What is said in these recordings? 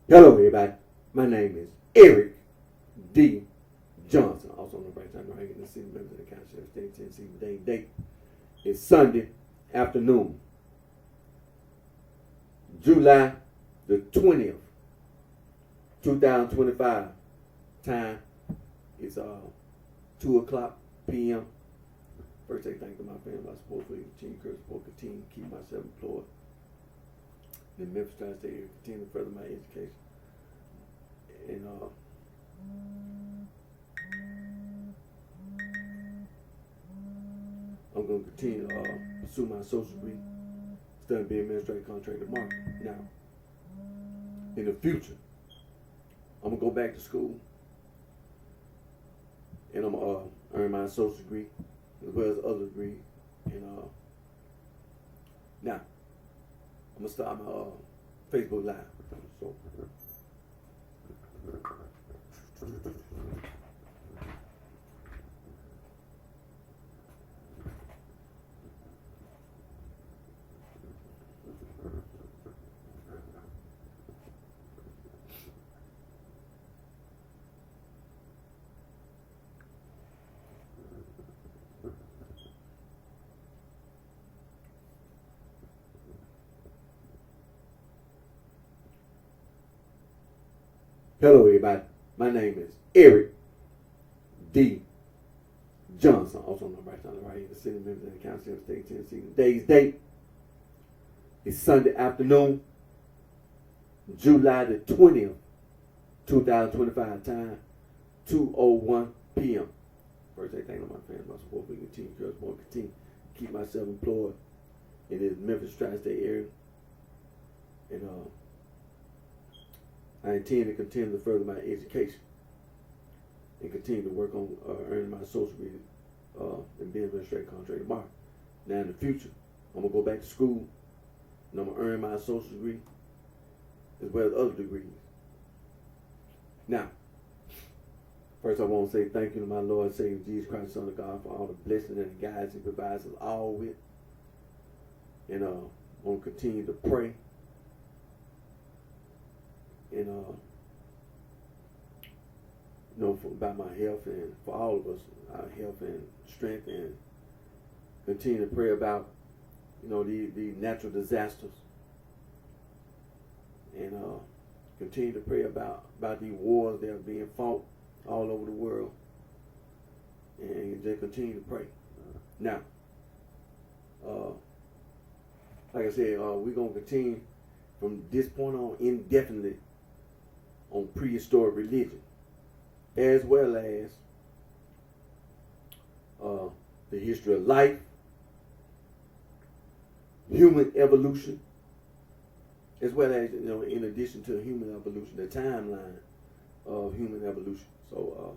Hello, everybody. My name is Eric D. Johnson, also known as BrightShine, right in the city members of the county sheriff, state of Tennessee. Today's date is Sunday afternoon, July the 20th, 2025. Time is 2 o'clock p.m. First, I thank my family, my support for continue, continue to keep myself employed. The Memphis Tri-State area, continue to further my education. And I'm going to continue to pursue my social degree, study being administrative contractor market. Now, in the future, I'm going to go back to school and I'm going to earn my social degree as well as other degrees. And now, I'm going to start my Facebook Live. So, hello, everybody. My name is Eric D. Johnson, also known as BrightShine, right here, the city members of the county sheriff, state of Tennessee. Today's date is Sunday afternoon, July the 20th, 2025. Time 2:01 p.m. First, I thank my family, my support for continue, continue to keep myself employed in this Memphis Tri-State area. And I intend to continue to further my education and continue to work on earning my social degree and being administrative contractor market. Now in the future, I'm going to go back to school and I'm going to earn my social degree as well as other degrees. Now, first I want to say thank you to my Lord and Savior Jesus Christ, Son of God, for all the blessings and the guidance He provides us all with. And I want to continue to pray. And about my health and for all of us, our health and strength, and continue to pray about the natural disasters, and continue to pray about these wars that are being fought all over the world, and just continue to pray. Now, like I said, we're gonna continue from this point on indefinitely on prehistoric religion, as well as the history of life, human evolution, as well as, in addition to human evolution, the timeline of human evolution. So,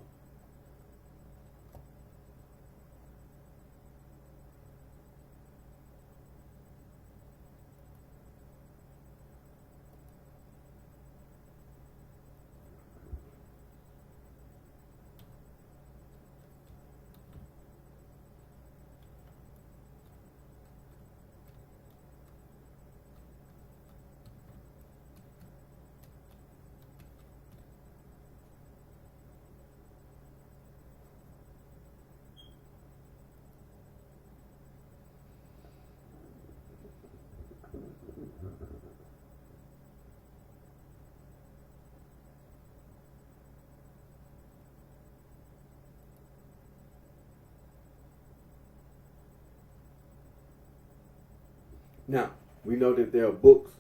now, we know that there are books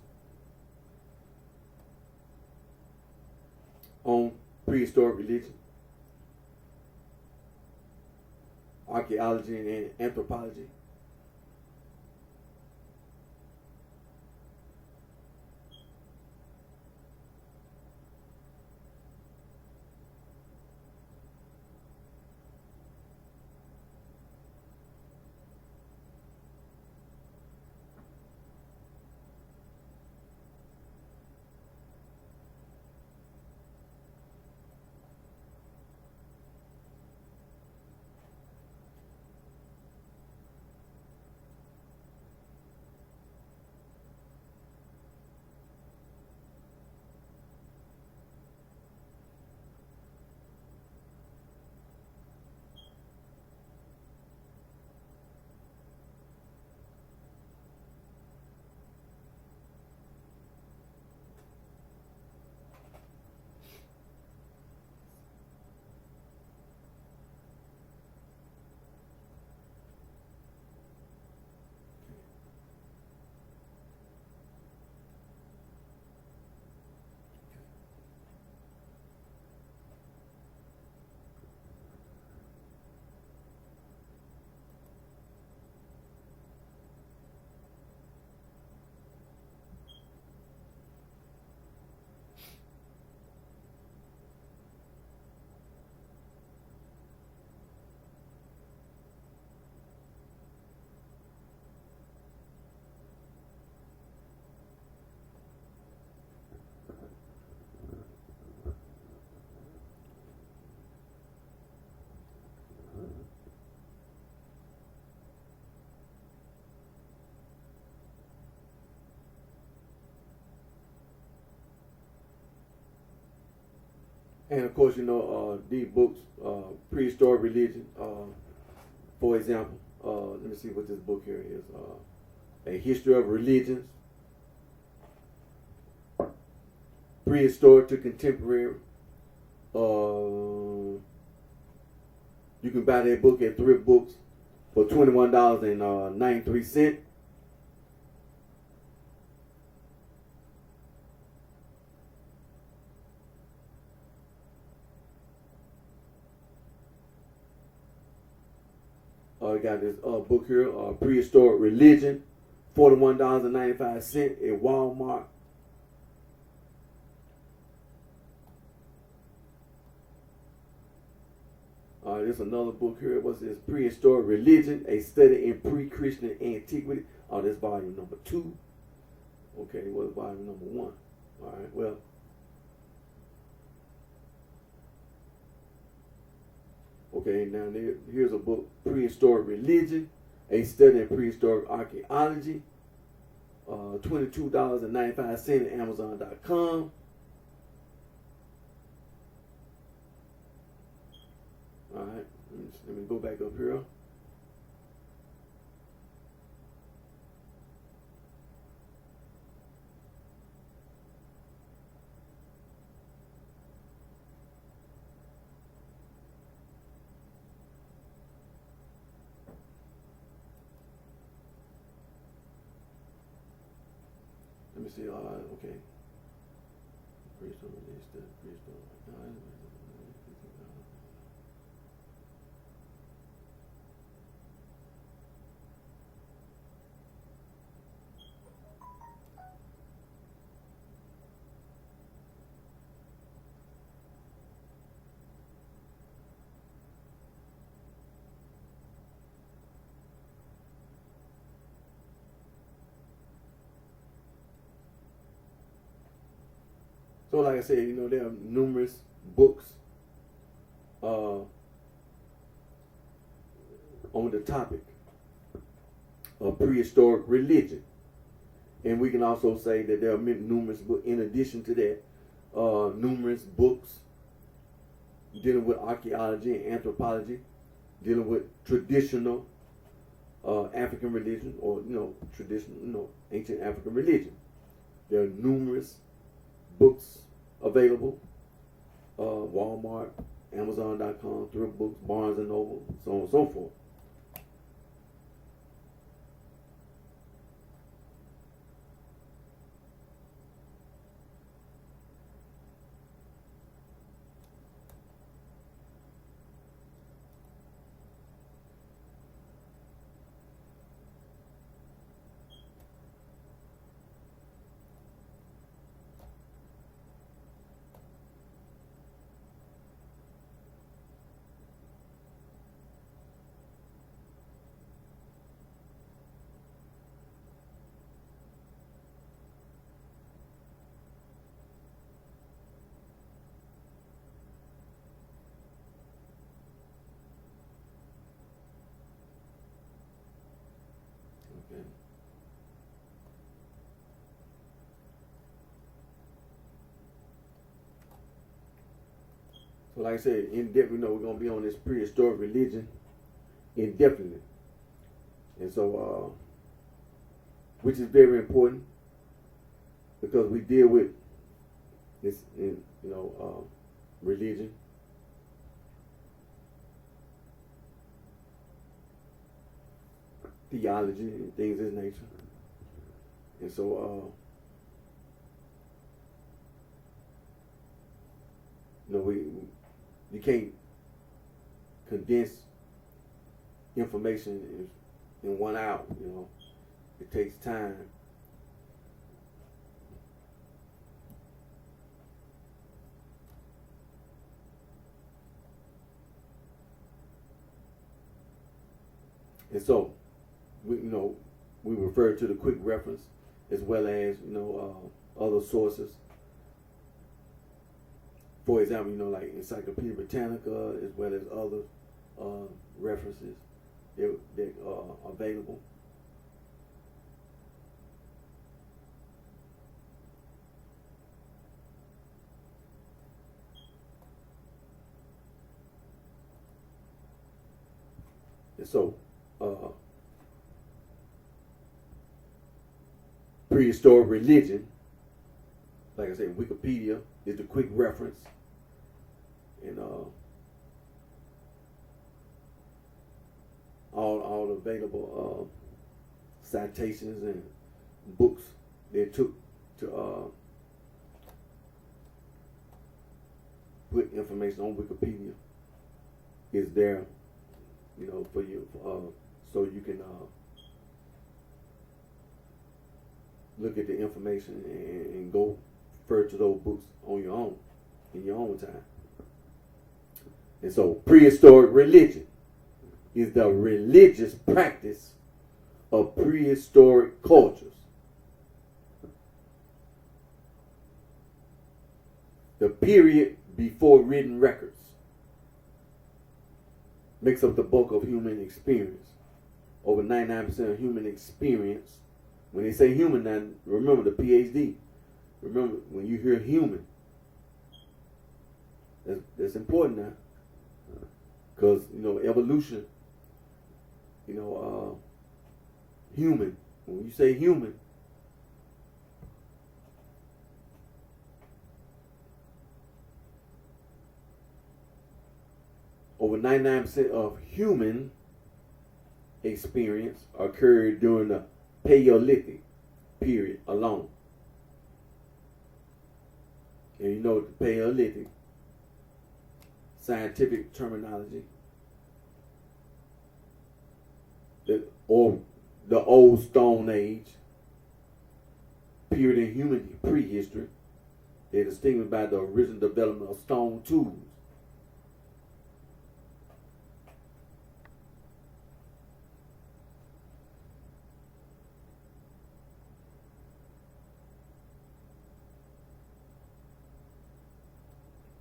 on prehistoric religion, archaeology, and anthropology. And of course, these books, Prehistoric Religion, for example, let me see what this book here is. A History of Religions, Prehistoric to Contemporary. You can buy that book at Thrift Books for $21.93. I got this book here, Prehistoric Religion, $41.95 at Walmart. There's another book here. What's this? Prehistoric Religion, A Study in Pre-Christian Antiquity. Oh, that's volume number 2. Okay, what's volume number 1? All right, well. Okay, now here's a book, Prehistoric Religion, A Study in Prehistoric Archaeology, $22.95 at Amazon.com. All right, let me go back up here. Let me see. Okay. So like I said, there are numerous books on the topic of prehistoric religion. And we can also say that there are numerous books, in addition to that, numerous books dealing with archaeology and anthropology, dealing with traditional African religion, or traditional, ancient African religion. There are numerous books available, Walmart, Amazon.com, Thrift Books, Barnes and Noble, so on and so forth. Okay. So like I said, in depth, we're going to be on this prehistoric religion indefinitely. And so, which is very important, because we deal with this, religion. Theology and things of this nature. And so, you can't condense information in 1 hour. It takes time. And so, we refer to the quick reference, as well as other sources. For example, like Encyclopedia Britannica, as well as other references that are available. And so, prehistoric religion, like I said, Wikipedia is the quick reference. And all available citations and books they took to put information on Wikipedia is there, you know, for you, so you can look at the information and go refer to those books on your own, in your own time. And so prehistoric religion is the religious practice of prehistoric cultures. The period before written records makes up the bulk of human experience. Over 99% of human experience. When they say human, now remember the PhD. Remember, when you hear human, that's important now. Because, you know, evolution, you know, human. When you say human, over 99% of human experience occurred during the Paleolithic period alone. And you know the Paleolithic, scientific terminology, or the Old Stone Age, period in human prehistory. They're distinguished by the original development of stone tools.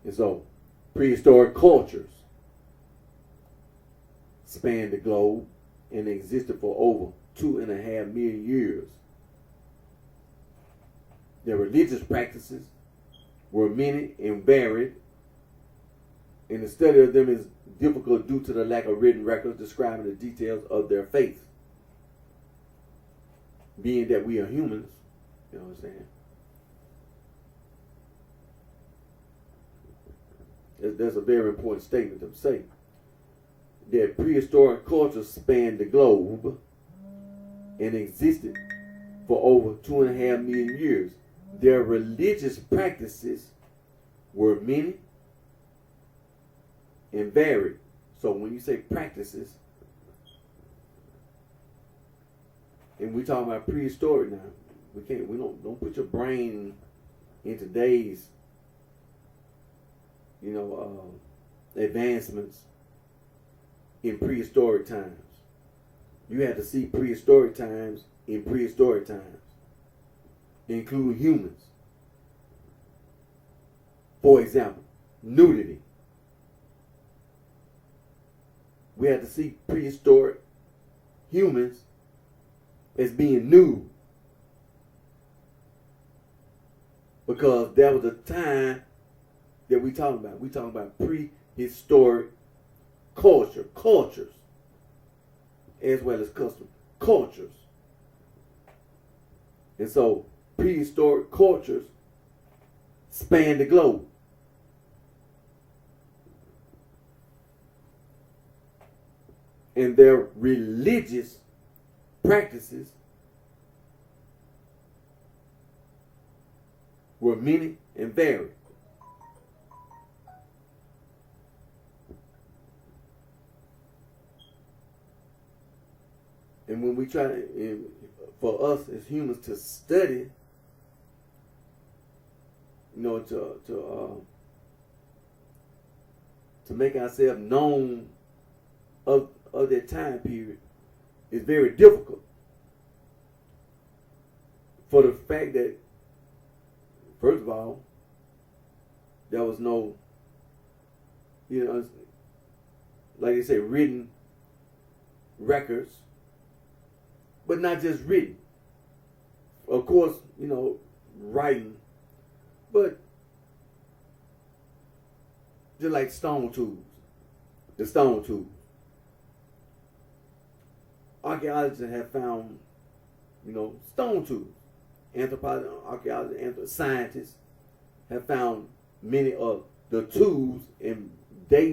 And so, prehistoric cultures spanned the globe and existed for over 2.5 million years. Their religious practices were many and varied, and the study of them is difficult due to the lack of written records describing the details of their faith. Being that we are humans, you know what I'm saying? That's a very important statement to say. That prehistoric cultures spanned the globe and existed for over 2.5 million years. Their religious practices were many and varied. So when you say practices, and we talking about prehistoric now, we don't put your brain in today's, you know, advancements in prehistoric times. You had to see prehistoric times in prehistoric times, including humans. For example, nudity. We had to see prehistoric humans as being nude, because that was a time that we talking about. We talking about prehistoric cultures, as well as custom cultures. And so prehistoric cultures span the globe. And their religious practices were many and varied. And when we try for us as humans to study, you know, to make ourselves known of that time period, is very difficult. For the fact that, first of all, there was no, you know, like they say, written records. But not just written. Of course, you know, writing. But just like stone tools. The stone tools. archaeologists have found, stone tools. Anthropologists, archaeologists, scientists have found many of the tools, and they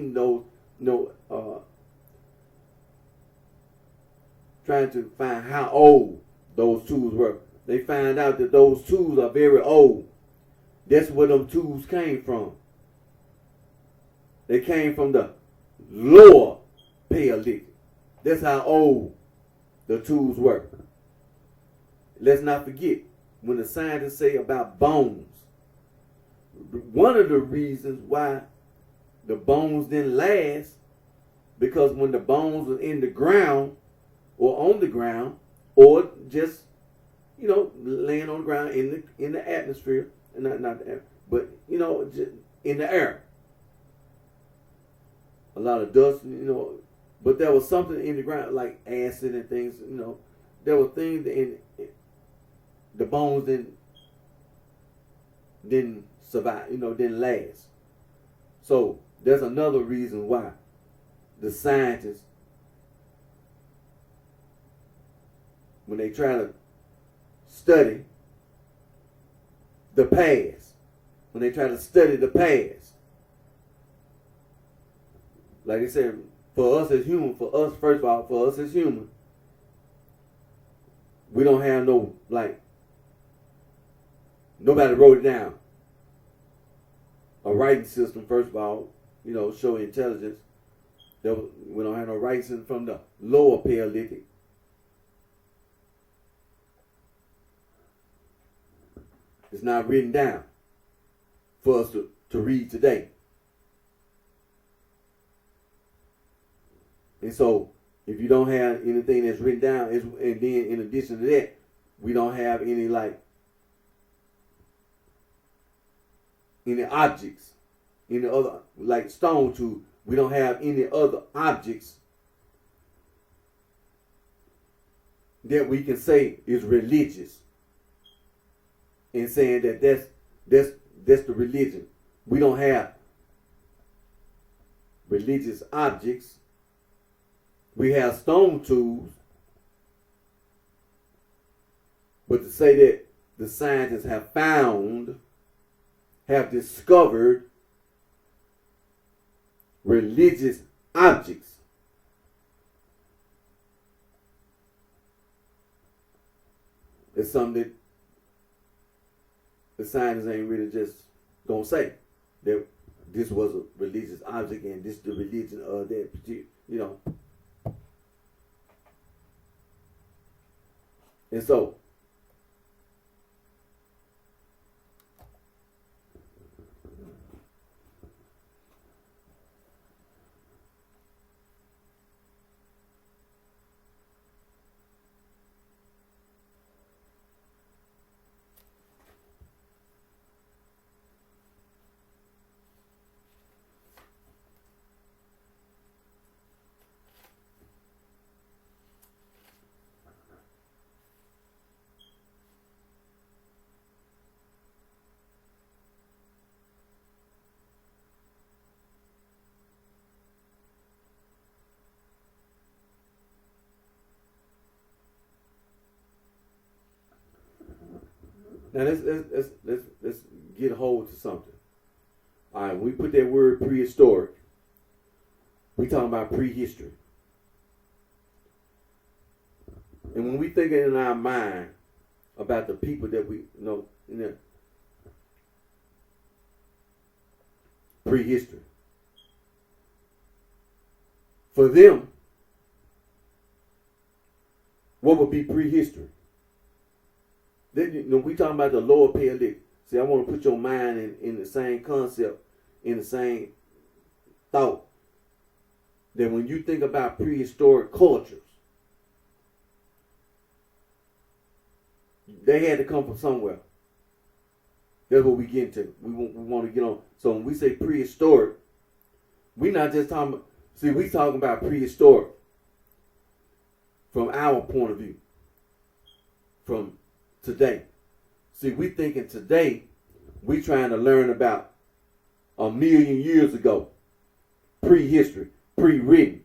trying to find how old those tools were. They find out that those tools are very old. That's where them tools came from. They came from the lower Paleolithic. That's how old the tools were. Let's not forget, when the scientists say about bones, one of the reasons why the bones didn't last, because when the bones were in the ground or on the ground or just laying on the ground in the atmosphere, not the air, but just in the air, a lot of dust, but there was something in the ground like acid and things, there were things in the bones didn't survive, didn't last. So there's another reason why the scientists, when they try to study the past, like I said, for us as humans, we don't have nobody wrote it down. A writing system, first of all, show intelligence. We don't have no writing system from the lower Paleolithic. It's not written down for us to read today. And so, if you don't have anything that's written down, and then in addition to that, we don't have any objects, any other, like stone tools. We don't have any other objects that we can say is religious, and saying that that's the religion. We don't have religious objects. We have stone tools, but to say that the scientists have discovered religious objects, it's something that the scientists ain't really just gonna say that this was a religious object and this is the religion of that particular, And so, now let's get a hold to something. All right, when we put that word prehistoric, we talking about prehistory. And when we think in our mind about the people that we know in the prehistory, for them, what would be prehistory? We talking about the lower Paleolithic. See, I want to put your mind in the same concept, in the same thought. That when you think about prehistoric cultures, they had to come from somewhere. That's what we get into. We want to get on. So when we say prehistoric, we not just talking about, we talking about prehistoric from our point of view, from today. See, we thinking today, we trying to learn about 1,000,000 years ago, prehistory, pre-written.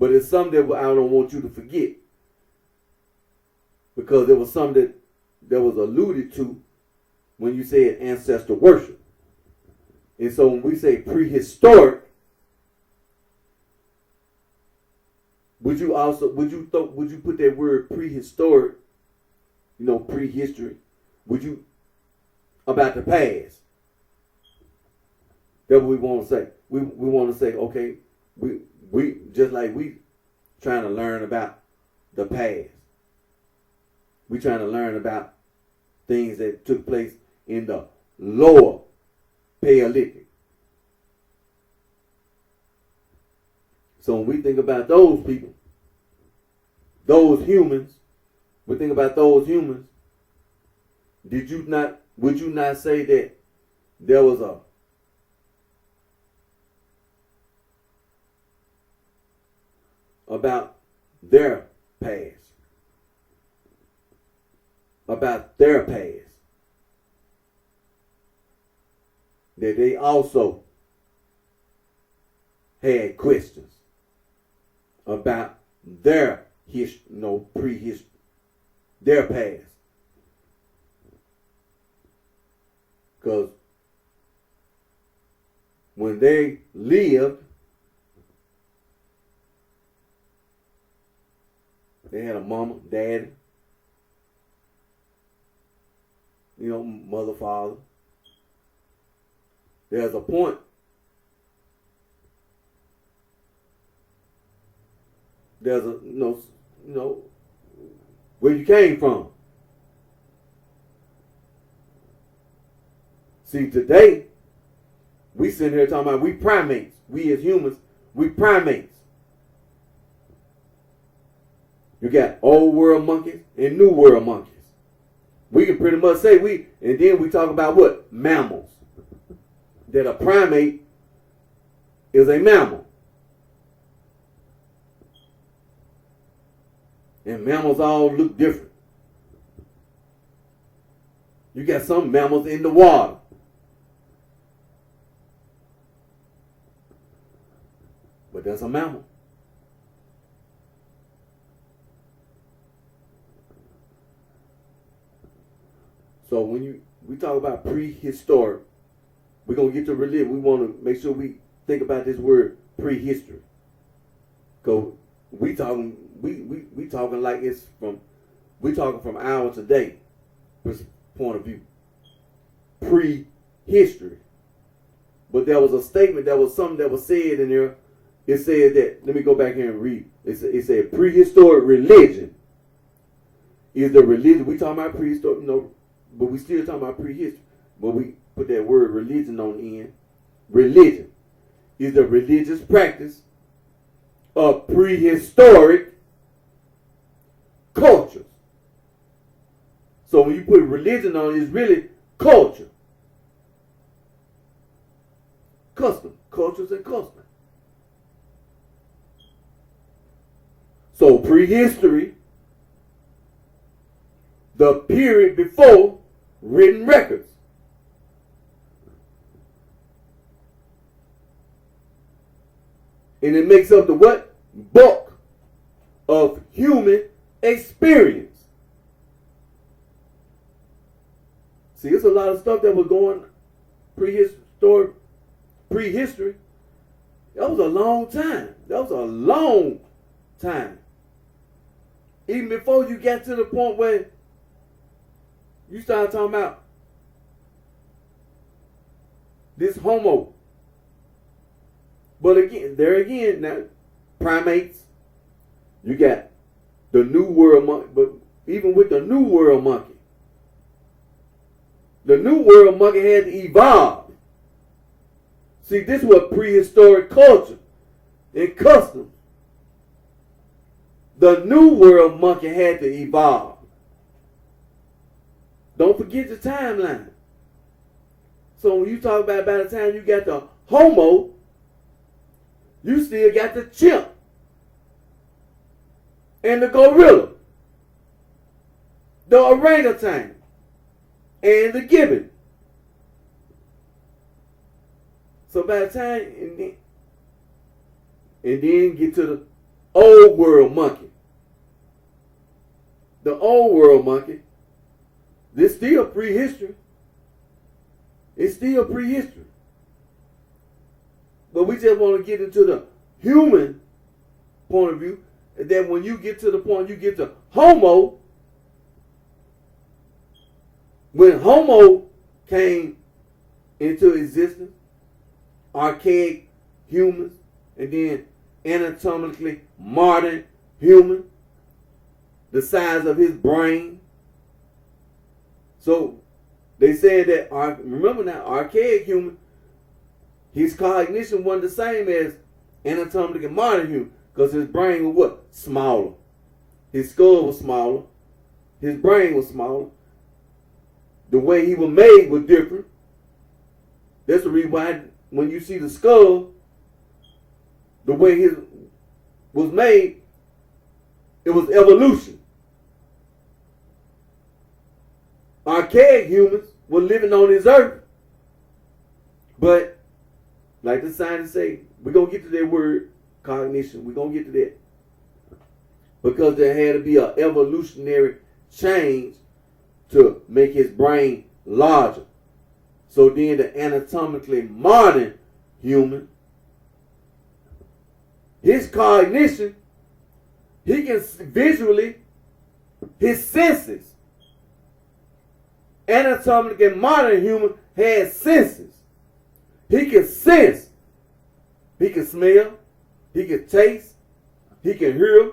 But it's something that I don't want you to forget. Because there was something that was alluded to when you said ancestor worship. And so when we say prehistoric, would you put that word prehistoric, prehistory, about the past? That's what we want to say. We want to say, okay, we just like we trying to learn about the past. We trying to learn about things that took place in the lower Paleolithic. So when we think about those people, those humans, we think about those humans, would you not say that there was about their past, that they also had questions about their prehistory, their past. Because when they lived, they had a mama, daddy, mother, father. There's a point where you came from. See, today, we sitting here talking about we primates. We as humans, we primates. You got old world monkeys and new world monkeys. We can pretty much say and then we talk about what? Mammals. That a primate is a mammal. And mammals all look different. You got some mammals in the water. But that's a mammal. So when we talk about prehistoric, we're going to get to religion. We want to make sure we think about this word prehistory. Because we talking like we talking from our today point of view. Prehistory. But there was a statement, there was something that was said in there. It said that, let me go back here and read. It said prehistoric religion is the religion. We talking about prehistoric, but we still talking about prehistory. But we put that word religion on the end. Religion is the religious practice of prehistoric cultures. So when you put religion on it, it's really culture. Cultures and customs. So prehistory, the period before written records. And it makes up the what? Bulk of human experience. See, it's a lot of stuff that was going prehistory. That was a long time. Even before you got to the point where you start talking about this homo. But again, now, primates, you got the new world monkey. But even with the new world monkey, the new world monkey had to evolve. See, this was prehistoric culture and customs. The new world monkey had to evolve. Don't forget the timeline. So when you talk about by the time you got the homo, you still got the chimp and the gorilla, the orangutan, and the gibbon. So by the time, and then get to old world monkey. The old world monkey, this still prehistory. It's still prehistory. But we just want to get into the human point of view. And then when you get to the point, you get to Homo. When Homo came into existence, archaic humans, and then anatomically modern human, the size of his brain. So they said that, remember now, archaic human, his cognition wasn't the same as anatomically modern human, because his brain was what? Smaller. His skull was smaller. His brain was smaller. The way he was made was different. That's the reason why when you see the skull, the way he was made, it was evolution. Archaic humans were living on this earth. But, like the scientists say, we're going to get to that word, cognition. We're going to get to that. Because there had to be an evolutionary change to make his brain larger. So then the anatomically modern human, his cognition, he can visually, his senses. Anatomically modern human has senses. He can sense. He can smell. He can taste. He can hear.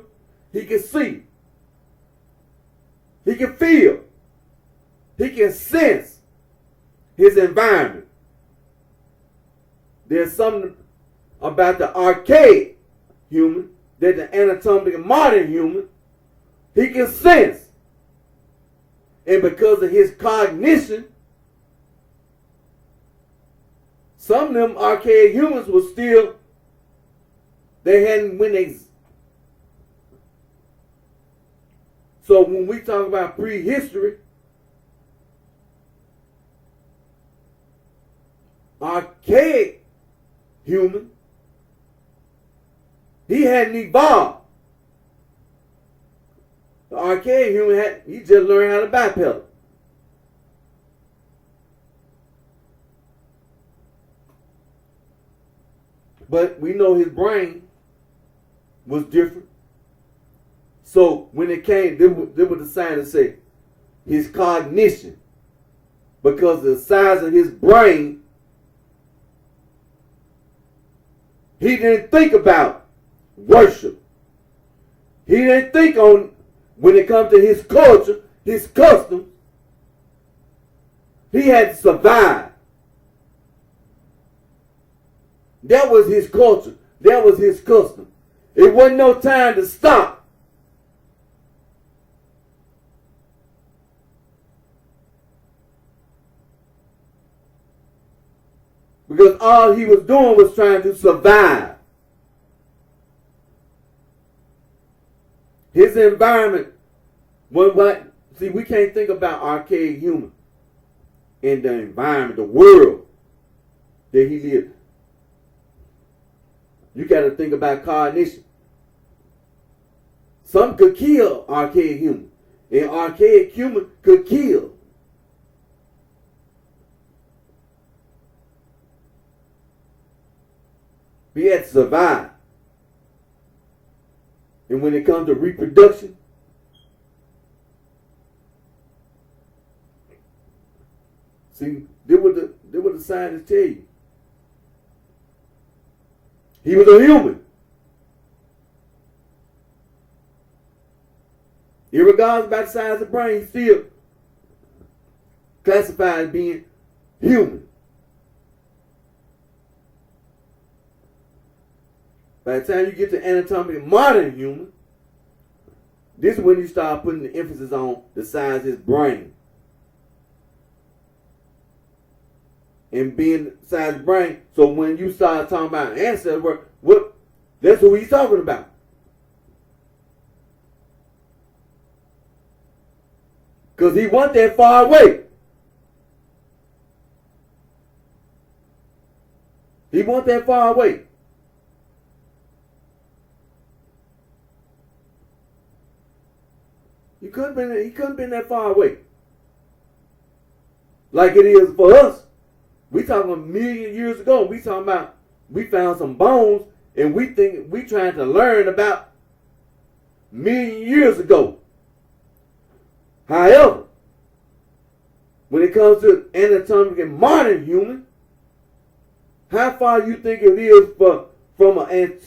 He can see. He can feel. He can sense his environment. There's something about the archaic human that the anatomically modern human, he can sense. And because of his cognition, some of them archaic humans were still, they hadn't, so when we talk about prehistory, archaic human, he hadn't evolved. The archaic human he just learned how to bipedal. But we know his brain was different. So when it came, there was the sign to say his cognition, because of the size of his brain, he didn't think about worship. He didn't think on, when it comes to his culture, his custom, he had to survive. That was his culture. That was his custom. It wasn't no time to stop. Because all he was doing was trying to survive. His environment was what, see, we can't think about archaic human in the environment, the world that he lived. You got to think about cognition. Some could kill archaic human, and archaic human could kill. He had to survive. And when it comes to reproduction, see, this what the scientists tell you. He was a human. Irregardless about the size of the brain, he's still classified as being human. By the time you get to anatomically modern human, this is when you start putting the emphasis on the size of his brain. And being the size of the brain, so when you start talking about ancestors, what that's who he's talking about. Because he wasn't that far away. He wasn't that far away. He couldn't been that far away. Like it is for us. We talking a million years ago. We talking about we found some bones and we trying to learn about million years ago. However, when it comes to anatomic and modern human, how far you think it is from an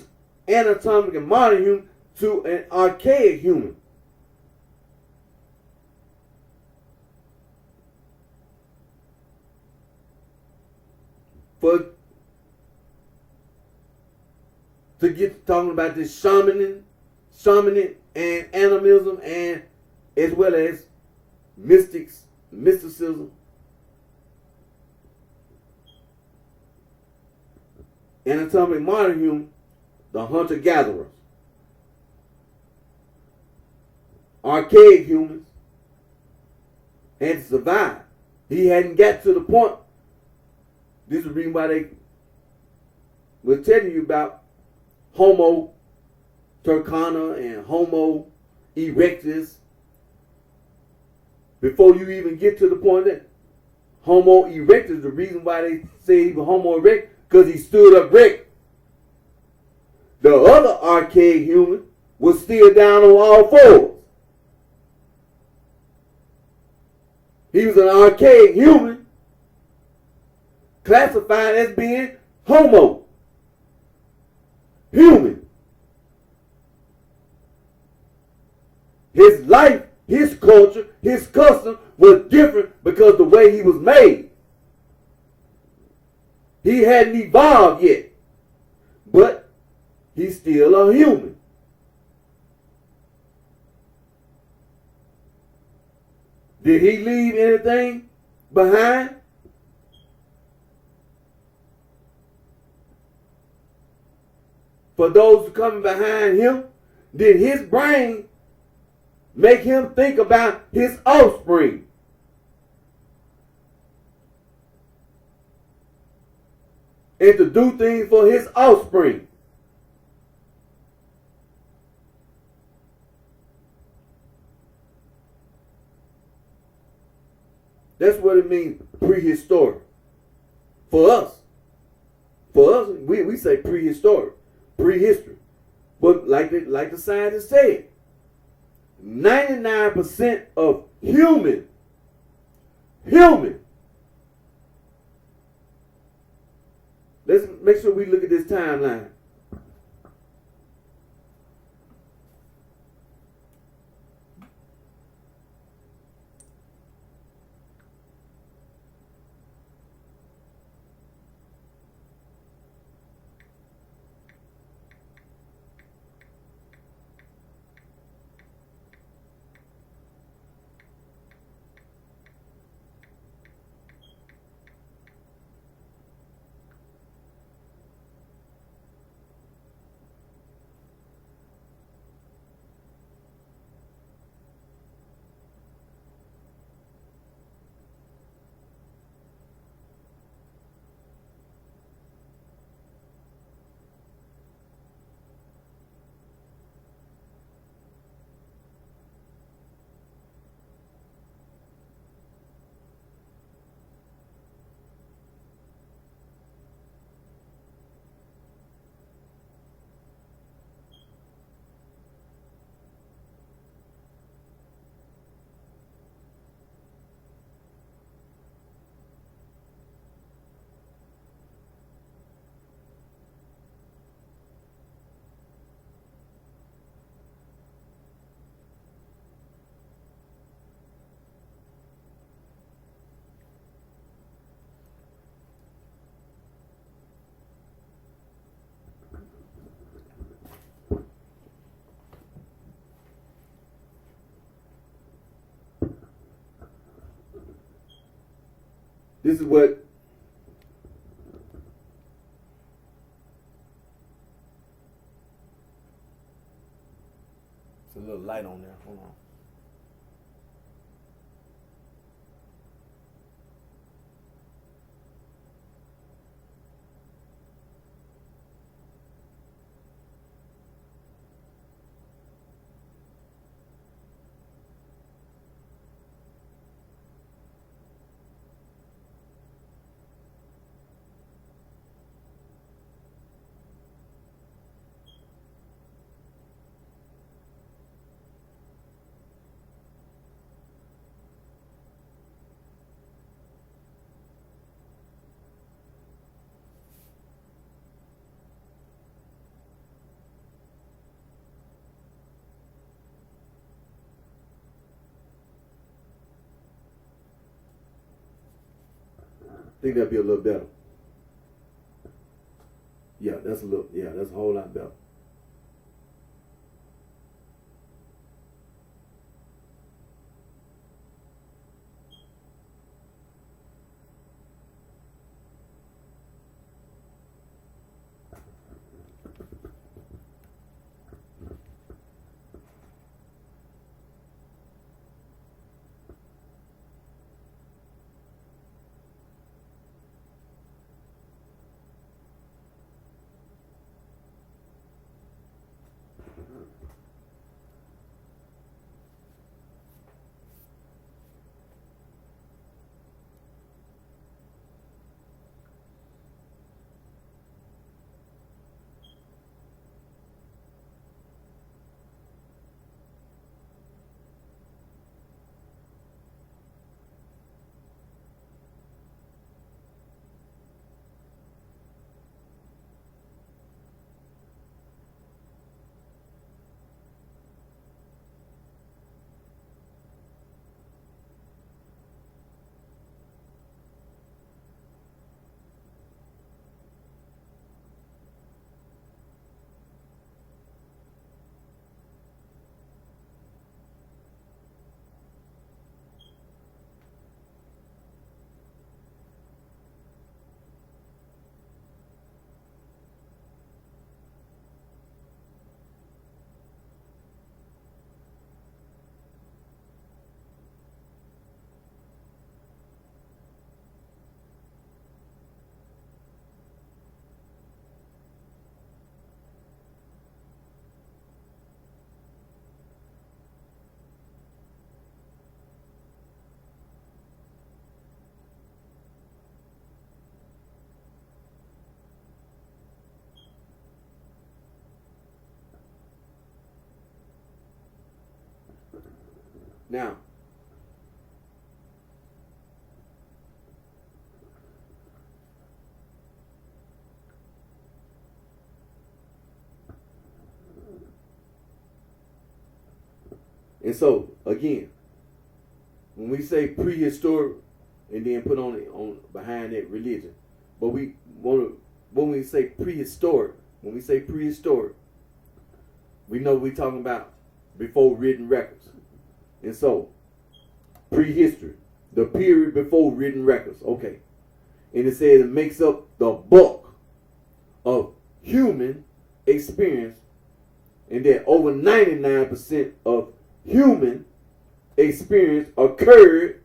anatomic and modern human to an archaic human? To get talking about this shamanism and animism, and as well as mysticism, anatomic modern human, the hunter-gatherers, archaic humans, had to survive. He hadn't got to the point. This is the reason why they were telling you about Homo turcana and Homo erectus. Before you even get to the point that Homo erectus, the reason why they say he was Homo erectus, because he stood up erect. The other archaic human was still down on all fours. He was an archaic human classified as being Homo. Human. His life, his culture, his custom was different because the way he was made. He hadn't evolved yet, but he's still a human. Did he leave anything behind? For those coming behind him, did his brain make him think about his offspring? And to do things for his offspring? That's what it means, prehistoric. For us, we say prehistoric. Prehistory. But like the scientists said, 99% of human. Let's make sure we look at this timeline. This is what it's a little light on there. Hold on. think that'd be a little better. Yeah, that's a whole lot better. Now, and so again, when we say prehistoric, and then put on behind it religion, but we want to when we say prehistoric, we know we're talking about before written records. And so, prehistory, the period before written records, okay. And it says it makes up the bulk of human experience, and that over 99% of human experience occurred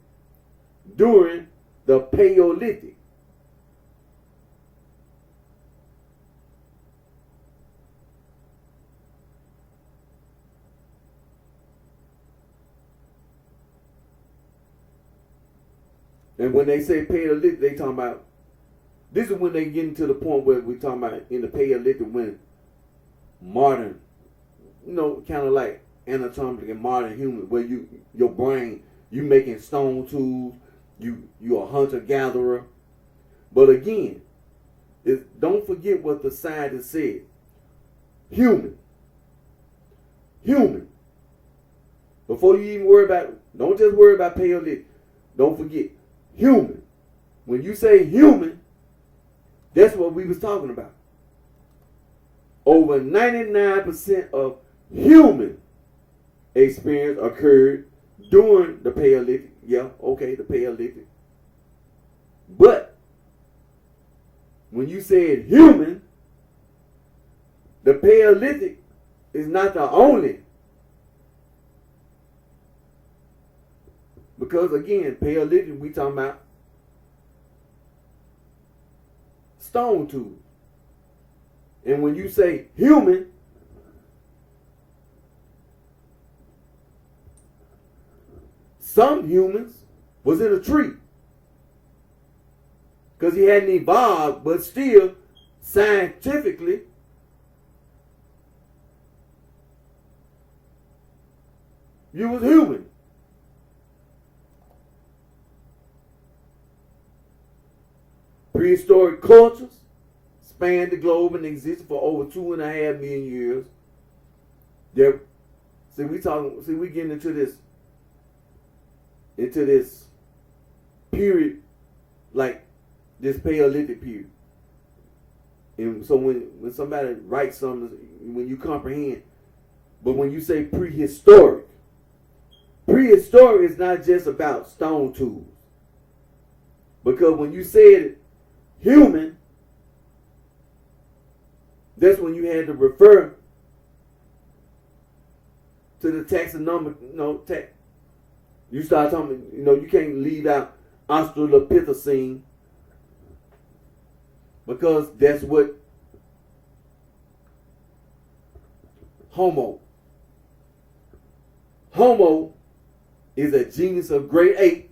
during the Paleolithic. And when they say Paleolithic, they talking about, this is when they get into the point where we're talking about in the Paleolithic when modern, kind of like anatomically modern human, where your brain, you making stone tools, you're a hunter-gatherer. But again, don't forget what the scientist said. Human. Before you even worry about, don't just worry about Paleolithic. Don't forget, human. When you say human, that's what we was talking about. Over 99% of human experience occurred during the Paleolithic. Yeah, okay, the Paleolithic. But when you said human, the Paleolithic is not the only. Because again, Paleolithic, we talking about stone tools. And when you say human, some humans was in a tree. Because he hadn't evolved, but still, scientifically, you was human. Prehistoric cultures spanned the globe and existed for over 2.5 million years. We getting into this period, like this Paleolithic period. And so when somebody writes something, when you comprehend, but when you say prehistoric is not just about stone tools. Because when you said human, that's when you had to refer to the taxonomic, you start talking, you can't leave out Australopithecine, because that's what Homo is a genus of great ape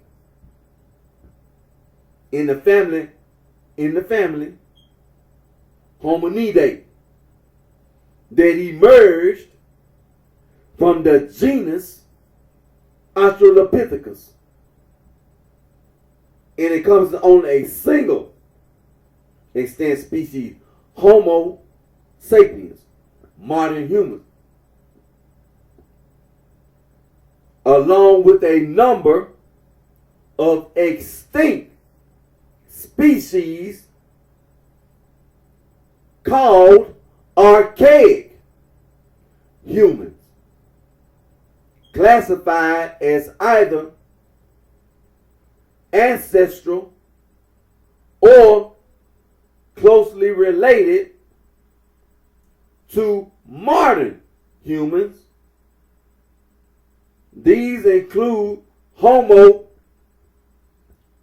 in the family Hominidae that emerged from the genus Australopithecus. And it comes on a single extant species, Homo sapiens, modern humans, along with a number of extinct species called archaic humans, classified as either ancestral or closely related to modern humans. These include Homo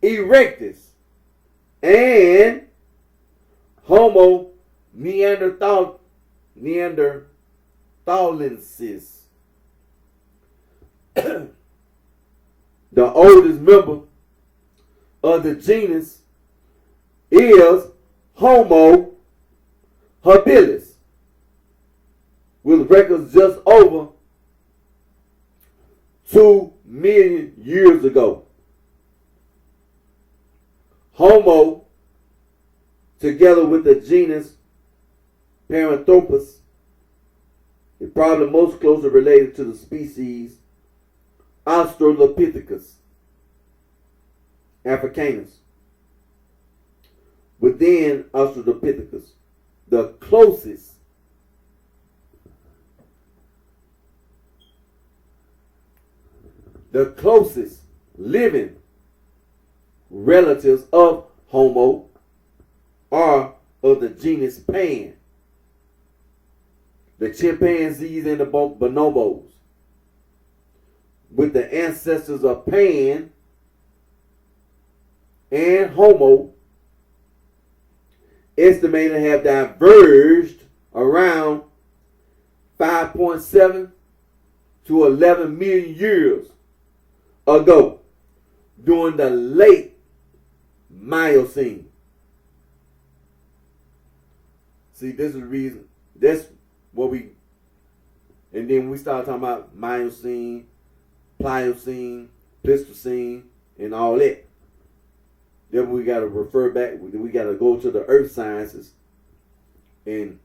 erectus and Homo neanderthalensis. The oldest member of the genus is Homo habilis, with records just over 2 million years ago. Homo, together with the genus Paranthropus, is probably most closely related to the species Australopithecus africanus. Within Australopithecus, the closest living relatives of Homo are of the genus Pan, the chimpanzees and the bonobos, with the ancestors of Pan and Homo estimated to have diverged around 5.7 to 11 million years ago during the late Miocene. See, this is the reason. That's what and then we start talking about Miocene, Pliocene, Pleistocene, and all that. Then we got to refer back. We got to go to the earth sciences and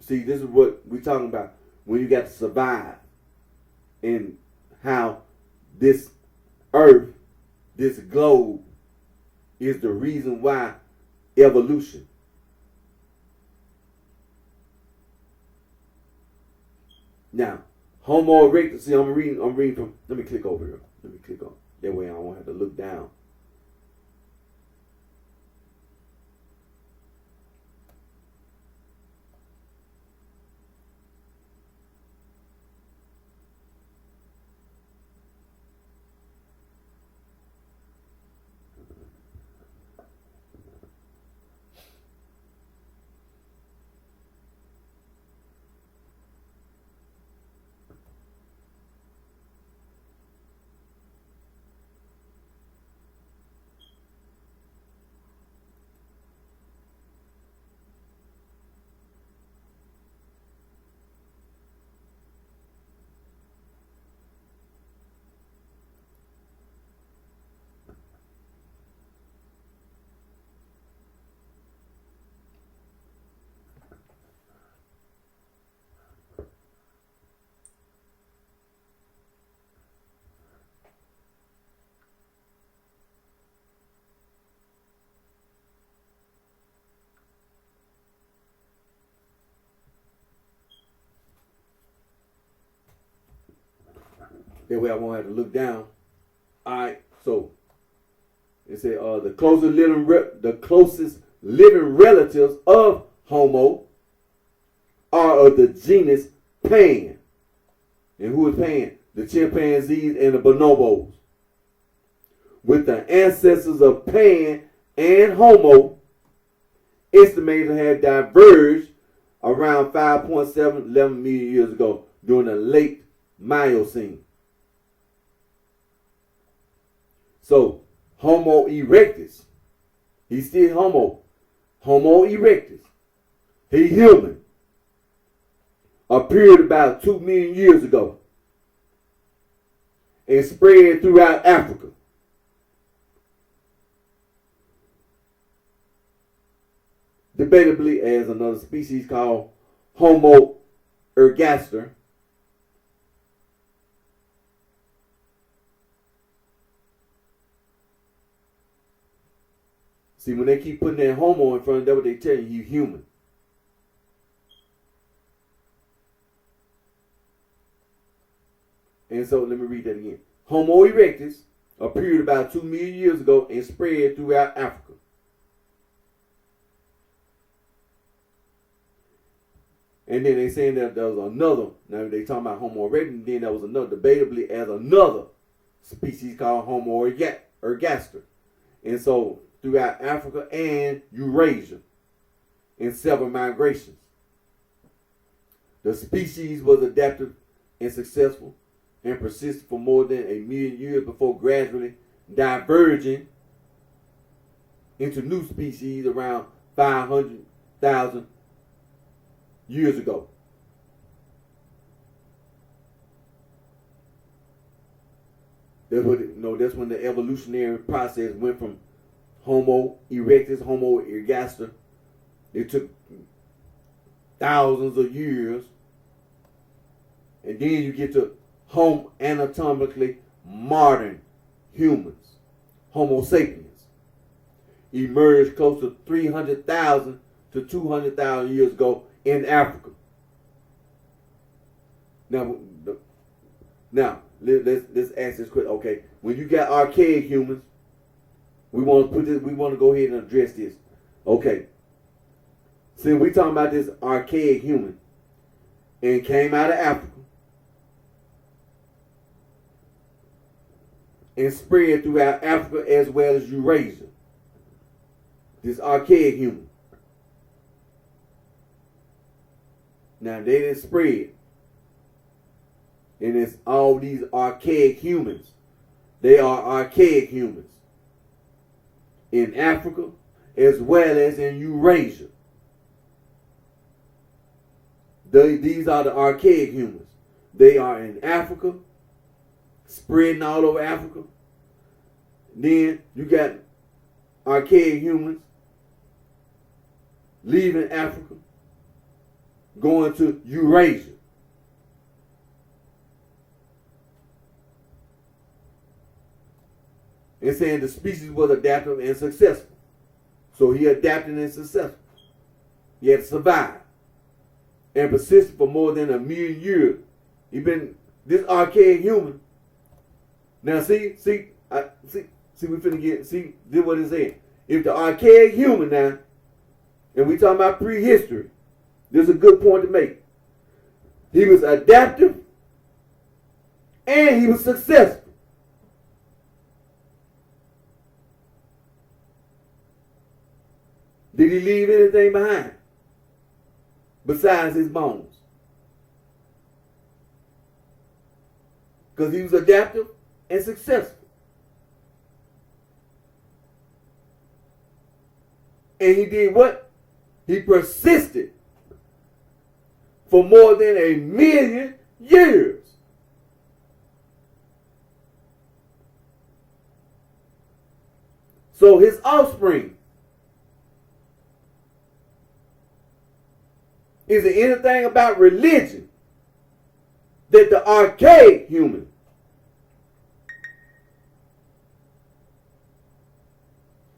see. This is what we're talking about when you got to survive, and how this earth, this globe, is the reason why evolution. Now, Homo erectus. See, I'm reading from. Let me click over here. Let me click on. That way I won't have to look down. That way I won't have to look down. Alright, so it said the closest living relatives of Homo are of the genus Pan. And who is Pan? The chimpanzees and the bonobos. With the ancestors of Pan and Homo estimated to have diverged around 5.711 million years ago during the late Miocene. So, Homo erectus, he's still Homo. Homo erectus, he's human, appeared about 2 million years ago and spread throughout Africa. Debatably as another species called Homo ergaster. See, when they keep putting that homo in front of that, what they tell you, he's human. And so, let me read that again. Homo erectus appeared about 2 million years ago and spread throughout Africa. And then they saying that there was another, now they talking about Homo erectus, and then there was another, debatably as another species called Homo ergaster. And so, throughout Africa and Eurasia in several migrations. The species was adaptive and successful and persisted for more than 1 million years before gradually diverging into new species around 500,000 years ago. That's when the evolutionary process went from Homo erectus, Homo ergaster. It took thousands of years. And then you get to Homo anatomically modern humans, Homo sapiens. Emerged close to 300,000 to 200,000 years ago in Africa. Now let's ask this question. Okay, when you got archaic humans, we want to go ahead and address this. Okay. Since we talking about this archaic human and came out of Africa and spread throughout Africa as well as Eurasia. This archaic human. Now they didn't spread. And it's all these archaic humans. They are archaic humans. In Africa as well as in Eurasia. These are the archaic humans. They are in Africa, spreading all over Africa. Then you got archaic humans leaving Africa, going to Eurasia. And saying the species was adaptive and successful. So he adapted and successful. He had to survive. And persisted for more than 1 million years. He been this archaic human. Now see, we finna see this what it's saying. If the archaic human now, and we talking about prehistory, this is a good point to make. He was adaptive and he was successful. Did he leave anything behind besides his bones? Because he was adaptive and successful. And he did what? He persisted for more than 1 million years. So his offspring, is it anything about religion that the archaic human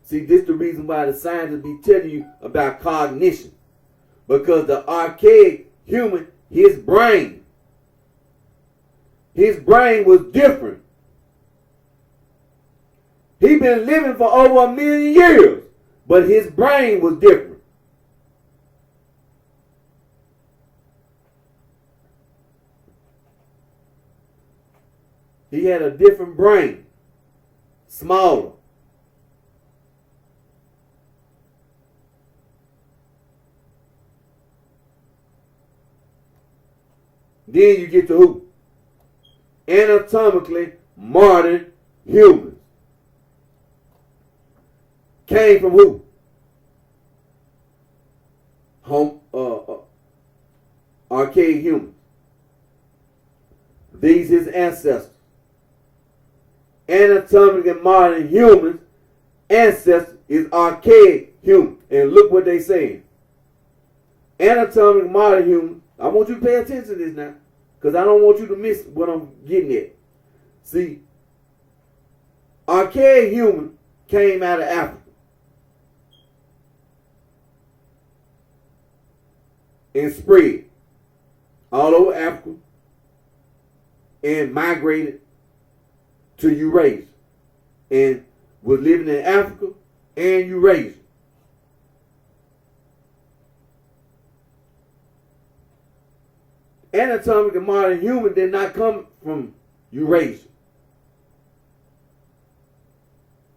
see, this is the reason why the scientists be telling you about cognition. Because the archaic human, his brain his brain was different. He been living for over 1,000,000 years, but his brain was different. He had a different brain, smaller. Then you get to who? Anatomically modern humans. Came from who? Archaic humans. These his ancestors. Anatomically modern humans ancestor is archaic human. And look what they saying. Anatomically modern human. I want you to pay attention to this now, because I don't want you to miss what I'm getting at. See, archaic human came out of Africa and spread all over Africa and migrated to Eurasia and was living in Africa and Eurasia. Anatomically modern human did not come from Eurasia.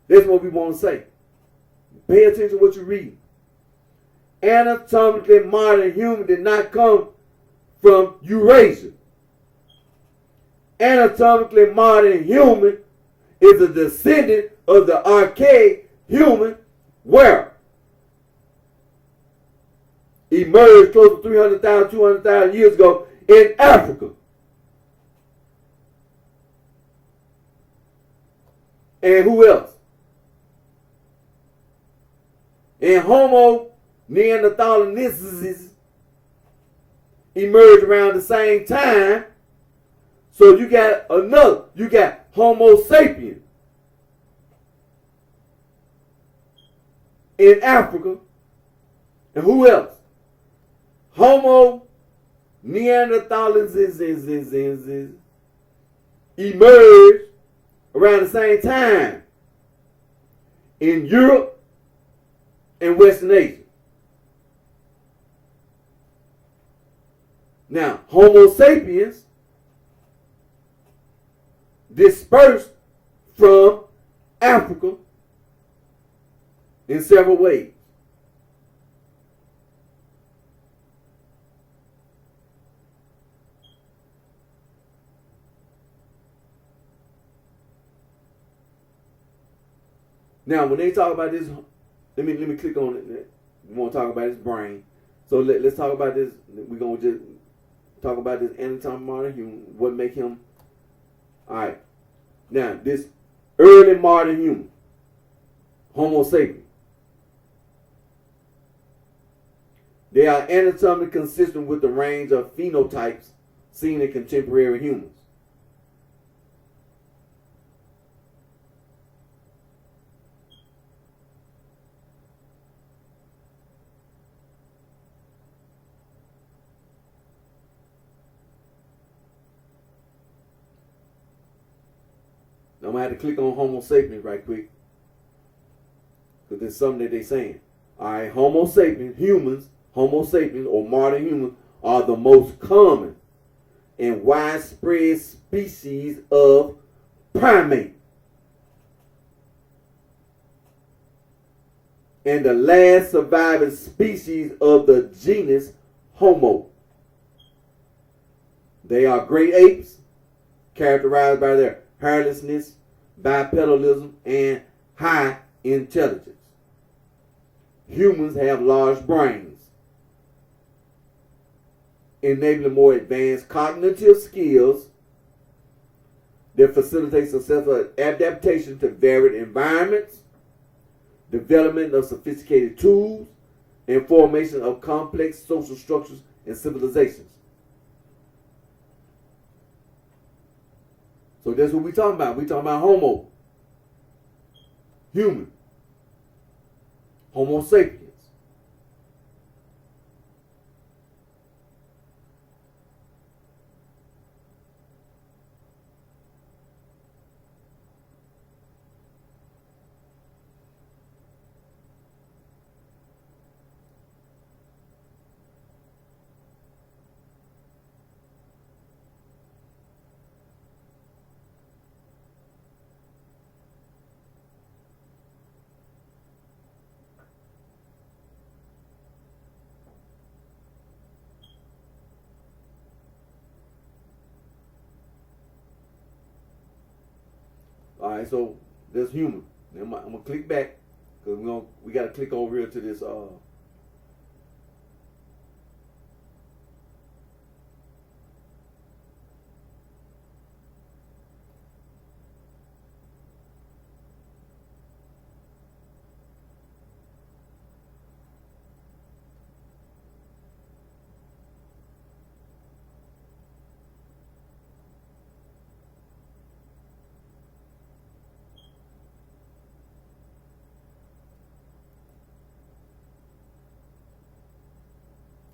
That's what we want to say. Pay attention to what you read. Anatomically modern human did not come from Eurasia. Anatomically modern human is a descendant of the archaic human where emerged close to 300,000, 200,000 years ago in Africa. And who else? And Homo neanderthalensis emerged around the same time. So you got Homo sapien in Africa. And who else? Homo neanderthalensis emerged around the same time in Europe and Western Asia. Now, Homo sapiens dispersed from Africa in several ways. Now, when they talk about this, let me click on it. We want to talk about his brain. So let's talk about this. We're going to just talk about this anatomical modern human. What make him? All right. Now, this early modern human, Homo sapien, they are anatomically consistent with the range of phenotypes seen in contemporary humans. I'm going to have to click on Homo sapiens right quick, because there's something that they're saying. All right, Homo sapiens, humans, Homo sapiens or modern humans are the most common and widespread species of primate. And the last surviving species of the genus Homo. They are great apes, characterized by their hairlessness, bipedalism, and high intelligence. Humans have large brains, enabling more advanced cognitive skills that facilitate successful adaptation to varied environments, development of sophisticated tools, and formation of complex social structures and civilizations. So that's what we're talking about. We're talking about Homo. Human. Homo sapiens. All right, so that's human. Now I'm gonna click back because we got to click over here to this.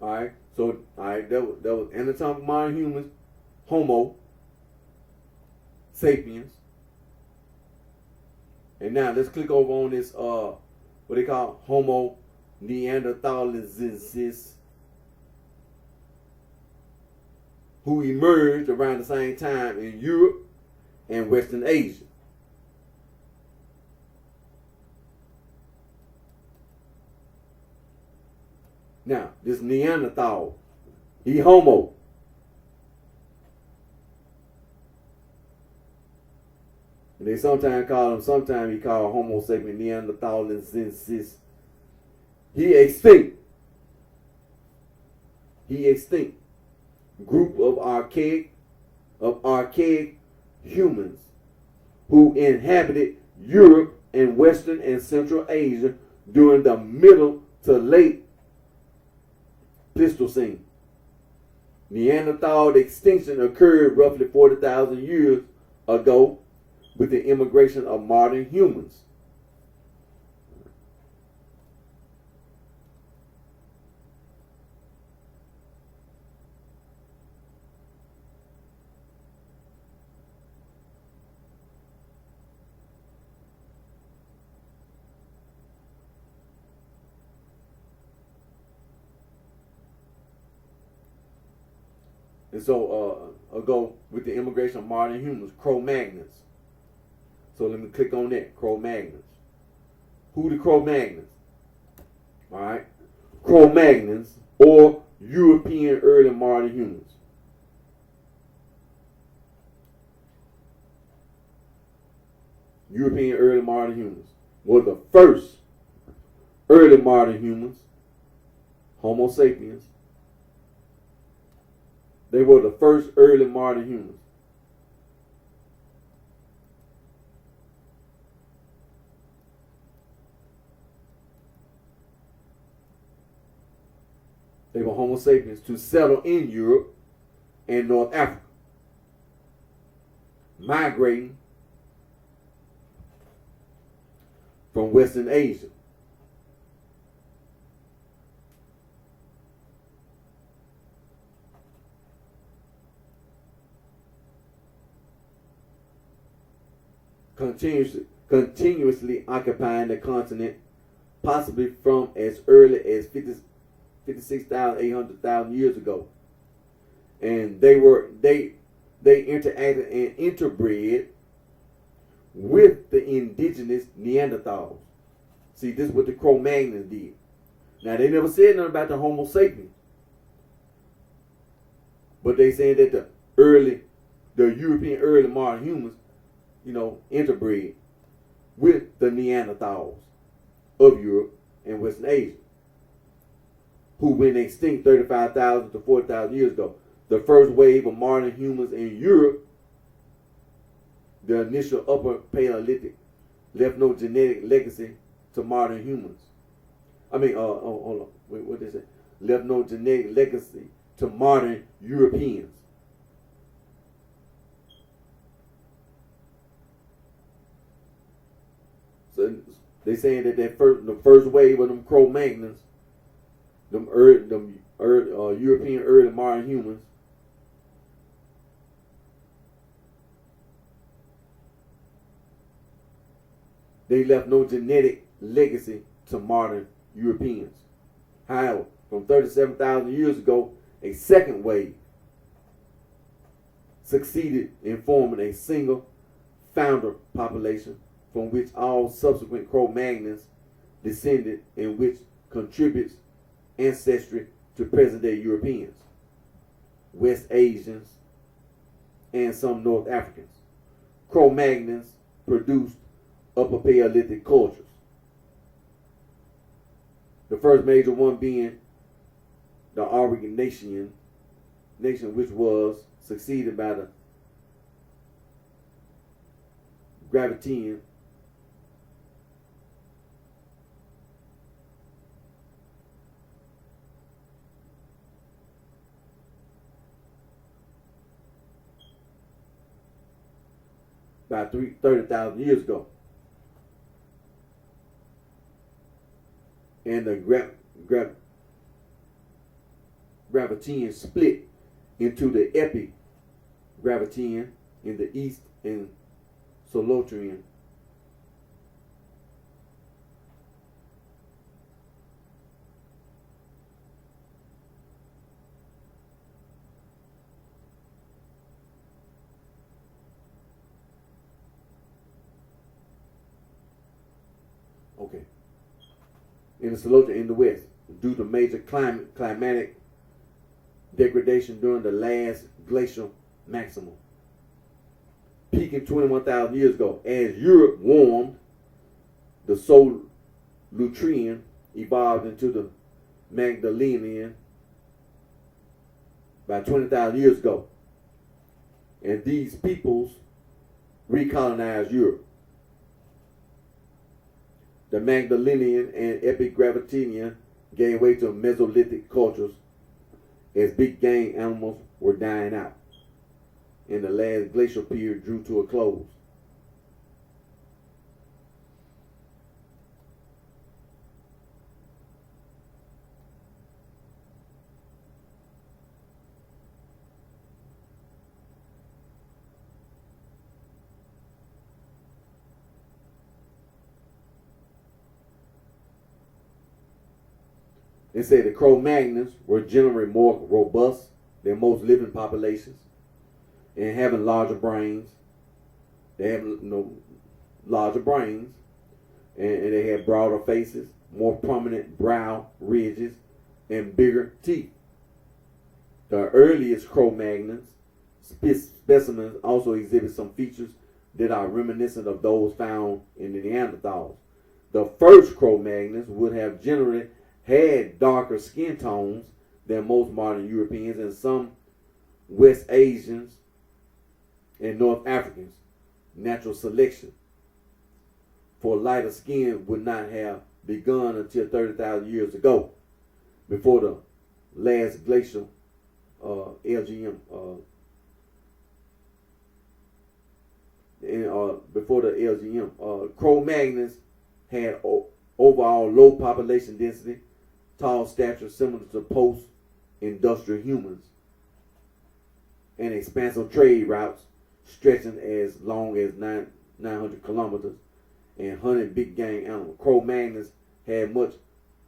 All right, so all right, that was anatomical modern humans, Homo sapiens, and now let's click over on this what they call Homo neanderthalensis, who emerged around the same time in Europe and Western Asia. Now, this Neanderthal, he Homo. And they sometimes he called Homo sapien Neanderthalensis. He extinct. Group of archaic humans who inhabited Europe and Western and Central Asia during the middle to late Pleistocene. Neanderthal extinction occurred roughly 40,000 years ago with the immigration of modern humans. And so ago with the immigration of modern humans, Cro-Magnons. So let me click on that, Cro-Magnons. Who the Cro-Magnons? All right, Cro-Magnons or European early modern humans. European early modern humans were the first early modern humans, Homo sapiens. They were the first early modern humans. They were Homo sapiens to settle in Europe and North Africa, migrating from Western Asia. Continuously occupying the continent, possibly from as early as 56,000, 800,000 years ago. And they interacted and interbred with the indigenous Neanderthals. See, this is what the Cro-Magnons did. Now, they never said nothing about the Homo sapiens, but they said that the European early modern humans, interbred with the Neanderthals of Europe and Western Asia, who went extinct 35,000 to 40,000 years ago. The first wave of modern humans in Europe, the initial Upper Paleolithic, left no genetic legacy to modern humans. Hold on. Wait, what did they say? Left no genetic legacy to modern Europeans. So they saying that the first wave of them Cro-Magnons, European early modern humans, they left no genetic legacy to modern Europeans. However, from 37,000 years ago, a second wave succeeded in forming a single founder population from which all subsequent Cro-Magnons descended, and which contributes ancestry to present-day Europeans, West Asians, and some North Africans. Cro-Magnons produced Upper Paleolithic cultures. The first major one being the Aurignacian nation, which was succeeded by the Gravitian, about 30,000 years ago. And the Gravitian split into the Epi-Gravitian in the east and Solotrian. Okay. In the Solotrian in the west, due to major climatic degradation during the last glacial maximum, peaking 21,000 years ago. As Europe warmed, the Solutrian evolved into the Magdalenian by 20,000 years ago. And these peoples recolonized Europe. The Magdalenian and Epigravitanian gave way to Mesolithic cultures as big game animals were dying out, and the last glacial period drew to a close. They say the Cro-Magnons were generally more robust than most living populations and having larger brains. They have larger brains, and they had broader faces, more prominent brow ridges, and bigger teeth. The earliest Cro-Magnons specimens also exhibit some features that are reminiscent of those found in the Neanderthals. The first Cro-Magnons would have generally had darker skin tones than most modern Europeans and some West Asians and North Africans. Natural selection for lighter skin would not have begun until 30,000 years ago, before the last glacial LGM. Before the LGM, Cro-Magnons had overall low population density, tall stature similar to post-industrial humans, and expansive trade routes stretching as long as 900 kilometers, and hunting big game animals. Cro-Magnons had much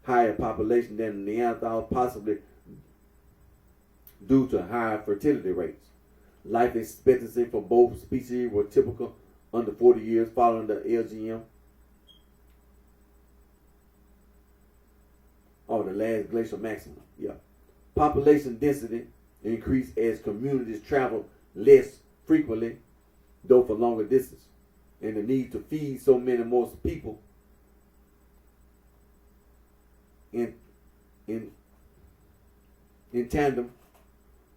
higher population than the Neanderthals, possibly due to higher fertility rates. Life expectancy for both species were typical under 40 years following the LGM. Oh, the last glacial maximum. Yeah. Population density increased as communities traveled less frequently, though for longer distance. And the need to feed so many more people in tandem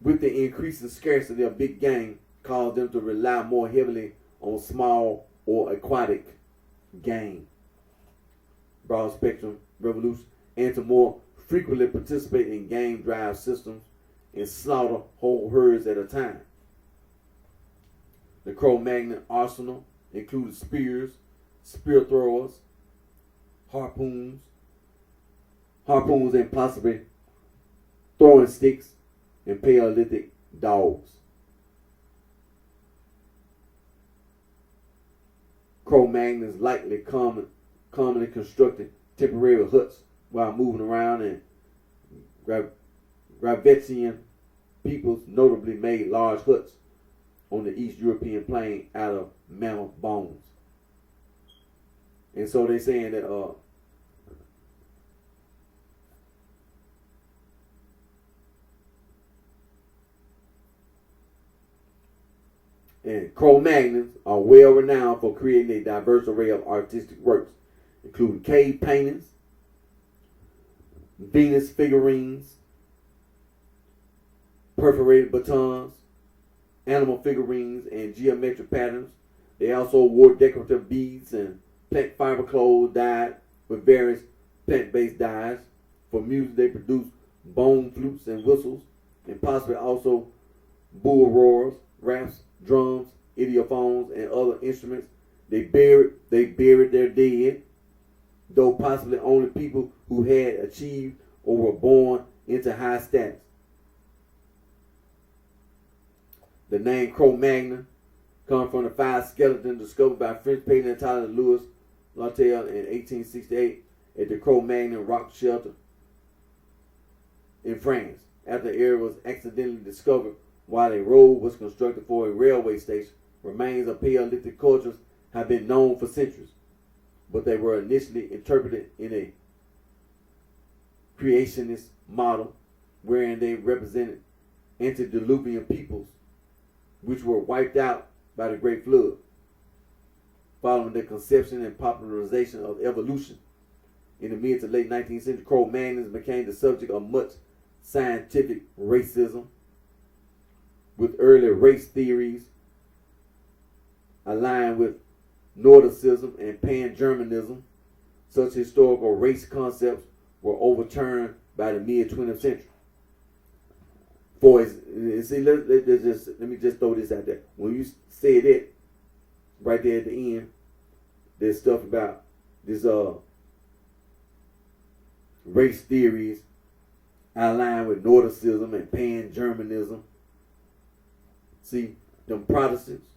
with the increasing scarcity of big game caused them to rely more heavily on small or aquatic game. Broad spectrum revolution, and to more frequently participate in game drive systems and slaughter whole herds at a time. The Cro-Magnon arsenal included spears, spear throwers, harpoons, and possibly throwing sticks, and Paleolithic dogs. Cro-Magnons likely commonly constructed temporary huts while moving around, and Gravitian peoples notably made large huts on the East European plain out of mammoth bones. And so they're saying that and Cro-Magnons are well renowned for creating a diverse array of artistic works, including cave paintings, Venus figurines, perforated batons, animal figurines, and geometric patterns. They also wore decorative beads and plant fiber clothes dyed with various plant-based dyes. For music, they produced bone flutes and whistles, and possibly also bull roars, raps, drums, idiophones, and other instruments. They buried their dead, though possibly only people who had achieved or were born into high status. The name Cro-Magnon comes from the 5 skeletons discovered by French paleontologist Louis Lartel in 1868 at the Cro-Magnon rock shelter in France. After the area was accidentally discovered while a road was constructed for a railway station, remains of Paleolithic cultures have been known for centuries, but they were initially interpreted in a creationist model wherein they represented antediluvian peoples which were wiped out by the Great Flood. Following the conception and popularization of evolution in the mid to late 19th century, Cro-Magnons became the subject of much scientific racism, with early race theories aligned with Nordicism and Pan-Germanism. Such historical race concepts were overturned by the mid-20th century. Let me just throw this out there. When you say that, right there at the end, there's stuff about this race theories aligned with Nordicism and Pan-Germanism. See, them Protestants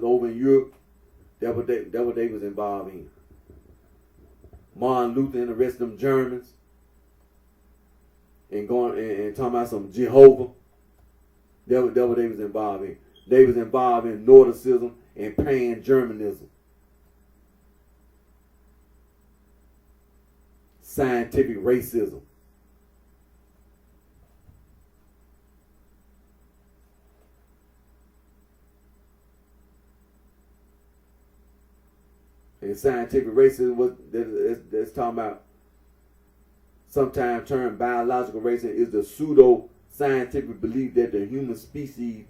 over in Europe, that's what they was involved in. Martin Luther and the rest of them Germans, and going and talking about some Jehovah. That's what they was involved in. They was involved in Nordicism and Pan-Germanism. Scientific racism. And scientific racism that's talking about, sometimes termed biological racism, is the pseudo-scientific belief that the human species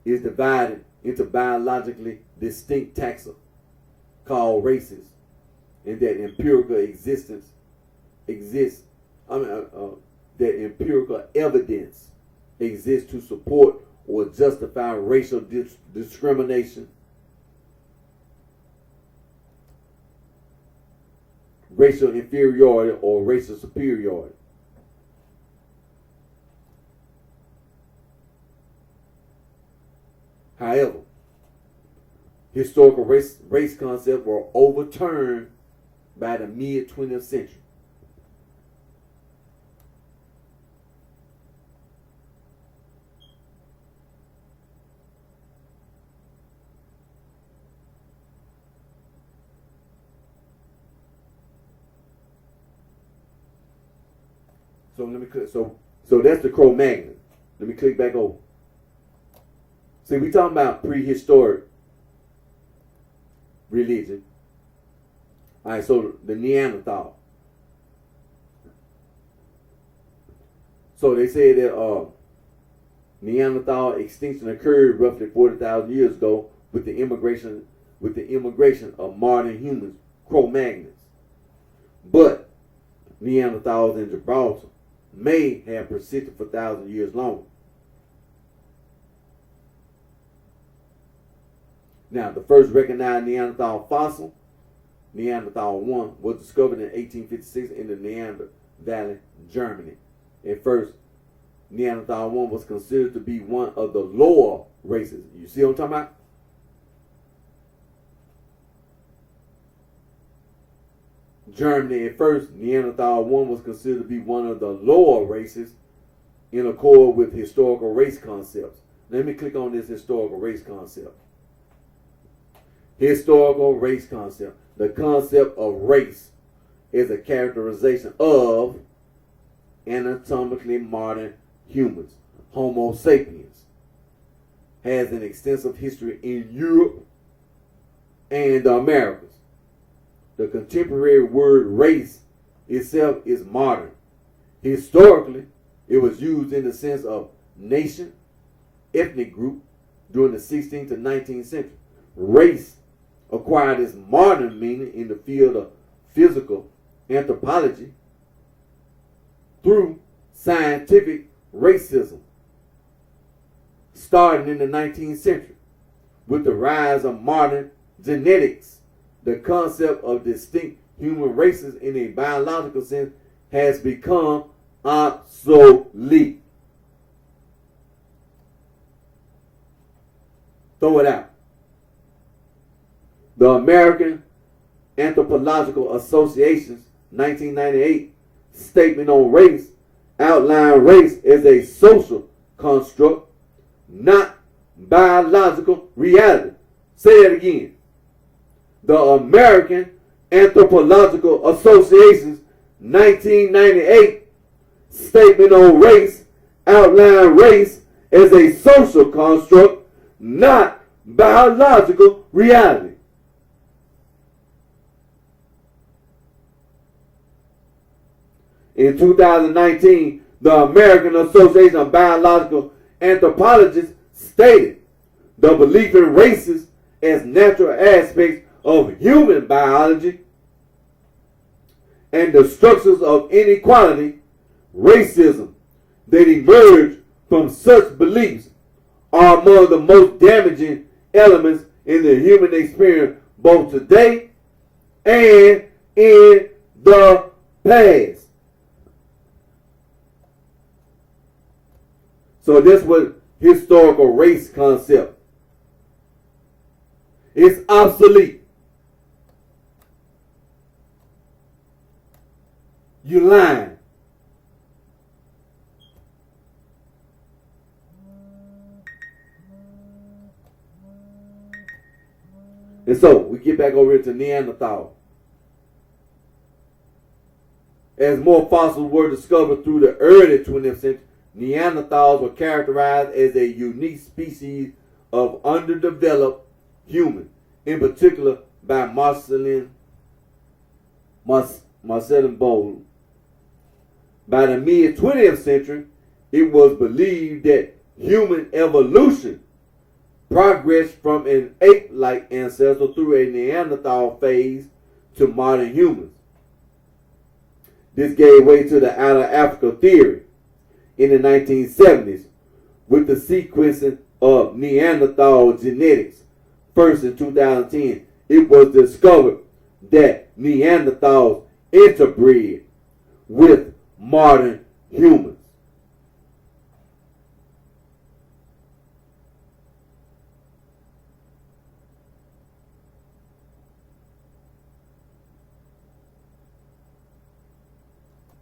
is divided into biologically distinct taxa called races, and that empirical empirical evidence exists to support or justify racial discrimination, racial inferiority, or racial superiority. However, historical race concepts were overturned by the mid-20th century. So let me click. So that's the Cro-Magnon. Let me click back over. See, we talking about prehistoric religion. All right, so the Neanderthal. So they say that Neanderthal extinction occurred roughly 40,000 years ago with the immigration of modern humans, Cro-Magnons. But Neanderthals in Gibraltar may have persisted for 1,000 years longer. Now, the first recognized Neanderthal fossil, Neanderthal 1, was discovered in 1856 in the Neander Valley, Germany. At first, Neanderthal 1 was considered to be one of the lower races. You see what I'm talking about? Germany, at first, Neanderthal 1 was considered to be one of the lower races in accord with historical race concepts. Let me click on this historical race concept. Historical race concept. The concept of race is a characterization of anatomically modern humans. Homo sapiens, has an extensive history in Europe and the Americas. The contemporary word race itself is modern. Historically, it was used in the sense of nation, ethnic group during the 16th to 19th century. Race acquired its modern meaning in the field of physical anthropology through scientific racism, starting in the 19th century. With the rise of modern genetics, the concept of distinct human races in a biological sense has become obsolete. Throw it out. The American Anthropological Association's 1998 statement on race outlined race as a social construct, not biological reality. Say that again. The American Anthropological Association's 1998 statement on race outlined race as a social construct, not biological reality. In 2019, the American Association of Biological Anthropologists stated the belief in races as natural aspects of human biology and the structures of inequality, racism that emerge from such beliefs are among the most damaging elements in the human experience both today and in the past. So this was historical race concept. It's obsolete. You lying. And so we get back over here to Neanderthal. As more fossils were discovered through the early 20th century, Neanderthals were characterized as a unique species of underdeveloped human, in particular by Marcelin Bowl. By the mid-20th century, it was believed that human evolution progressed from an ape-like ancestor through a Neanderthal phase to modern humans. This gave way to the Outer Africa theory in the 1970s with the sequencing of Neanderthal genetics. First in 2010, it was discovered that Neanderthals interbred with modern humans.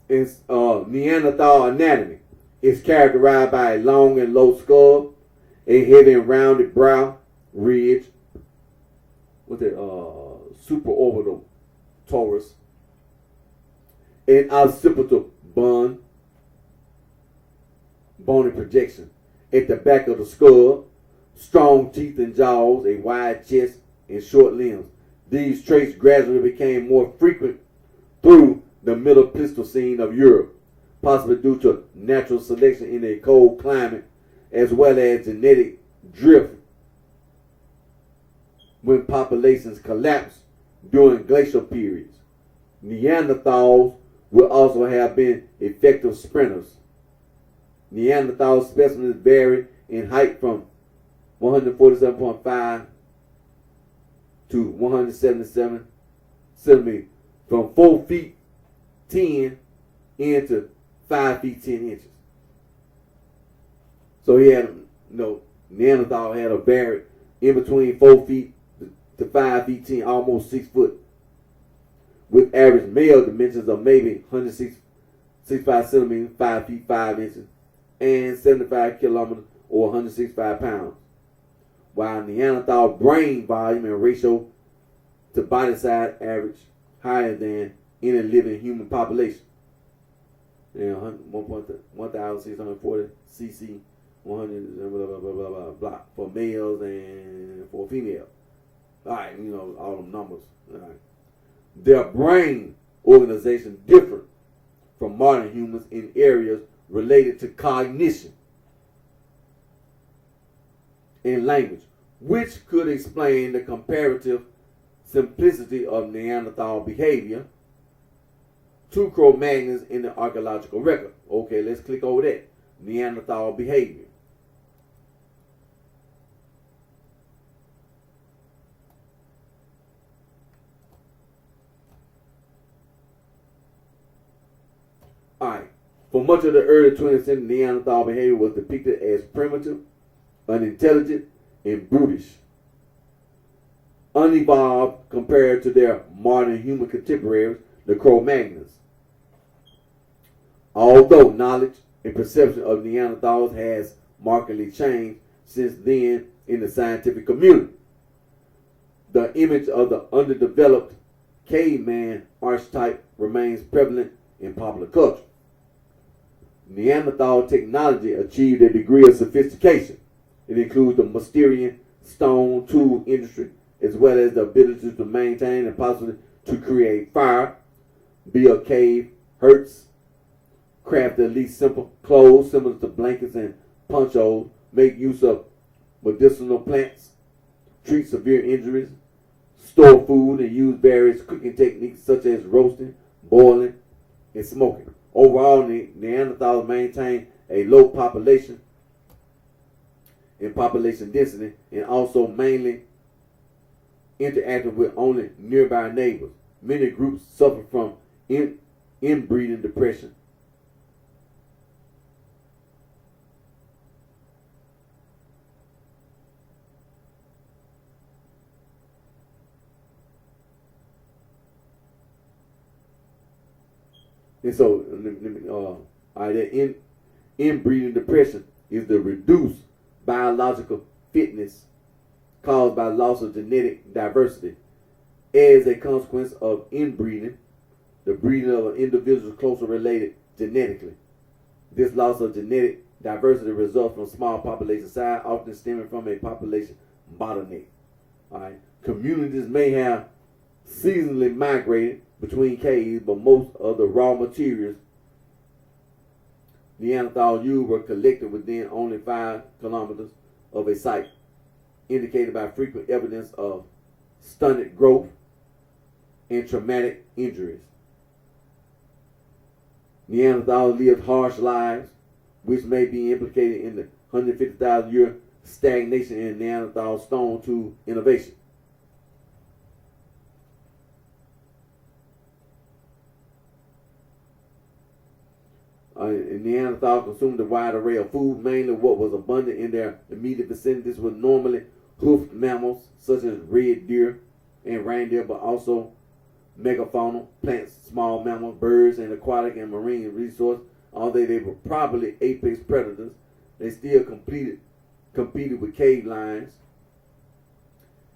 It's Neanderthal anatomy. It's characterized by a long and low skull, a heavy and rounded brow ridge, with a supraorbital torus, an occipital bony projection at the back of the skull, strong teeth and jaws, a wide chest, and short limbs. These traits gradually became more frequent through the Middle Pleistocene of Europe, possibly due to natural selection in a cold climate, as well as genetic drift when populations collapsed during glacial periods. Neanderthals will also have been effective sprinters. Neanderthal specimens vary in height from 147.5 to 177 centimeters, from 4 feet 10 into 5 feet 10 inches. So he had, Neanderthal had a vary in between 4 feet to 5 feet 10, almost 6 foot, with average male dimensions of maybe 165 centimeters, 5 feet 5 inches, and 75 kilometers or 165 pounds. While Neanderthal brain volume and ratio to body size average higher than any living human population. 1,640 cc 100 blah blah blah blah blah blah for males and for females. All right, all them numbers. All right. Their brain organization different from modern humans in areas related to cognition and language, which could explain the comparative simplicity of Neanderthal behavior to Cro-Magnons in the archaeological record. Okay, let's click over that. Neanderthal behavior. Alright, for much of the early 20th century, Neanderthal behavior was depicted as primitive, unintelligent, and brutish. Unevolved compared to their modern human contemporaries, the Cro-Magnons. Although knowledge and perception of Neanderthals has markedly changed since then in the scientific community, the image of the underdeveloped caveman archetype remains prevalent in popular culture. Neanderthal technology achieved a degree of sophistication. It includes the Mousterian stone tool industry, as well as the ability to maintain and possibly to create fire, build cave huts, craft at least simple clothes similar to blankets and ponchos, make use of medicinal plants, treat severe injuries, store food, and use various cooking techniques such as roasting, boiling, and smoking. Overall, Neanderthals maintain a low population and population density, and also mainly interacting with only nearby neighbors. Many groups suffer from inbreeding depression. And so, that inbreeding depression is the reduced biological fitness caused by loss of genetic diversity. As a consequence of inbreeding, the breeding of an individual closely related genetically. This loss of genetic diversity results from small population size, often stemming from a population bottleneck. All right. Communities may have seasonally migrated between caves, but most of the raw materials Neanderthal used were collected within only 5 kilometers of a site, indicated by frequent evidence of stunted growth and traumatic injuries. Neanderthals lived harsh lives, which may be implicated in the 150,000 year stagnation in Neanderthal stone tool innovation. Neanderthals consumed a wide array of food, mainly what was abundant in their immediate vicinities were normally hoofed mammals such as red deer and reindeer, but also megafauna, plants, small mammals, birds, and aquatic and marine resources. Although they were probably apex predators, they still competed with cave lions,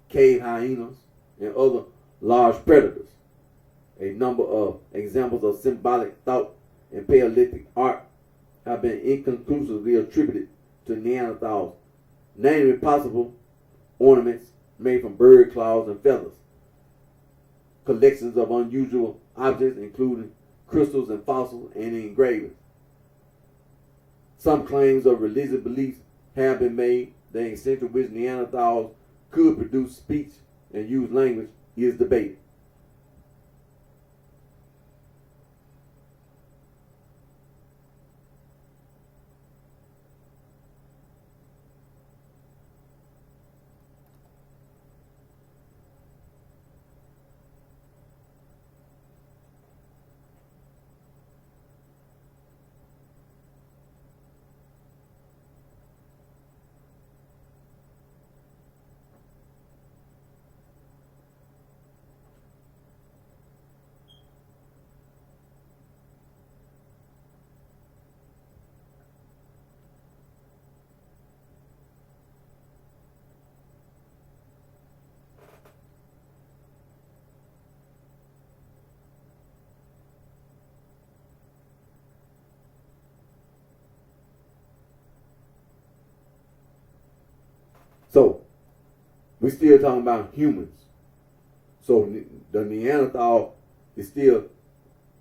cave hyenas, and other large predators. A number of examples of symbolic thought and Paleolithic art have been inconclusively attributed to Neanderthals, namely possible ornaments made from bird claws and feathers, collections of unusual objects including crystals and fossils, and engravings. Some claims of religious beliefs have been made. The extent to which Neanderthals could produce speech and use language is debated. So we're still talking about humans. So the Neanderthal is still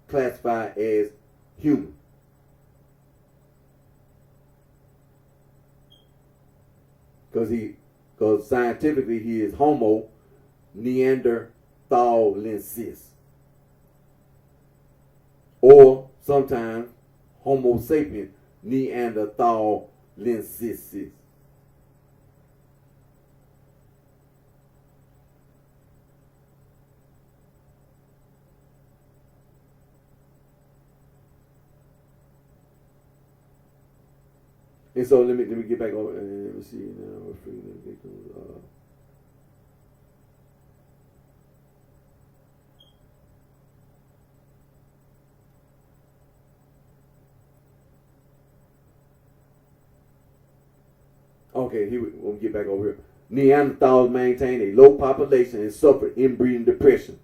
classified as human. Because scientifically he is Homo neanderthalensis, or sometimes Homo sapien neanderthalensis. And so let me get back over and let me see now. Okay, we'll get back over here. Neanderthals maintained a low population and suffered inbreeding depression,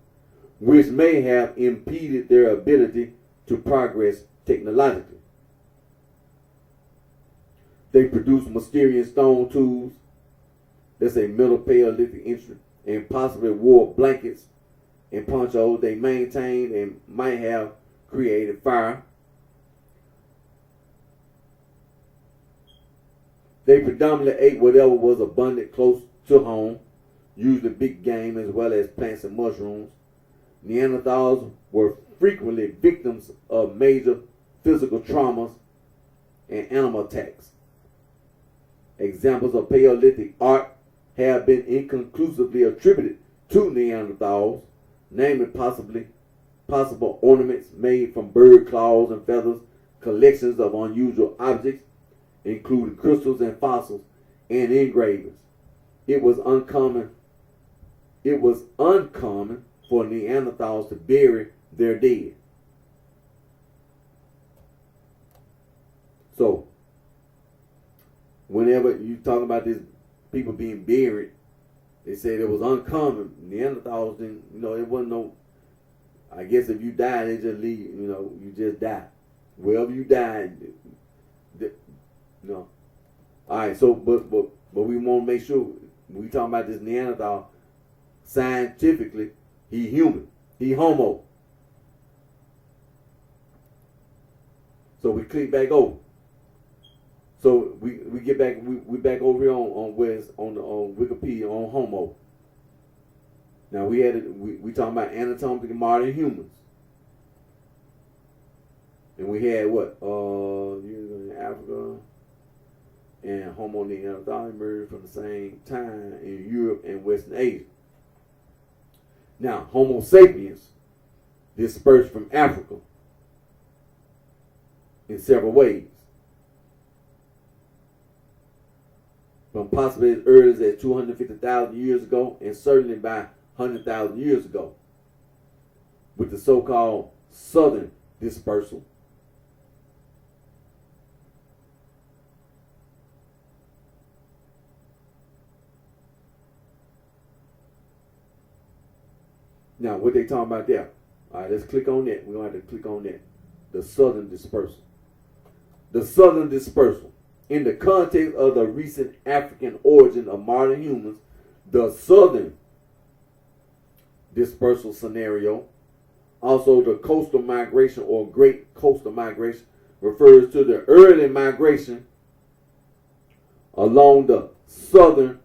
which may have impeded their ability to progress technologically. They produced Mysterian stone tools, that's a Middle Paleolithic instrument, and possibly wore blankets and ponchos. They maintained and might have created fire. They predominantly ate whatever was abundant close to home, usually big game as well as plants and mushrooms. Neanderthals were frequently victims of major physical traumas and animal attacks. Examples of Paleolithic art have been inconclusively attributed to Neanderthals, namely possible ornaments made from bird claws and feathers, collections of unusual objects, including crystals and fossils, and engravings. It was uncommon for Neanderthals to bury their dead. So, whenever you talk about this, people being buried, they said it was uncommon. Neanderthals didn't, it wasn't no, I guess if you died, they just leave, you just die. Wherever you died, All right, so, but we want to make sure, when we talking about this Neanderthal, scientifically, he human. He Homo. So we click back over. So we get back, we back over here on Wikipedia on Homo. Now we talking about anatomically modern humans. And we had what? In Africa, and Homo neanderthal emerged from the same time in Europe and Western Asia. Now, Homo sapiens dispersed from Africa in several ways. From possibly as early as 250,000 years ago, and certainly by 100,000 years ago, with the so-called southern dispersal. Now, what they talking about there? All right, let's click on that. We're going to have to click on that. The southern dispersal. The southern dispersal. In the context of the recent African origin of modern humans, the southern dispersal scenario, also the coastal migration or great coastal migration, refers to the early migration along the southern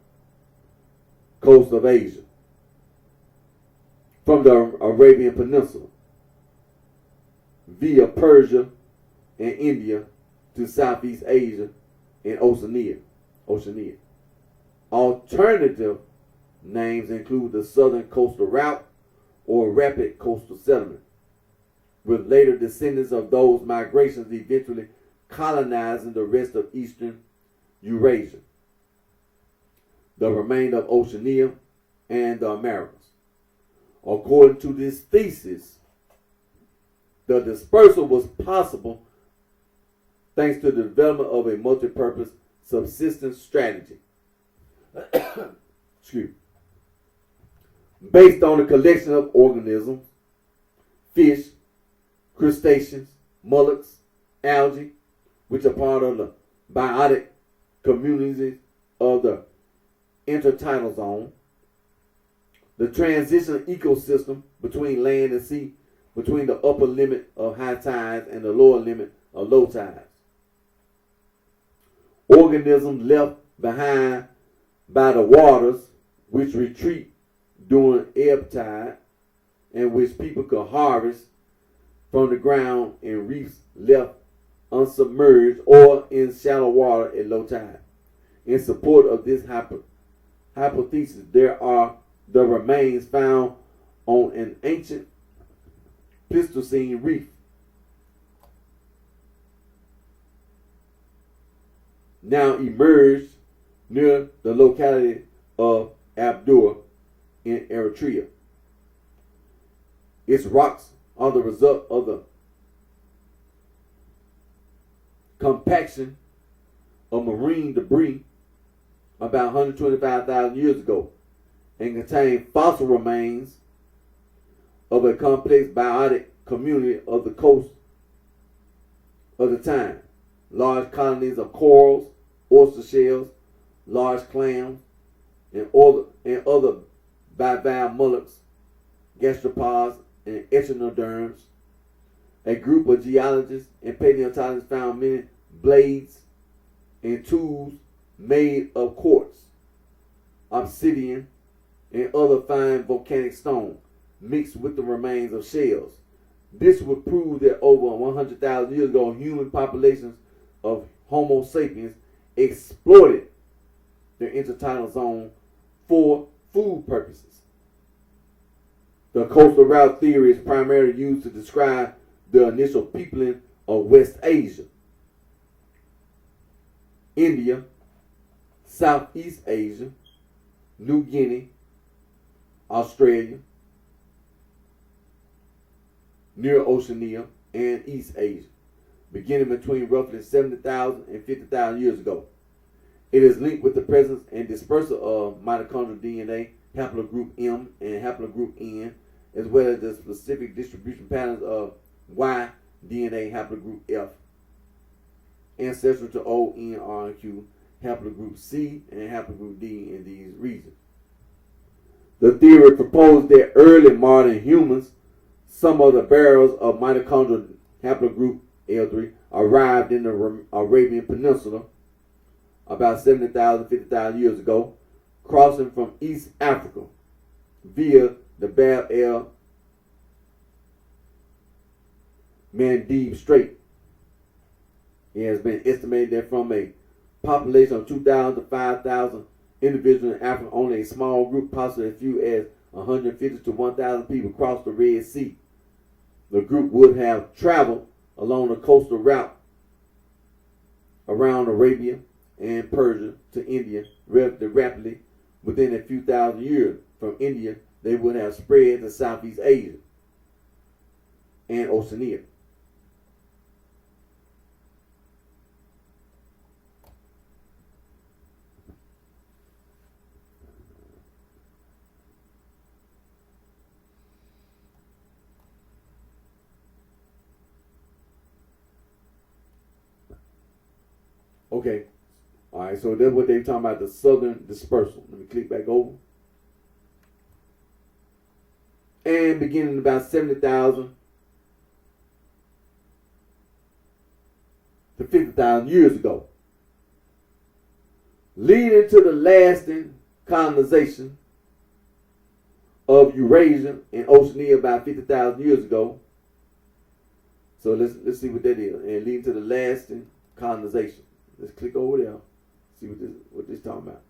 coast of Asia, from the Arabian Peninsula via Persia and India to Southeast Asia and Oceania. Alternative names include the Southern Coastal Route or Rapid Coastal Settlement, with later descendants of those migrations eventually colonizing the rest of Eastern Eurasia, the remainder of Oceania, and the Americas. According to this thesis, the dispersal was possible thanks to the development of a multi-purpose subsistence strategy. Excuse me. Based on a collection of organisms, fish, crustaceans, mollusks, algae, which are part of the biotic communities of the intertidal zone, the transition ecosystem between land and sea, between the upper limit of high tides and the lower limit of low tides. Organisms left behind by the waters which retreat during ebb tide and which people could harvest from the ground in reefs left unsubmerged or in shallow water at low tide. In support of this hypothesis, there are the remains found on an ancient Pleistocene reef, now emerged near the locality of Abdur in Eritrea. Its rocks are the result of the compaction of marine debris about 125,000 years ago and contain fossil remains of a complex biotic community of the coast of the time. Large colonies of corals, oyster shells, large clams, and other bivalve mollusks, gastropods, and echinoderms. A group of geologists and paleontologists found many blades and tools made of quartz, obsidian, and other fine volcanic stone mixed with the remains of shells. This would prove that over 100,000 years ago, human populations of Homo sapiens exploited the intertidal zone for food purposes. The coastal route theory is primarily used to describe the initial peopling of West Asia, India, Southeast Asia, New Guinea, Australia, Near Oceania, and East Asia, beginning between roughly 70,000 and 50,000 years ago. It is linked with the presence and dispersal of mitochondrial DNA, haplogroup M and haplogroup N, as well as the specific distribution patterns of Y DNA haplogroup F, ancestral to O, N, R, and Q, haplogroup C, and haplogroup D in these regions. The theory proposed that early modern humans, some of the bearers of mitochondrial haplogroup L3, arrived in the Arabian Peninsula about 70,000, 50,000 years ago, crossing from East Africa via the Bab el Mandeb Strait. It has been estimated that from a population of 2,000 to 5,000 individuals in Africa, only a small group, possibly as few as 150 to 1,000 people, crossed the Red Sea. The group would have traveled along the coastal route around Arabia and Persia to India relatively rapidly. Within a few thousand years from India, they would have spread to Southeast Asia and Oceania. Okay, all right, so that's what they're talking about, the southern dispersal. Let me click back over. And beginning about 70,000 to 50,000 years ago, leading to the lasting colonization of Eurasia and Oceania about 50,000 years ago. So let's see what that is. And leading to the lasting colonization. Let's click over there. See what this talking about.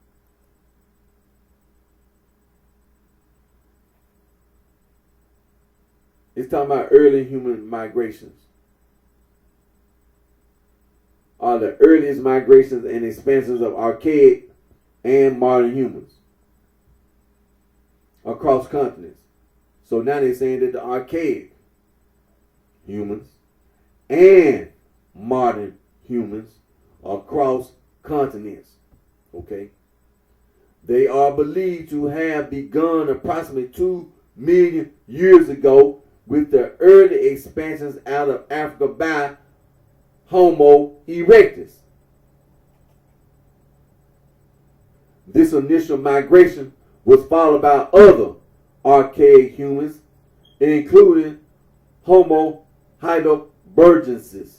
It's talking about early human migrations. Are the earliest migrations and expansions of archaic and modern humans across continents. So now they're saying that the archaic humans and modern humans across continents. Okay. They are believed to have begun approximately 2 million years ago with the early expansions out of Africa by Homo erectus. This initial migration was followed by other archaic humans, including Homo heidelbergensis,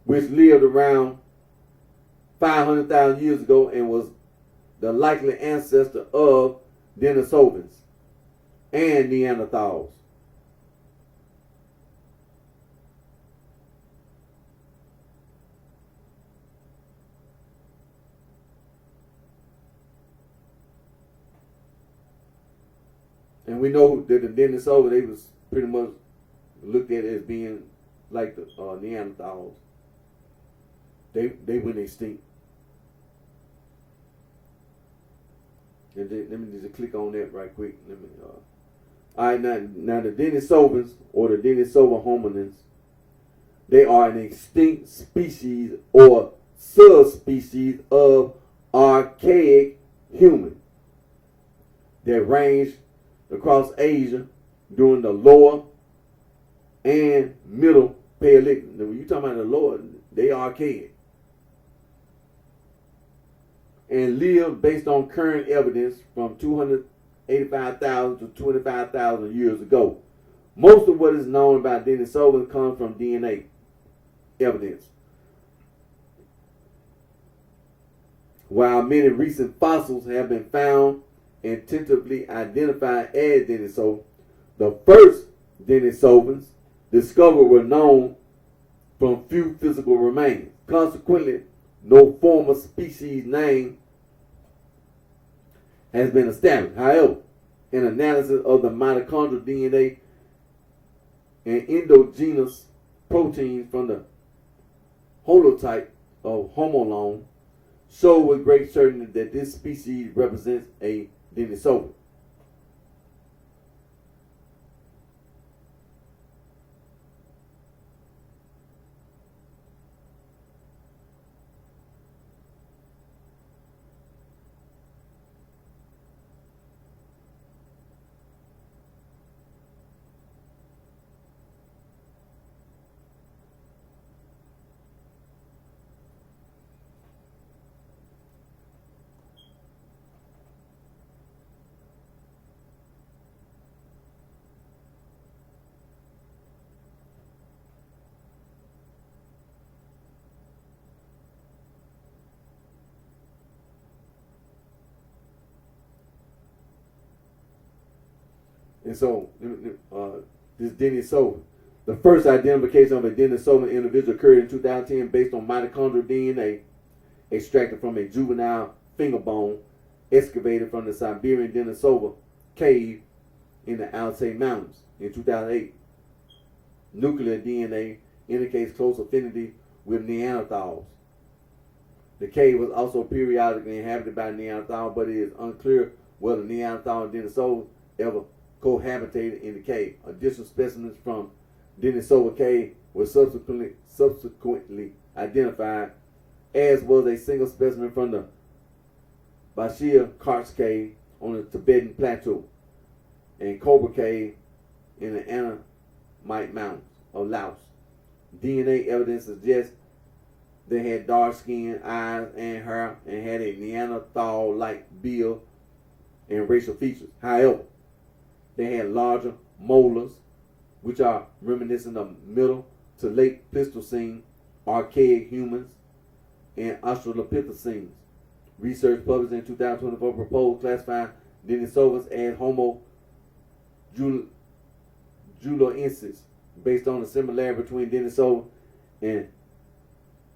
which lived around 500,000 years ago and was the likely ancestor of Denisovans and Neanderthals. And we know that the Denisovans, they was pretty much looked at as being like the Neanderthals. They went extinct. And let me just click on that right quick. All right, now the Denisovans, or the Denisova hominins, they are an extinct species or subspecies of archaic human that ranged across Asia during the lower and middle Paleolithic. Now, when you talking about the lower, they are archaic. And lived based on current evidence from 285,000 to 25,000 years ago. Most of what is known about Denisovans comes from DNA evidence. While many recent fossils have been found and tentatively identified as Denisovans, the first Denisovans discovered were known from few physical remains. Consequently, no formal species name has been established. However, an analysis of the mitochondrial DNA and endogenous proteins from the holotype of homolone show with great certainty that this species represents a Denisovan. And so, this Denisovan, the first identification of a Denisovan individual occurred in 2010 based on mitochondrial DNA extracted from a juvenile finger bone excavated from the Siberian Denisova cave in the Altai Mountains in 2008. Nuclear DNA indicates close affinity with Neanderthals. The cave was also periodically inhabited by Neanderthal, but it is unclear whether Neanderthal and Denisova ever cohabitated in the cave. Additional specimens from Denisova cave were subsequently identified, as was a single specimen from the Bashir Karst cave on the Tibetan plateau and Cobra cave in the Annamite Mountains of Laos. DNA evidence suggests they had dark skin, eyes, and hair, and had a Neanderthal-like build and racial features. However, they had larger molars, which are reminiscent of middle to late Pleistocene archaic humans and Australopithecines. Research published in 2024 proposed classifying Denisovans as Homo juliensis based on the similarity between Denisova and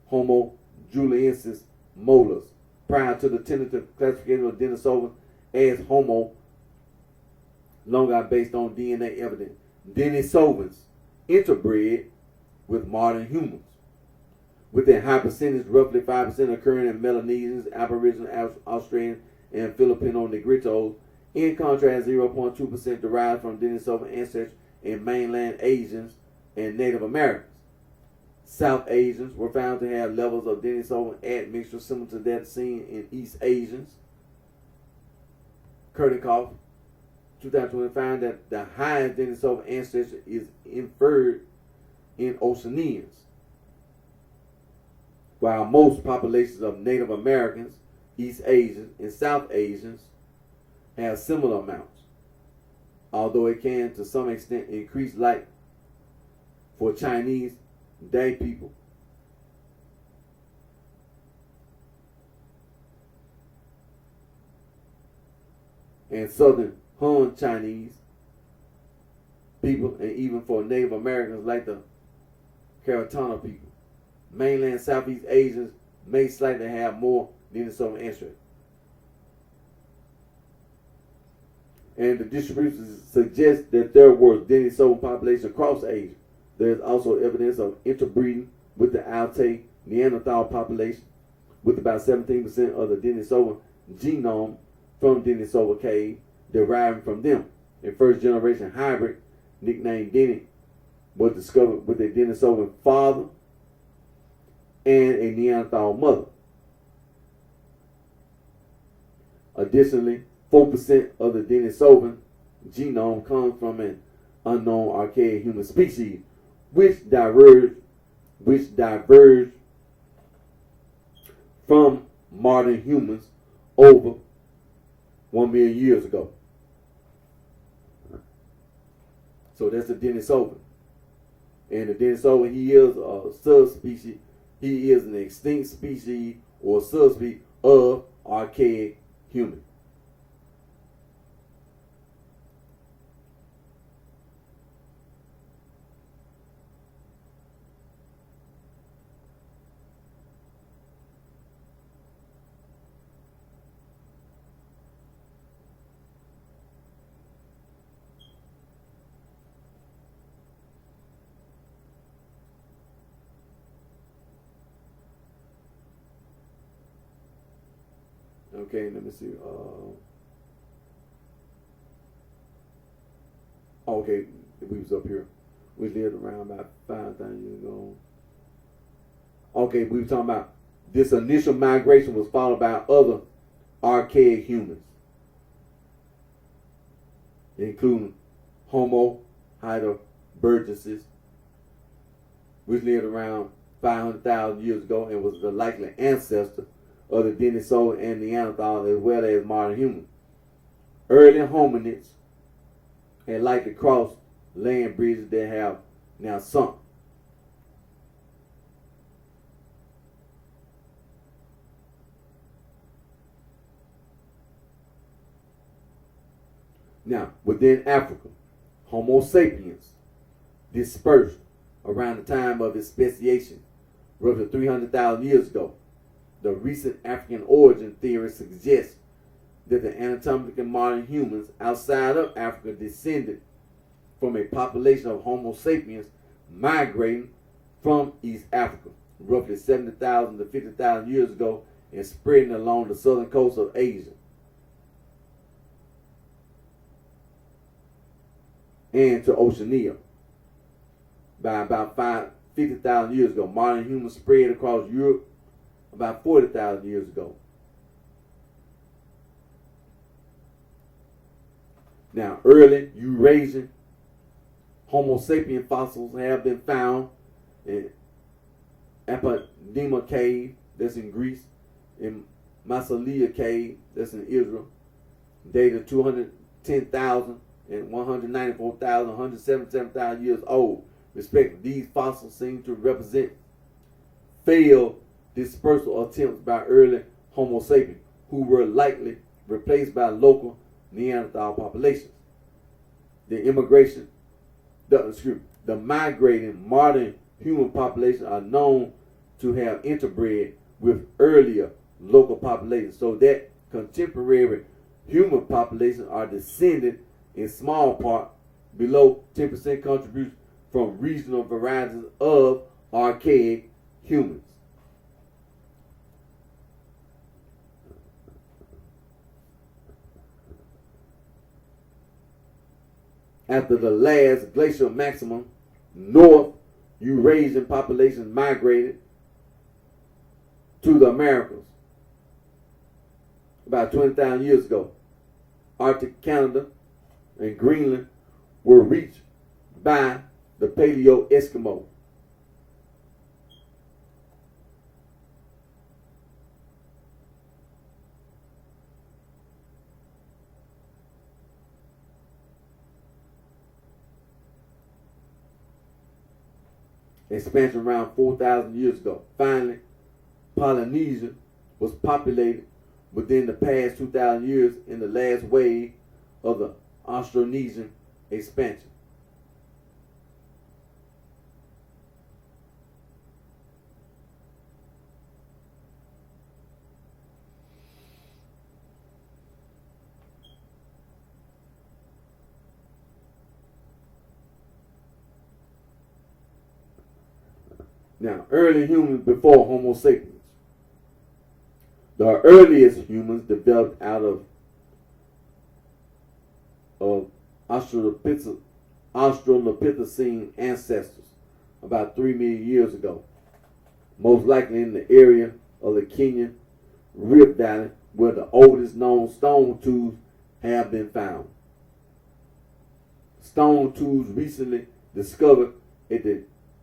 Homo juliensis molars, prior to the tentative classification of Denisovans as Homo longi based on DNA evidence. Denisovans interbred with modern humans, with a high percentage, roughly 5% occurring in Melanesians, Aboriginal, Australian, and Filipino Negritos. In contrast, 0.2% derived from Denisovan ancestors in mainland Asians and Native Americans. South Asians were found to have levels of Denisovan admixture similar to that seen in East Asians. Kurtikoff, 2020, found that the highest Denisovan ancestor is inferred in Oceanians. while most populations of Native Americans, East Asians, and South Asians have similar amounts, although it can to some extent increase, like for Chinese Day people. And Southern Han Chinese people, and even for Native Americans like the Karatana people. Mainland Southeast Asians may slightly have more Denisovan ancestry. And the distribution suggests that there was Denisovan population across Asia. There is also evidence of interbreeding with the Altai Neanderthal population, with about 17% of the Denisovan genome from Denisova cave deriving from them. A first generation hybrid nicknamed Denny was discovered with a Denisovan father and a Neanderthal mother. Additionally, 4% of the Denisovan genome comes from an unknown archaic human species, which diverged from modern humans over 1 million years ago. So that's the Denisovan. And the Denisovan, he is a subspecies. He is an extinct species or subspecies of archaic human. Okay, let me see. Okay, we was up here. We lived around about 5,000 years ago. Okay, we were talking about this initial migration was followed by other archaic humans, including Homo heidelbergensis, which lived around 500,000 years ago and was the likely ancestor of the Denisovan and Neanderthal, as well as modern humans. Early hominids had likely crossed land bridges that have now sunk. Now, within Africa, Homo sapiens dispersed around the time of its speciation, roughly 300,000 years ago. The recent African origin theory suggests that the anatomically modern humans outside of Africa descended from a population of Homo sapiens migrating from East Africa, roughly 70,000 to 50,000 years ago, and spreading along the southern coast of Asia and to Oceania. By about 50,000 years ago, modern humans spread across Europe about 40,000 years ago. Now, early Eurasian Homo sapien fossils have been found in Apodema Cave, that's in Greece, in Massalia Cave, that's in Israel, dated 210,000 and 194,000, 177,000 years old, respectively. These fossils seem to represent failed dispersal attempts by early Homo sapiens, who were likely replaced by local Neanderthal populations. The migrating modern human populations are known to have interbred with earlier local populations, so that contemporary human populations are descended in small part below 10% contribution from regional varieties of archaic humans. After the last glacial maximum, North Eurasian populations migrated to the Americas about 20,000 years ago. Arctic Canada and Greenland were reached by the Paleo-Eskimo. expansion around 4,000 years ago. Finally, Polynesia was populated within the past 2,000 years in the last wave of the Austronesian expansion. Now, early humans before Homo sapiens. The earliest humans developed out of Australopithecine ancestors about 3 million years ago, most likely in the area of the Kenyan Rift Valley, where the oldest known stone tools have been found. Stone tools recently discovered at the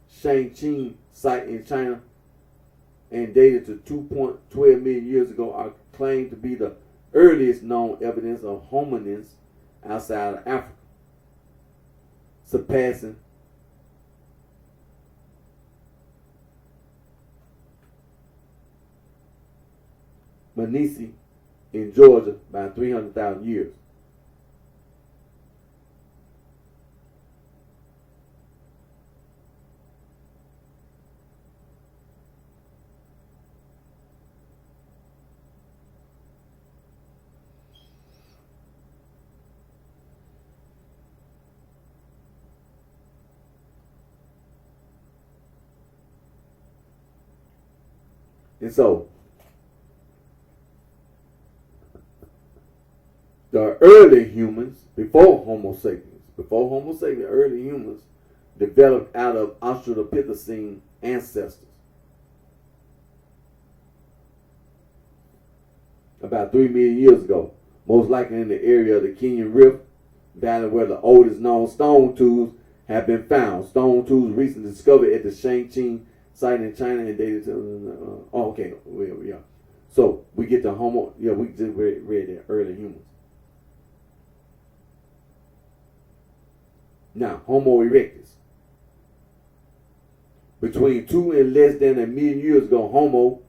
Shangqing site in China and dated to 2.12 million years ago are claimed to be the earliest known evidence of hominins outside of Africa, surpassing Manisi in Georgia by 300,000 years. And so, the early humans, before Homo sapiens, early humans developed out of Australopithecine ancestors about 3 million years ago, most likely in the area of the Kenyan Rift Valley, where the oldest known stone tools have been found. Stone tools recently discovered at the Shangqing site in China and dated to, okay, where we are. So we get the Homo, we just read that, early humans. Now, Homo erectus. Between 2 and less than a million years ago, Homo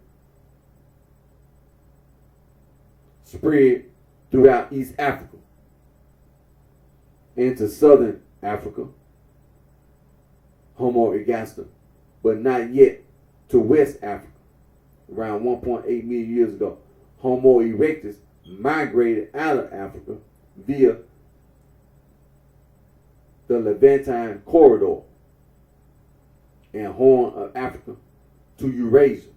spread throughout East Africa into Southern Africa, Homo ergaster, but not yet to West Africa. Around 1.8 million years ago, Homo erectus migrated out of Africa via the Levantine corridor and Horn of Africa to Eurasia.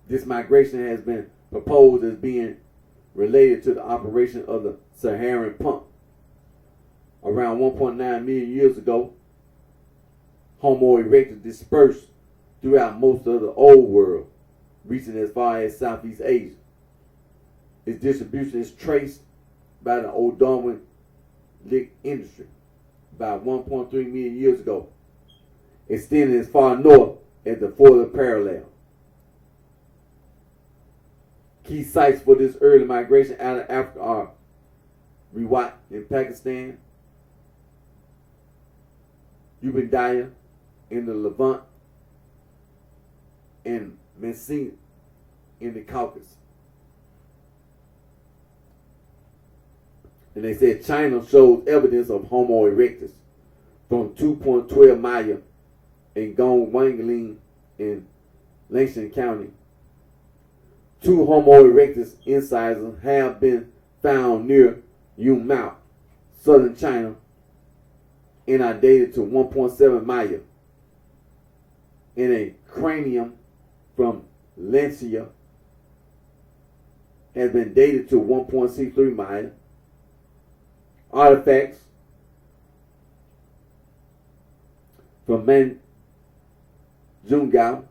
This migration has been proposed as being related to the operation of the Saharan pump. Around 1.9 million years ago, Homo erectus dispersed throughout most of the old world, reaching as far as Southeast Asia. Its distribution is traced by the Ottoman industry about 1.3 million years ago, extending as far north as the Fourth parallel. Key sites for this early migration out of Africa are Rewat in Pakistan, Ubudiyah in the Levant, and Mesene in the Caucasus. And they said China shows evidence of Homo erectus from 2.12 Maya in Gongwangling in Langshan County. 2 Homo erectus incisors have been found near Yunmao, southern China, and are dated to 1.7 Maya. And a cranium from Lancia has been dated to 1.63 Maya. Artifacts from Manjungao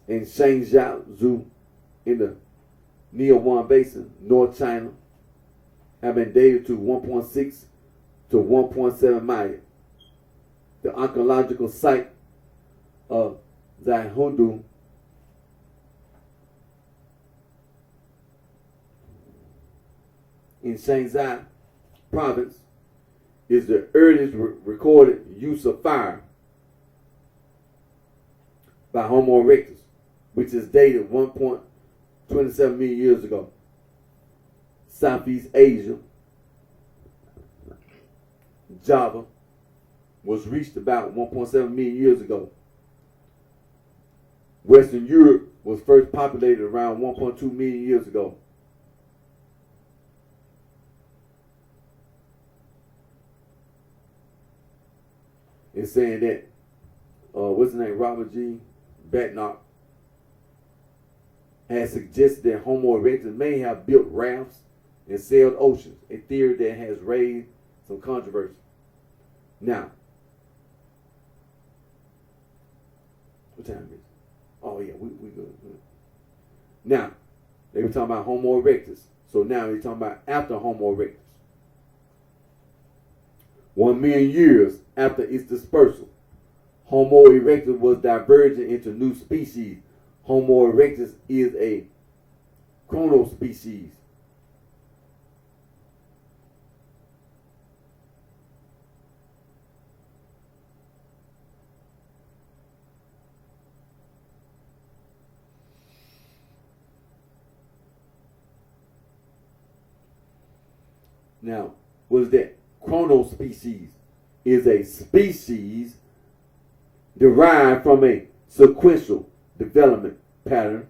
and Shangzhou in the Niuwan Basin, North China, have been dated to 1.6 to 1.7 Maya. The archaeological site of Zaihundu in Shanxi province is the earliest recorded use of fire by Homo erectus, which is dated 1.27 million years ago. Southeast Asia, Java, was reached about 1.7 million years ago. Western Europe was first populated around 1.2 million years ago. It's saying that, what's his name, Robert G. Batnock, has suggested that Homo erectus may have built rafts and sailed oceans, a theory that has raised some controversy. Now, what time is it? Oh yeah, we good. Now, they were talking about Homo erectus. So now they're talking about after Homo erectus. 1 million years after its dispersal, Homo erectus was diverging into new species. Homo erectus is a chronospecies. Now, what is that? Chronospecies is a species derived from a sequential development pattern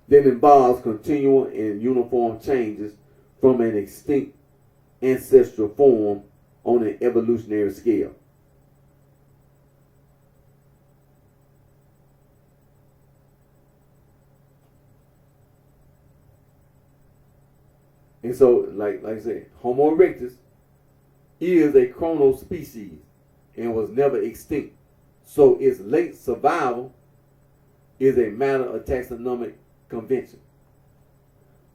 that involves continual and uniform changes from an extinct ancestral form on an evolutionary scale. And so, like I said, Homo erectus is a chronospecies and was never extinct. So its late survival is a matter of taxonomic convention.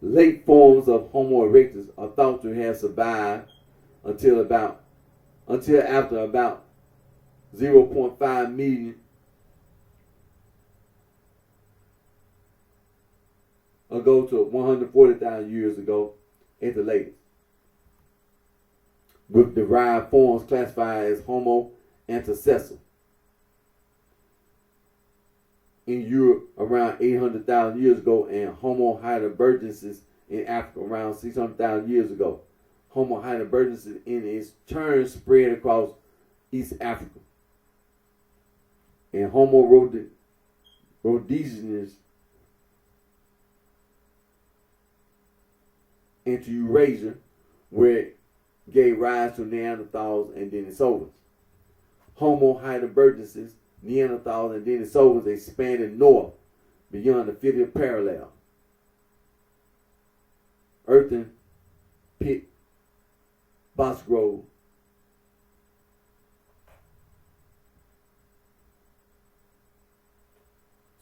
Late forms of Homo erectus are thought to have survived until after about 0.5 million ago to 140,000 years ago at the latest, with derived forms classified as Homo antecessor in Europe around 800,000 years ago, and Homo heidelbergensis in Africa around 600,000 years ago. Homo heidelbergensis in its turn spread across East Africa, and Homo rhodesiensis into Eurasia, where it gave rise to Neanderthals and Denisovans. Homo heidelbergensis, Neanderthals, and Denisovans expanded north beyond the 50th parallel. Earthen Pit, Bosgrove,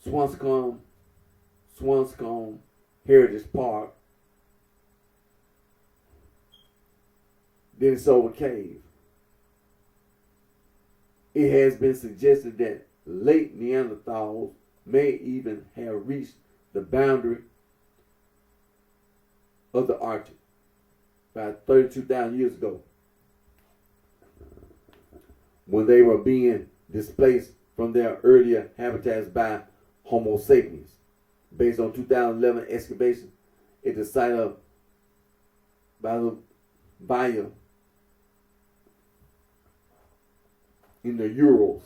Swanscombe Heritage Park, Denisova Cave. It has been suggested that late Neanderthals may even have reached the boundary of the Arctic about 32,000 years ago, when they were being displaced from their earlier habitats by Homo sapiens. Based on 2011 excavation at the site of Vaya in the Urals,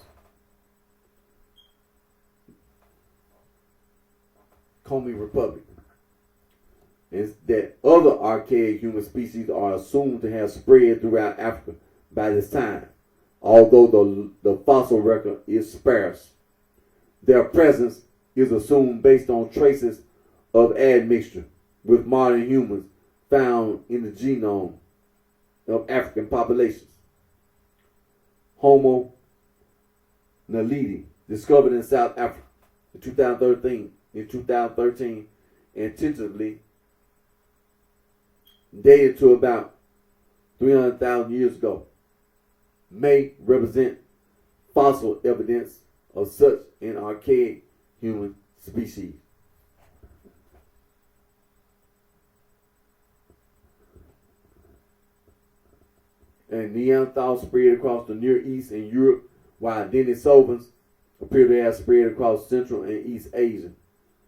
Komi Republic, is that other archaic human species are assumed to have spread throughout Africa by this time, although the fossil record is sparse. Their presence is assumed based on traces of admixture with modern humans found in the genome of African populations. Homo naledi, discovered in South Africa in 2013, and tentatively dated to about 300,000 years ago, may represent fossil evidence of such an archaic human species. And Neanderthals spread across the Near East and Europe, while Denisovans appear to have spread across Central and East Asia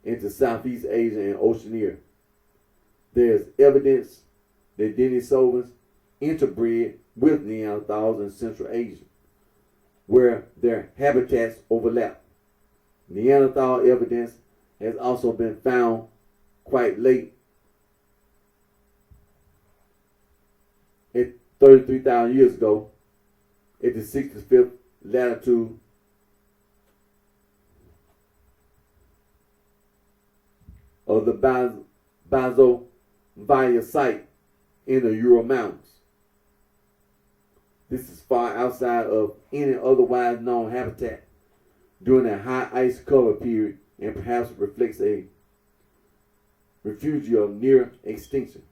into Southeast Asia and Oceania. There's evidence that Denisovans interbred with Neanderthals in Central Asia, where their habitats overlap. Neanderthal evidence has also been found quite late at 33,000 years ago at the 65th latitude of the Bazovaya site in the Ural Mountains. This is far outside of any otherwise known habitat during a high ice cover period and perhaps reflects a refuge of near extinction.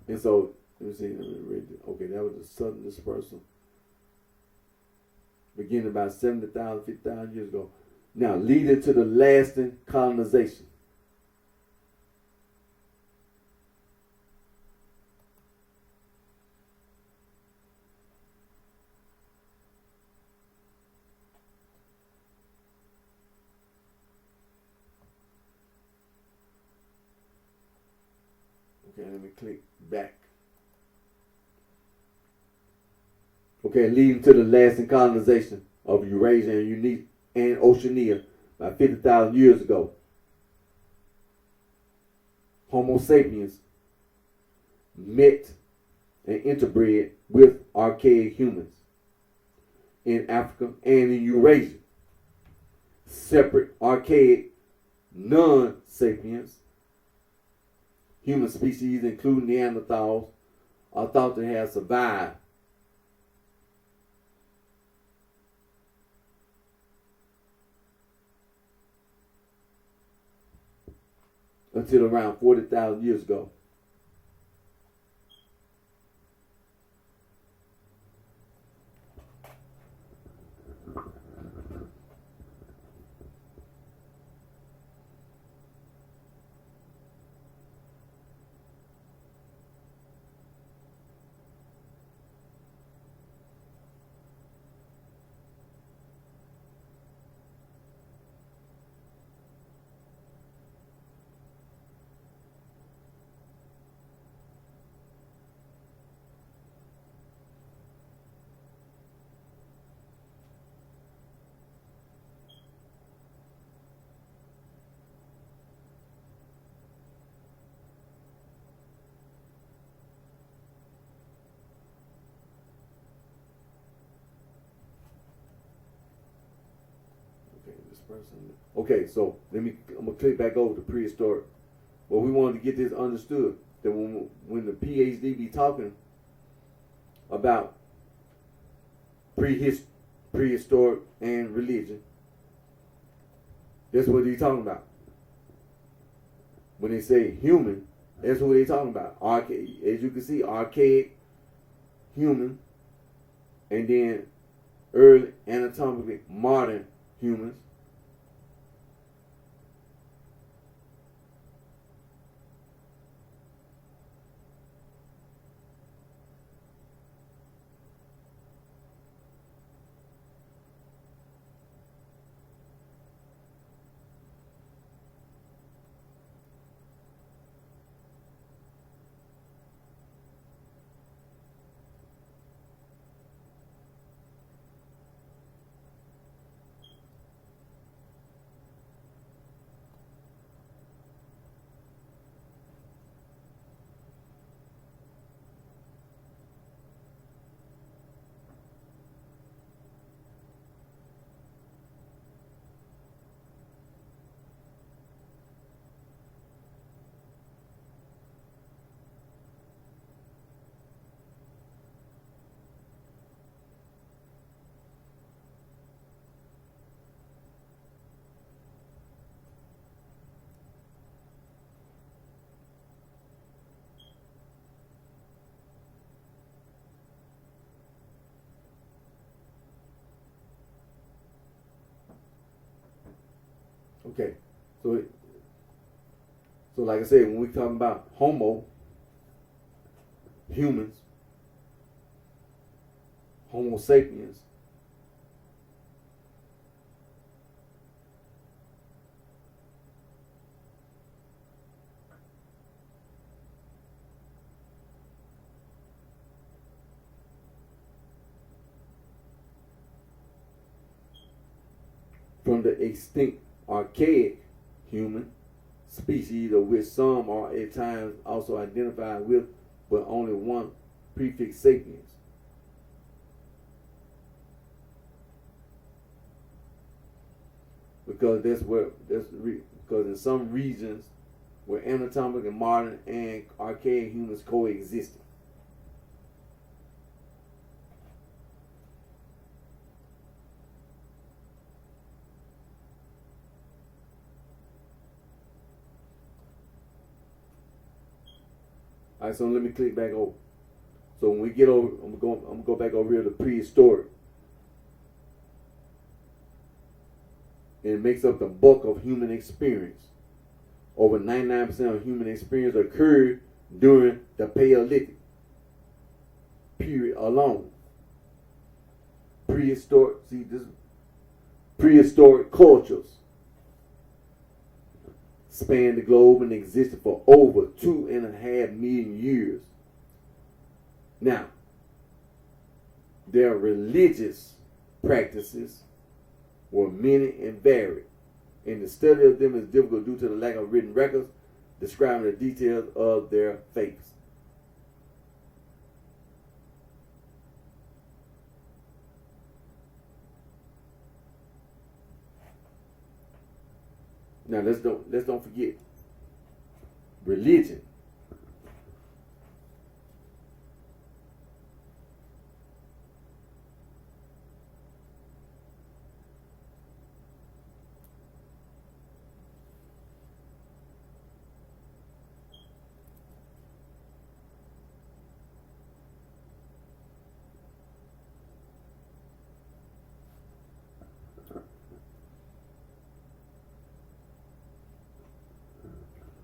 And so, let me see, let me read it. Okay, that was the southern dispersal. Beginning about 70,000, 50,000 years ago. Now, leading to the lasting colonization. Okay, let me click back. Okay, leading to the lasting colonization of Eurasia and Oceania about 50,000 years ago. Homo sapiens met and interbred with archaic humans in Africa and in Eurasia. Separate archaic non-sapiens human species, including Neanderthals, are thought to have survived until around 40,000 years ago. Okay, so I'm gonna click back over to prehistoric. Well, we wanted to get this understood that when the PhD be talking about prehistoric and religion, that's what he's talking about. When they say human, that's what they're talking about. Archaic, as you can see, archaic human, and then early anatomically modern humans. Okay, so like I said, when we talking about humans, Homo sapiens, from the extinct archaic human species, of which some are at times also identified with, but only one prefix sapiens. Because because in some regions where anatomic and modern and archaic humans coexisted. All right, so let me click back over. So when we get over, I'm gonna go back over here to prehistoric. And it makes up the bulk of human experience. Over 99% of human experience occurred during the Paleolithic period alone. Prehistoric cultures spanned the globe and existed for over 2.5 million years. Now, their religious practices were many and varied, and the study of them is difficult due to the lack of written records describing the details of their faiths. Now let's don't forget religion.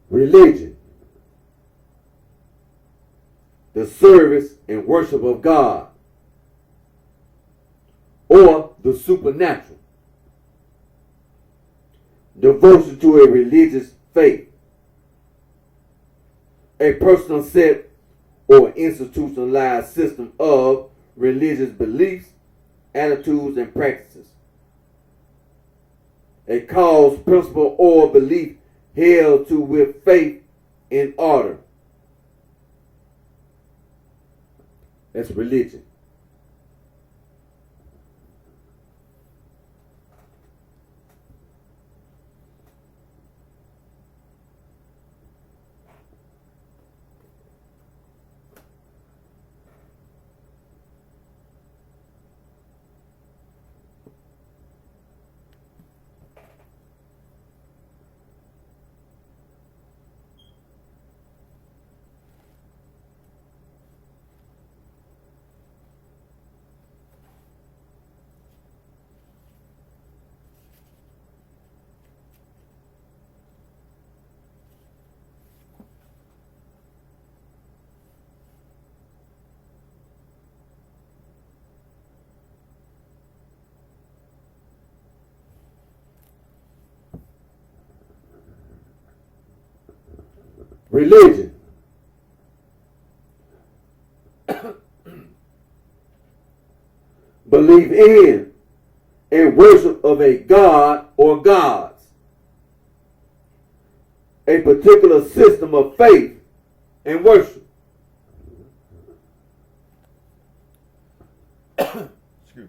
Religion, the service and worship of God, or the supernatural. Devotion to a religious faith, a personal set or institutionalized system of religious beliefs, attitudes, and practices. A cause, principle, or belief held to with faith in order. That's religion. Religion. Believe in and worship of a god or gods. A particular system of faith and worship. Excuse me.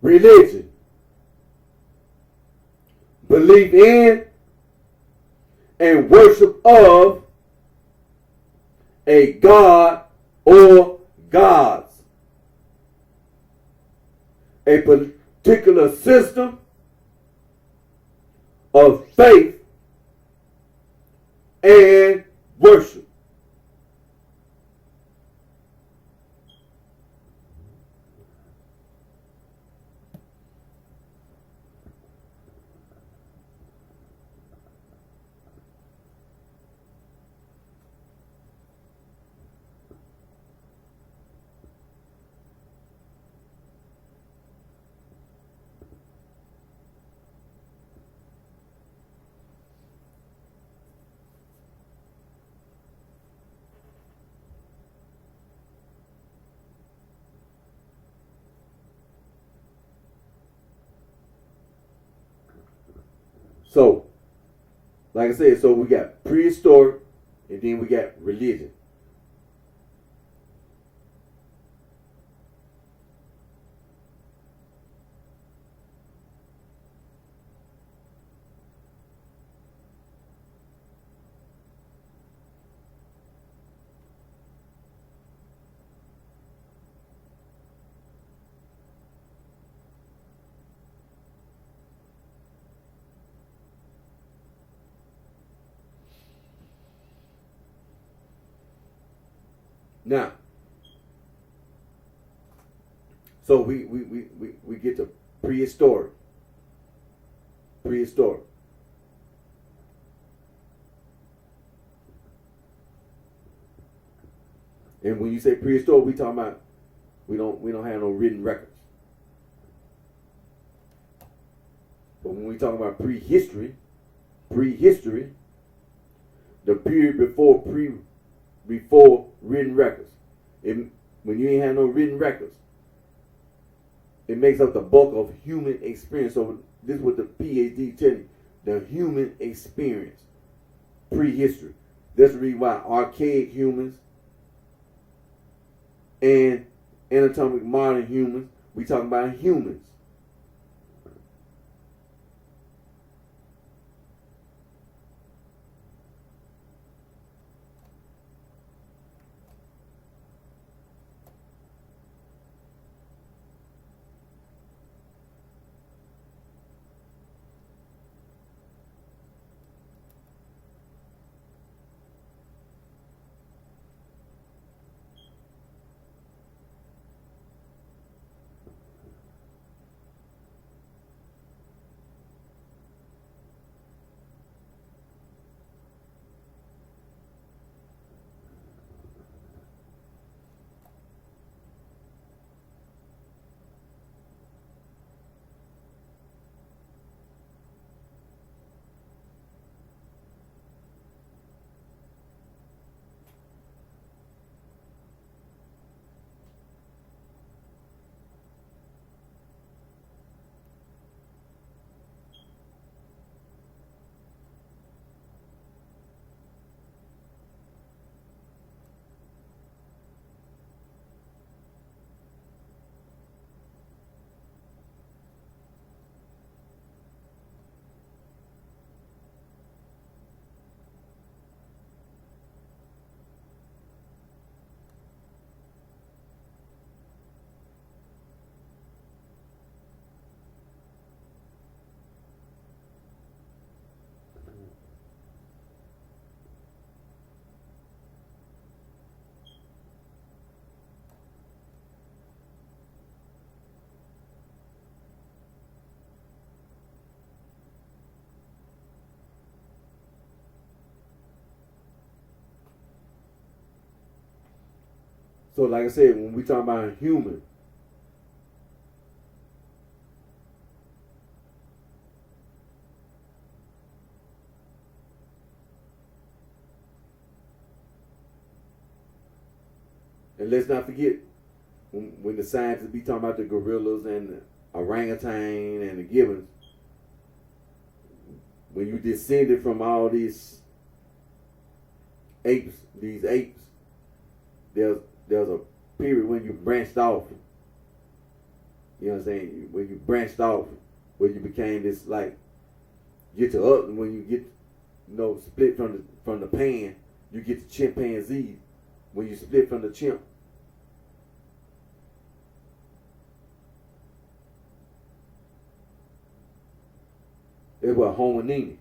religion, belief in and worship of a god or gods, a particular system of faith and worship. So, like I said, so we got prehistoric and then we got religion. Now, so we get to prehistoric. Prehistoric. And when you say prehistoric, we talking about we don't have no written records. But when we talk about prehistory, the period before written records. When you ain't have no written records, it makes up the bulk of human experience. So this is what the PhD tell you: the human experience, prehistory. That's the reason why archaic humans and anatomic modern humans, we talking about humans. So like I said, when we talk about human, and let's not forget when the scientists be talking about the gorillas and the orangutan and the gibbons, when you descended from all these apes, there's a period when you branched off You know what I'm saying? When you branched off, where you became this like get to up, and when you get split from the pan, you get the chimpanzee. When you split from the chimp, it's what homonine.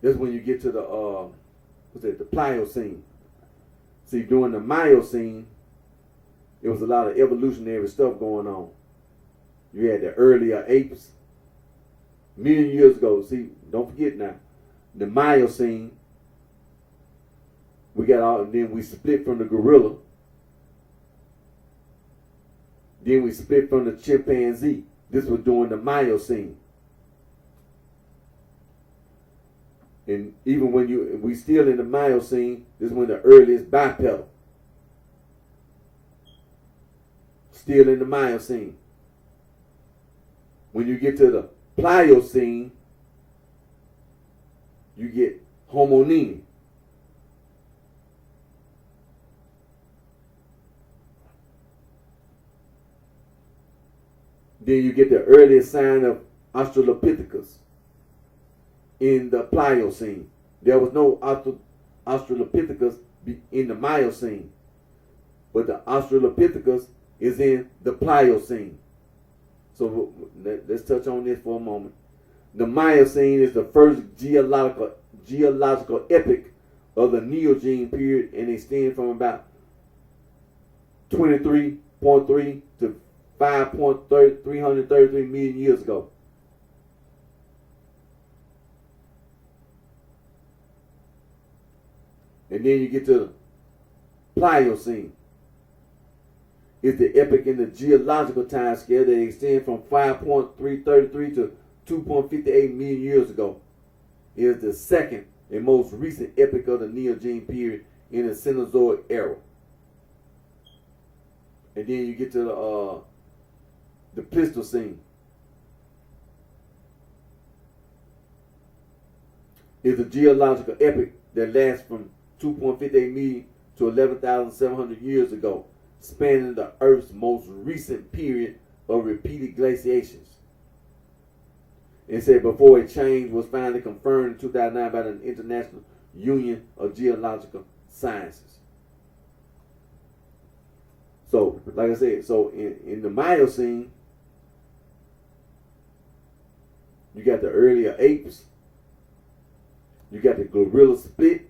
That's when you get to the Pliocene. See, during the Miocene, there was a lot of evolutionary stuff going on. You had the earlier apes, million years ago. See, don't forget now, the Miocene. We got all, and then we split from the gorilla. Then we split from the chimpanzee. This was during the Miocene. And even when we still in the Miocene, this is when the earliest bipedal. Still in the Miocene. When you get to the Pliocene, you get homonine. Then you get the earliest sign of Australopithecus in the Pliocene. There was no Australopithecus in the Miocene, but the Australopithecus is in the Pliocene. So let's touch on this for a moment. The Miocene is the first geological epoch of the Neogene period and extends from about 23.3 to 5.333 million years ago. And then you get to the Pliocene. It's the epoch in the geological time scale that extends from 5.333 to 2.58 million years ago. It is the second and most recent epoch of the Neogene period in the Cenozoic era. And then you get to the Pleistocene. It's a geological epoch that lasts from 2.58 million to 11,700 years ago, spanning the Earth's most recent period of repeated glaciations. It said before a change was finally confirmed in 2009 by the International Union of Geological Sciences. So, like I said, so in the Miocene, you got the earlier apes, you got the gorilla split,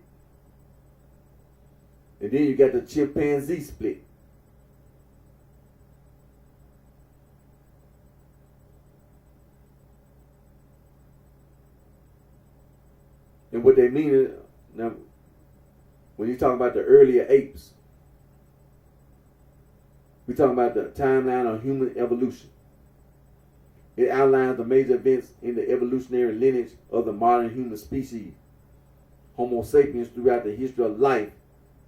and then you got the chimpanzee split. And what they mean is, now, when you talk about the earlier apes, we're talking about the timeline of human evolution. It outlines the major events in the evolutionary lineage of the modern human species, Homo sapiens, throughout the history of life,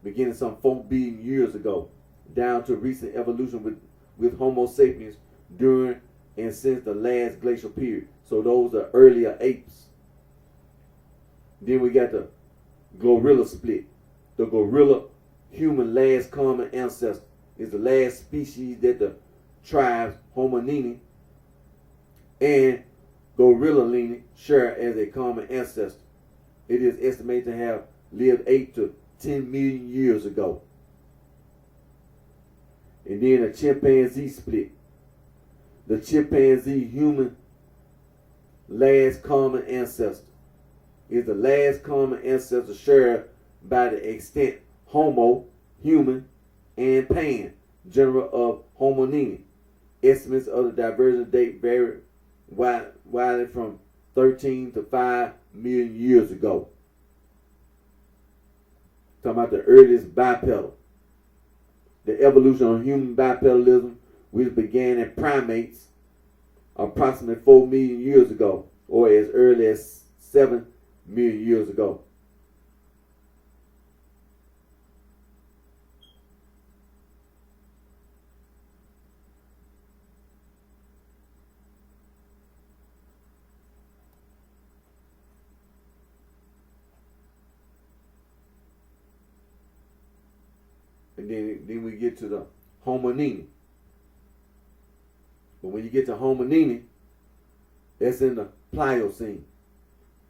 beginning some 4 billion years ago, down to recent evolution with Homo sapiens during and since the last glacial period. So those are earlier apes. Then we got the gorilla split. The gorilla human last common ancestor is the last species that the tribes Homonine and Gorillini share as a common ancestor. It is estimated to have lived 8 to 10 million years ago. And then a chimpanzee split. The chimpanzee human last common ancestor is the last common ancestor shared by the extant Homo, human, and Pan, general of Homonine. Estimates of the divergence date vary widely from 13 to 5 million years ago. Talking about the earliest bipedal. The evolution of human bipedalism, which began in primates approximately 4 million years ago, or as early as 7 million years ago. And then we get to the hominini. But when you get to hominini, that's in the Pliocene.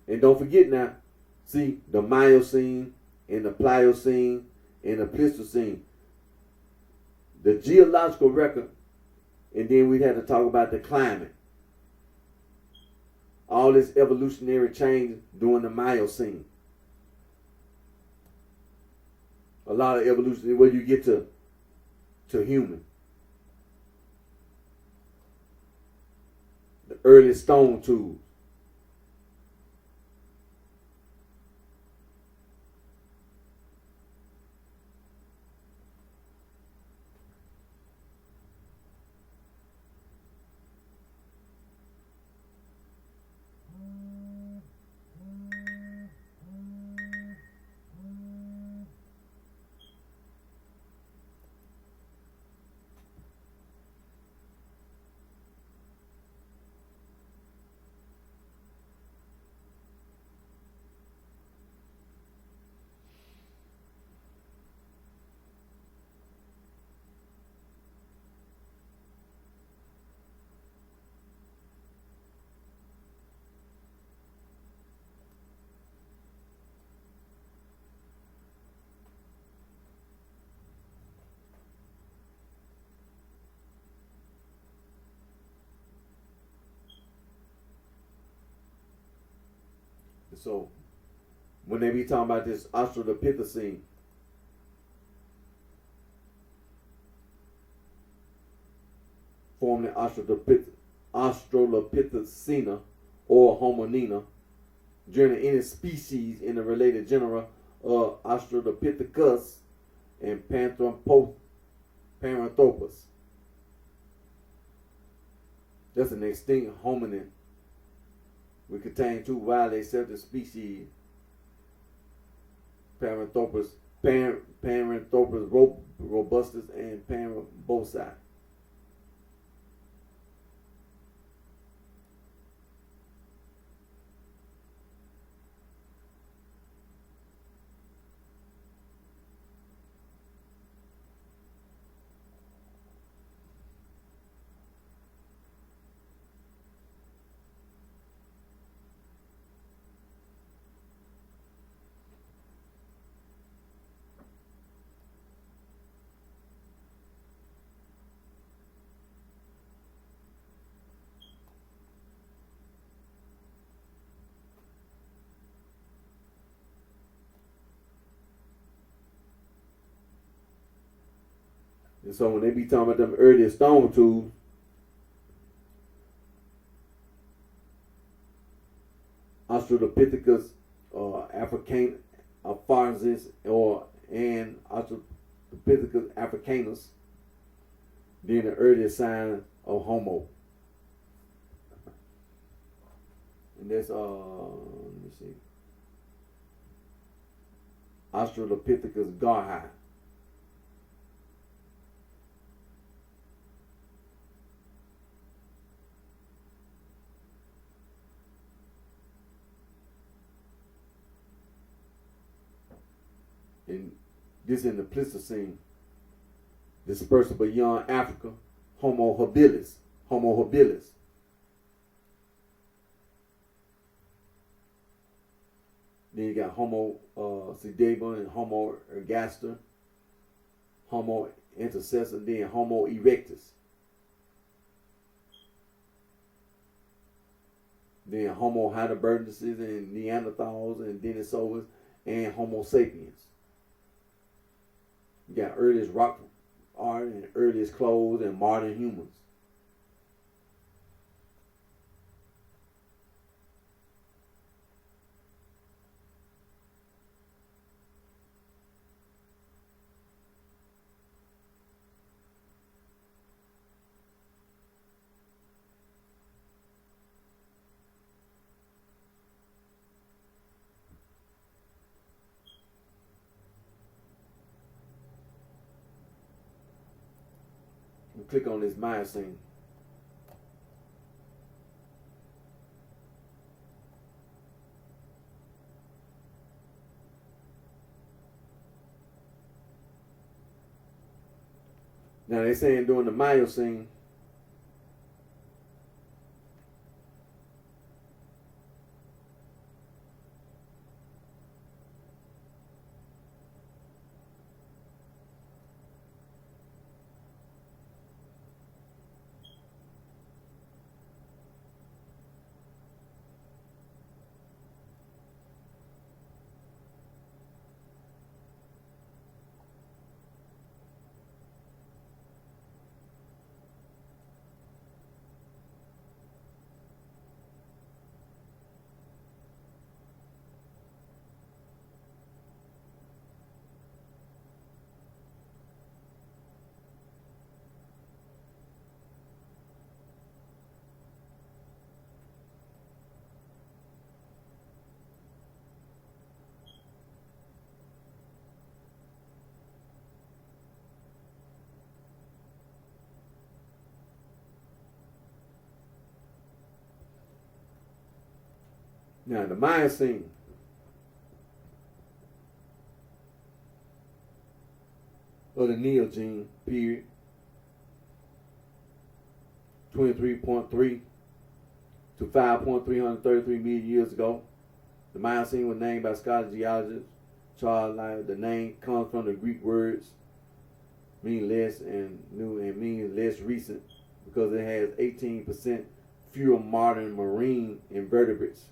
And don't forget now, see, the Miocene and the Pliocene and the Pleistocene. The geological record, and then we had to talk about the climate. All this evolutionary change during the Miocene. A lot of evolution where you get to human. The early stone tools. So, when they be talking about this Australopithecine, formerly Australopithecina or Hominina, joining any species in the related genera of Australopithecus and Paranthropus. That's an extinct hominin. We contain two widely accepted species, Paranthropus robustus and Parambosi. And so when they be talking about them early stone tools, Australopithecus africanus and Australopithecus africanus, being the earliest sign of Homo. And that's let me see, Australopithecus garhi. And this in the Pleistocene, dispersed beyond Africa, Homo habilis. Then you got Homo sedaba and Homo ergaster, Homo intercessor, then Homo erectus. Then Homo heidelbergensis and Neanderthals and Denisovans and Homo sapiens. You got earliest rock art and earliest clothes and modern humans. Click on this Miocene. Now they're saying during the Miocene, now the Miocene or the Neogene period, 23.3 to 5.333 million years ago. The Miocene was named by Scottish geologist Charles Lyell. The name comes from the Greek words mean less and new and means less recent because it has 18% fewer modern marine invertebrates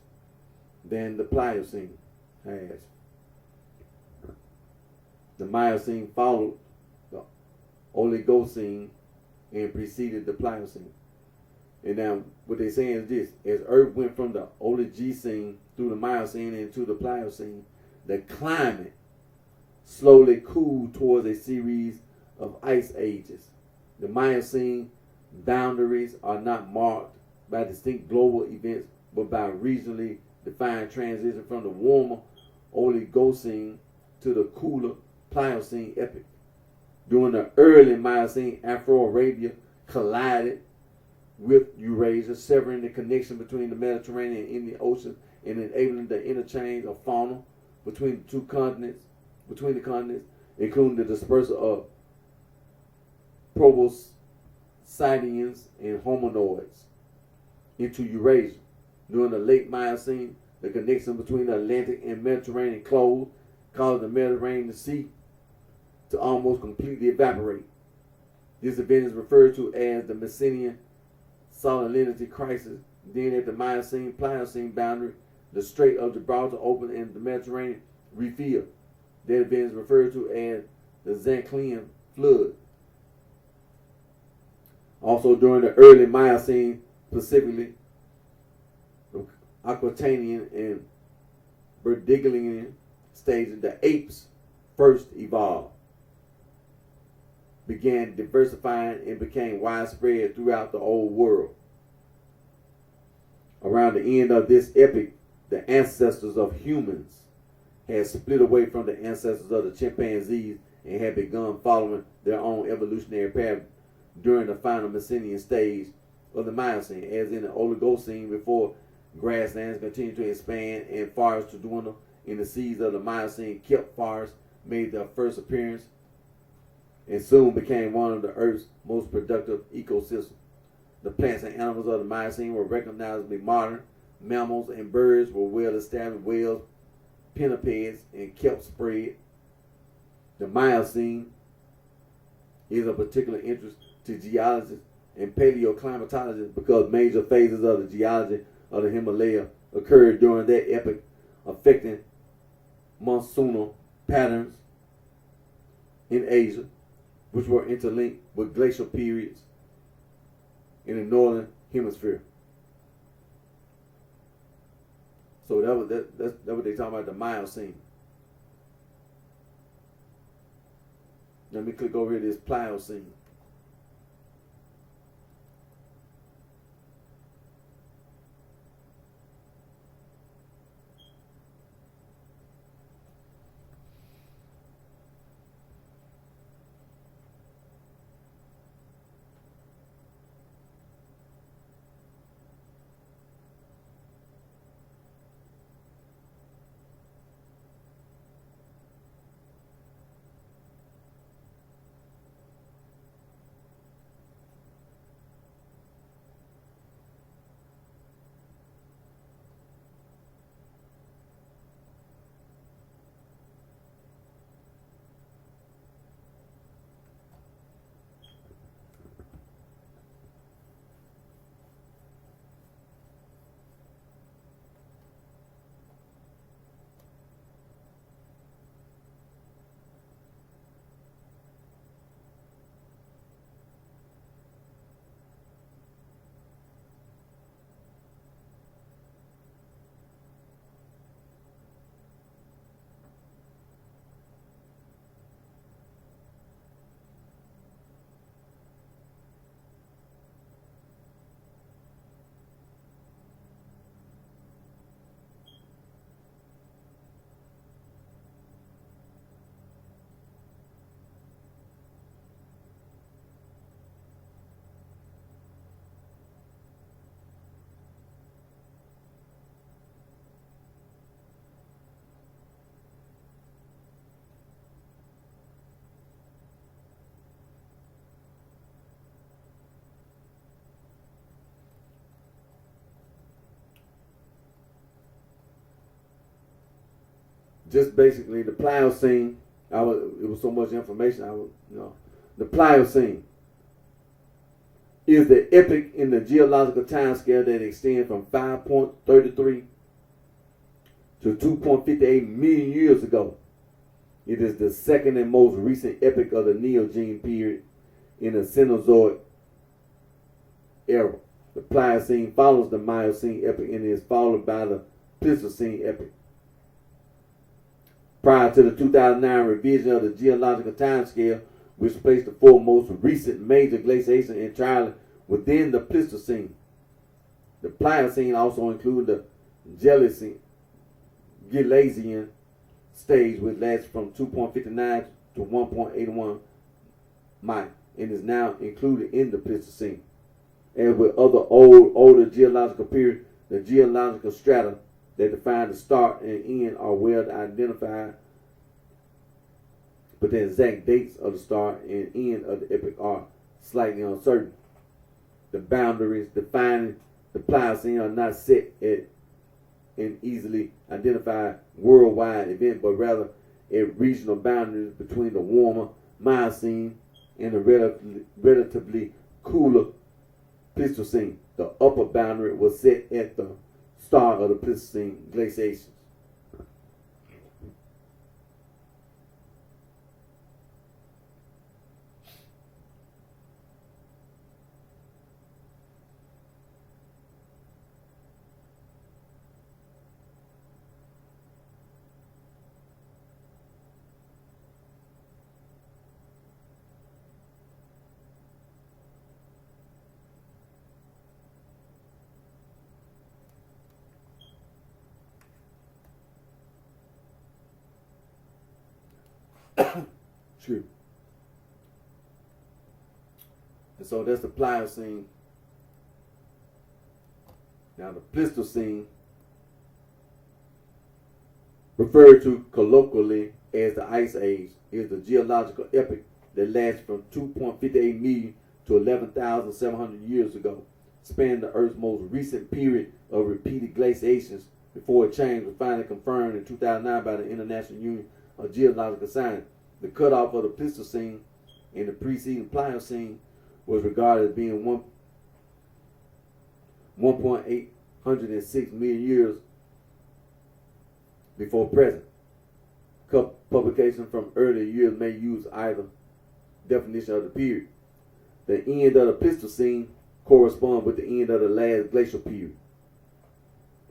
than the Pliocene has. The Miocene followed the Oligocene and preceded the Pliocene. And now what they're saying is this: as Earth went from the Oligocene through the Miocene into the Pliocene, the climate slowly cooled towards a series of ice ages. The Miocene boundaries are not marked by distinct global events, but by regionally defined transition from the warmer Oligocene to the cooler Pliocene epoch. During the early Miocene, Afro-Arabia collided with Eurasia, severing the connection between the Mediterranean and Indian Ocean and enabling the interchange of fauna between the continents, including the dispersal of proboscideans and hominoids into Eurasia. During the late Miocene, the connection between the Atlantic and Mediterranean closed, causing the Mediterranean Sea to almost completely evaporate. This event is referred to as the Messinian salinity crisis. Then at the Miocene-Pliocene boundary, the Strait of Gibraltar opened and the Mediterranean refilled. That event is referred to as the Zanclean flood. Also during the early Miocene, specifically the Aquitanian and Brightshine stages, the apes first evolved, began diversifying and became widespread throughout the old world. Around the end of this epoch, the ancestors of humans had split away from the ancestors of the chimpanzees and had begun following their own evolutionary path during the final Messinian stage of the Miocene. As in the Oligocene, before grasslands continued to expand and forests to dwindle, in the seas of the Miocene, kelp forests made their first appearance and soon became one of the Earth's most productive ecosystems. The plants and animals of the Miocene were recognizably modern. Mammals and birds were well established. Whales, pinnipeds, and kelp spread. The Miocene is of particular interest to geologists and paleoclimatologists because major phases of the geology of the Himalaya occurred during that epoch, affecting monsoonal patterns in Asia, which were interlinked with glacial periods in the northern hemisphere. So that's what they talking about, the Miocene. Let me click over here to this Pliocene. just basically the Pliocene. It was so much information. The Pliocene is the epoch in the geological time scale that extends from 5.33 to 2.58 million years ago. It is the second and most recent epoch of the Neogene period in the Cenozoic era. The Pliocene follows the Miocene epoch and is followed by the Pleistocene epoch. Prior to the 2009 revision of the geological time scale, which placed the four most recent major glaciations entirely within the Pleistocene. The Pliocene also included the Gelasian stage, which lasts from 2.59 to 1.81 miles and is now included in the Pleistocene. As with other older geological periods, the geological strata that define the start and end are well identified, but the exact dates of the start and end of the epoch are slightly uncertain. The boundaries defining the Pliocene are not set at an easily identified worldwide event, but rather at regional boundaries between the warmer Miocene and the relatively cooler Pleistocene. The upper boundary was set at the start of the Pleistocene glaciations. True. And so that's the Pliocene. Now the Pleistocene, referred to colloquially as the Ice Age, is the geological epoch that lasts from 2.58 million to 11,700 years ago, spanning the Earth's most recent period of repeated glaciations before a change was finally confirmed in 2009 by the International Union of Geological Science. The cutoff of the Pleistocene in the preceding Pliocene was regarded as being 1.806 million years before present. Publications from earlier years may use either definition of the period. The end of the Pleistocene corresponds with the end of the last glacial period,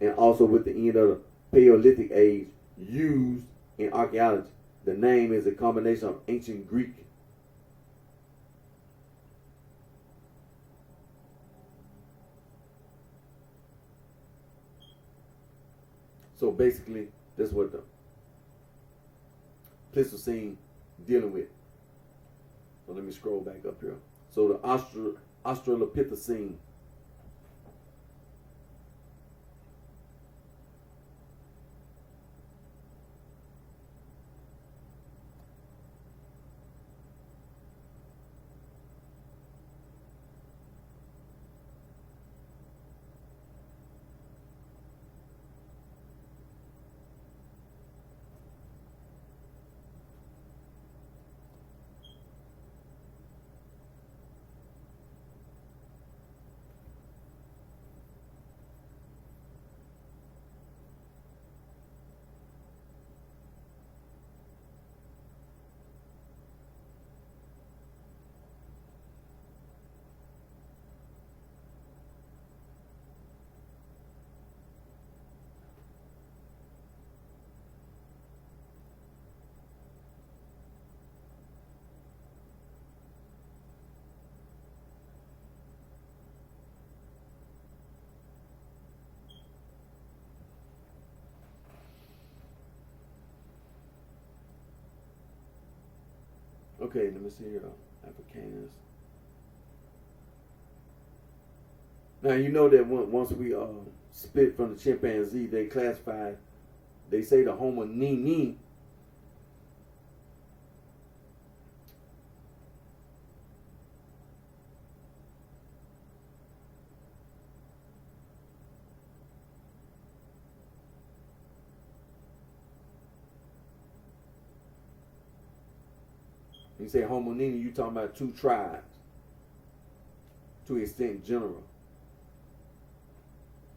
and also with the end of the Paleolithic age used in archaeology. The name is a combination of ancient Greek so basically that's what the Pleistocene dealing with. So let me scroll back up here. So the Australopithecine. Okay, let me see here. Africanus. Now you know that once we split from the chimpanzee, they classify. They say the Homo nini. You say homonina, you talking about two tribes to extent general.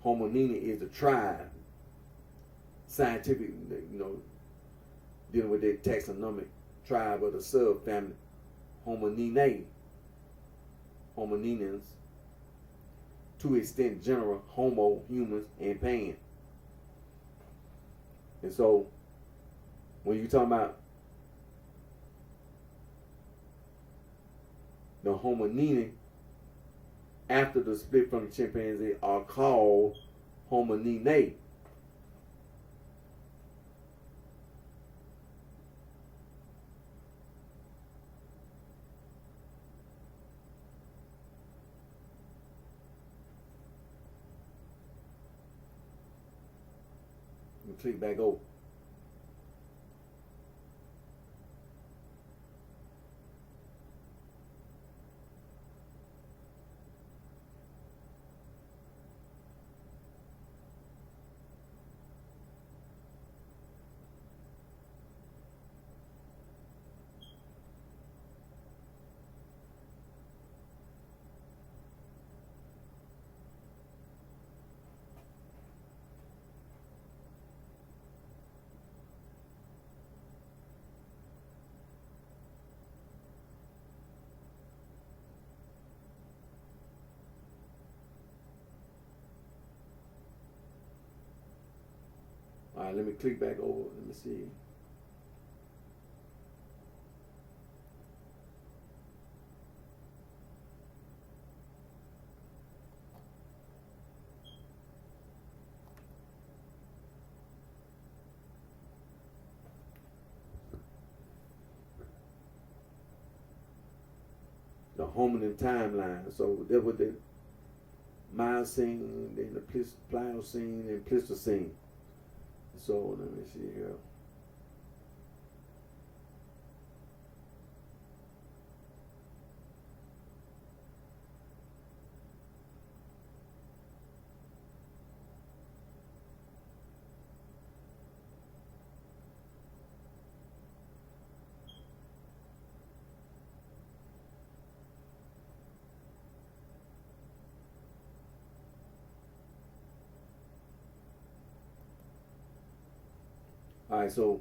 Homonina is the tribe, scientific, dealing with that taxonomic tribe of the subfamily, homoninae, homoninans, to extent general, homo, humans, and pan. And so, when you talk about the homonina, after the split from the chimpanzee, are called homoninae. Click back over. All right, let me click back over. Let me see. The hominin timeline. So that was the Miocene, then the Pliocene, and Pleistocene. So let me see here. All right, so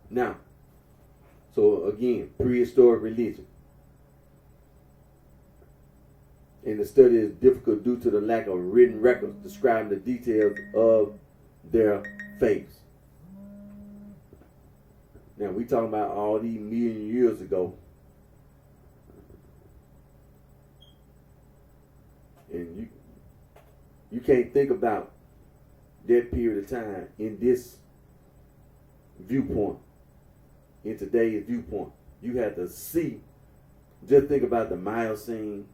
now, so again, prehistoric religion. And the study is difficult due to the lack of written records describing the details of their faiths. Now, we talking about all these million years ago. And you can't think about that period of time in this viewpoint, in today's viewpoint. You have to see, just think about the Miocene,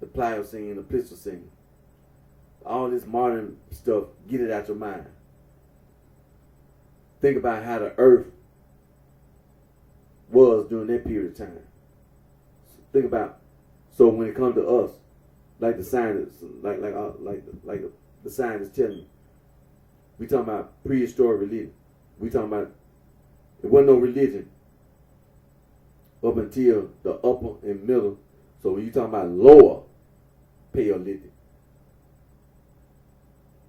the Pliocene, the Pleistocene. All this modern stuff, get it out your mind. Think about how the earth was during that period of time. Think about, so when it comes to us, like the scientists, like the scientists telling you, we talking about prehistoric religion. We talking about there wasn't no religion up until the upper and middle. So when you talking about lower Paleolithic,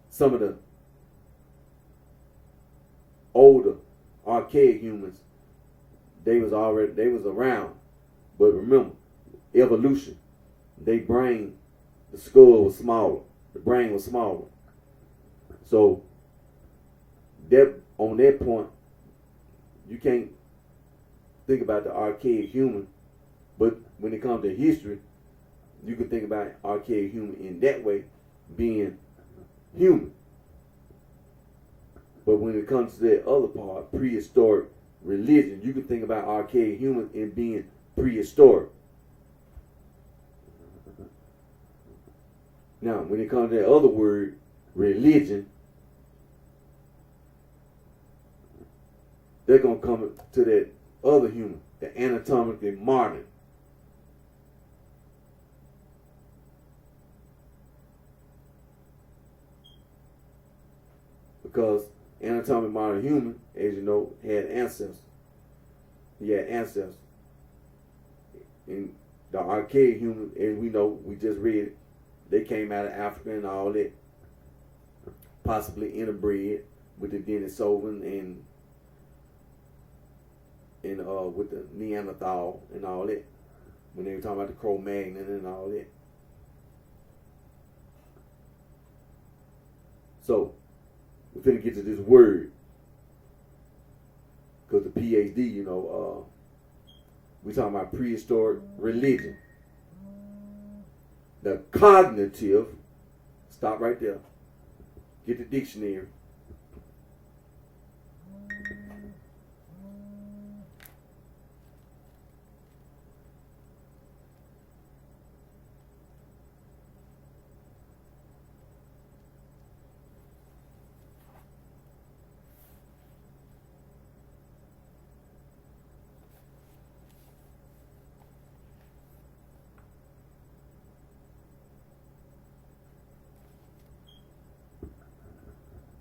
some of the older archaic humans, they was around. But remember, evolution, they brain, the skull was smaller, the brain was smaller. So that on that point, you can't think about the archaic human, but when it comes to history, you can think about archaic human in that way, being human. But when it comes to that other part, prehistoric religion, you can think about archaic human in being prehistoric. Now, when it comes to that other word, religion, they're going to come to that other human, the anatomically modern. Because anatomic modern human, as you know, had ancestors. He had ancestors. And the archaic human, as we know, we just read it, they came out of Africa and all that, possibly interbred with the Denisovan and with the Neanderthal and all that. When they were talking about the Cro-Magnon and all that. So, we're finna get to this word. Because the PhD, you know, we're talking about prehistoric religion. The cognitive, stop right there. Get the dictionary.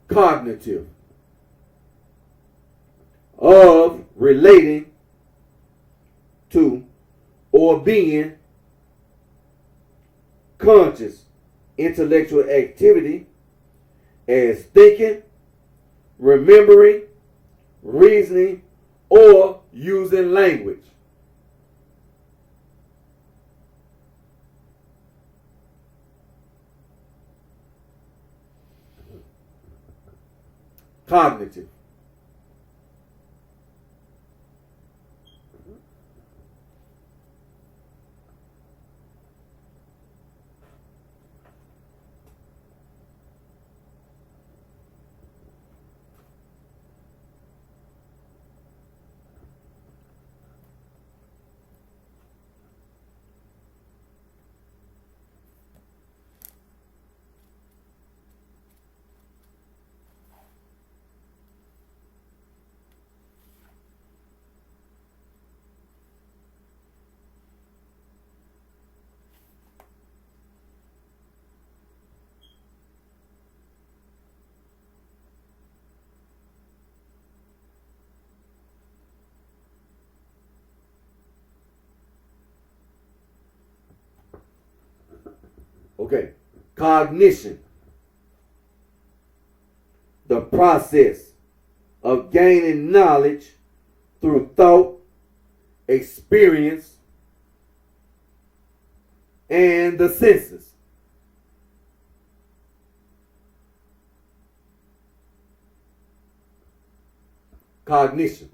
Cognitive, of relating to or being conscious intellectual activity as thinking, remembering, reasoning, or using language. Cognitive. Okay, cognition, the process of gaining knowledge through thought, experience, and the senses. Cognition.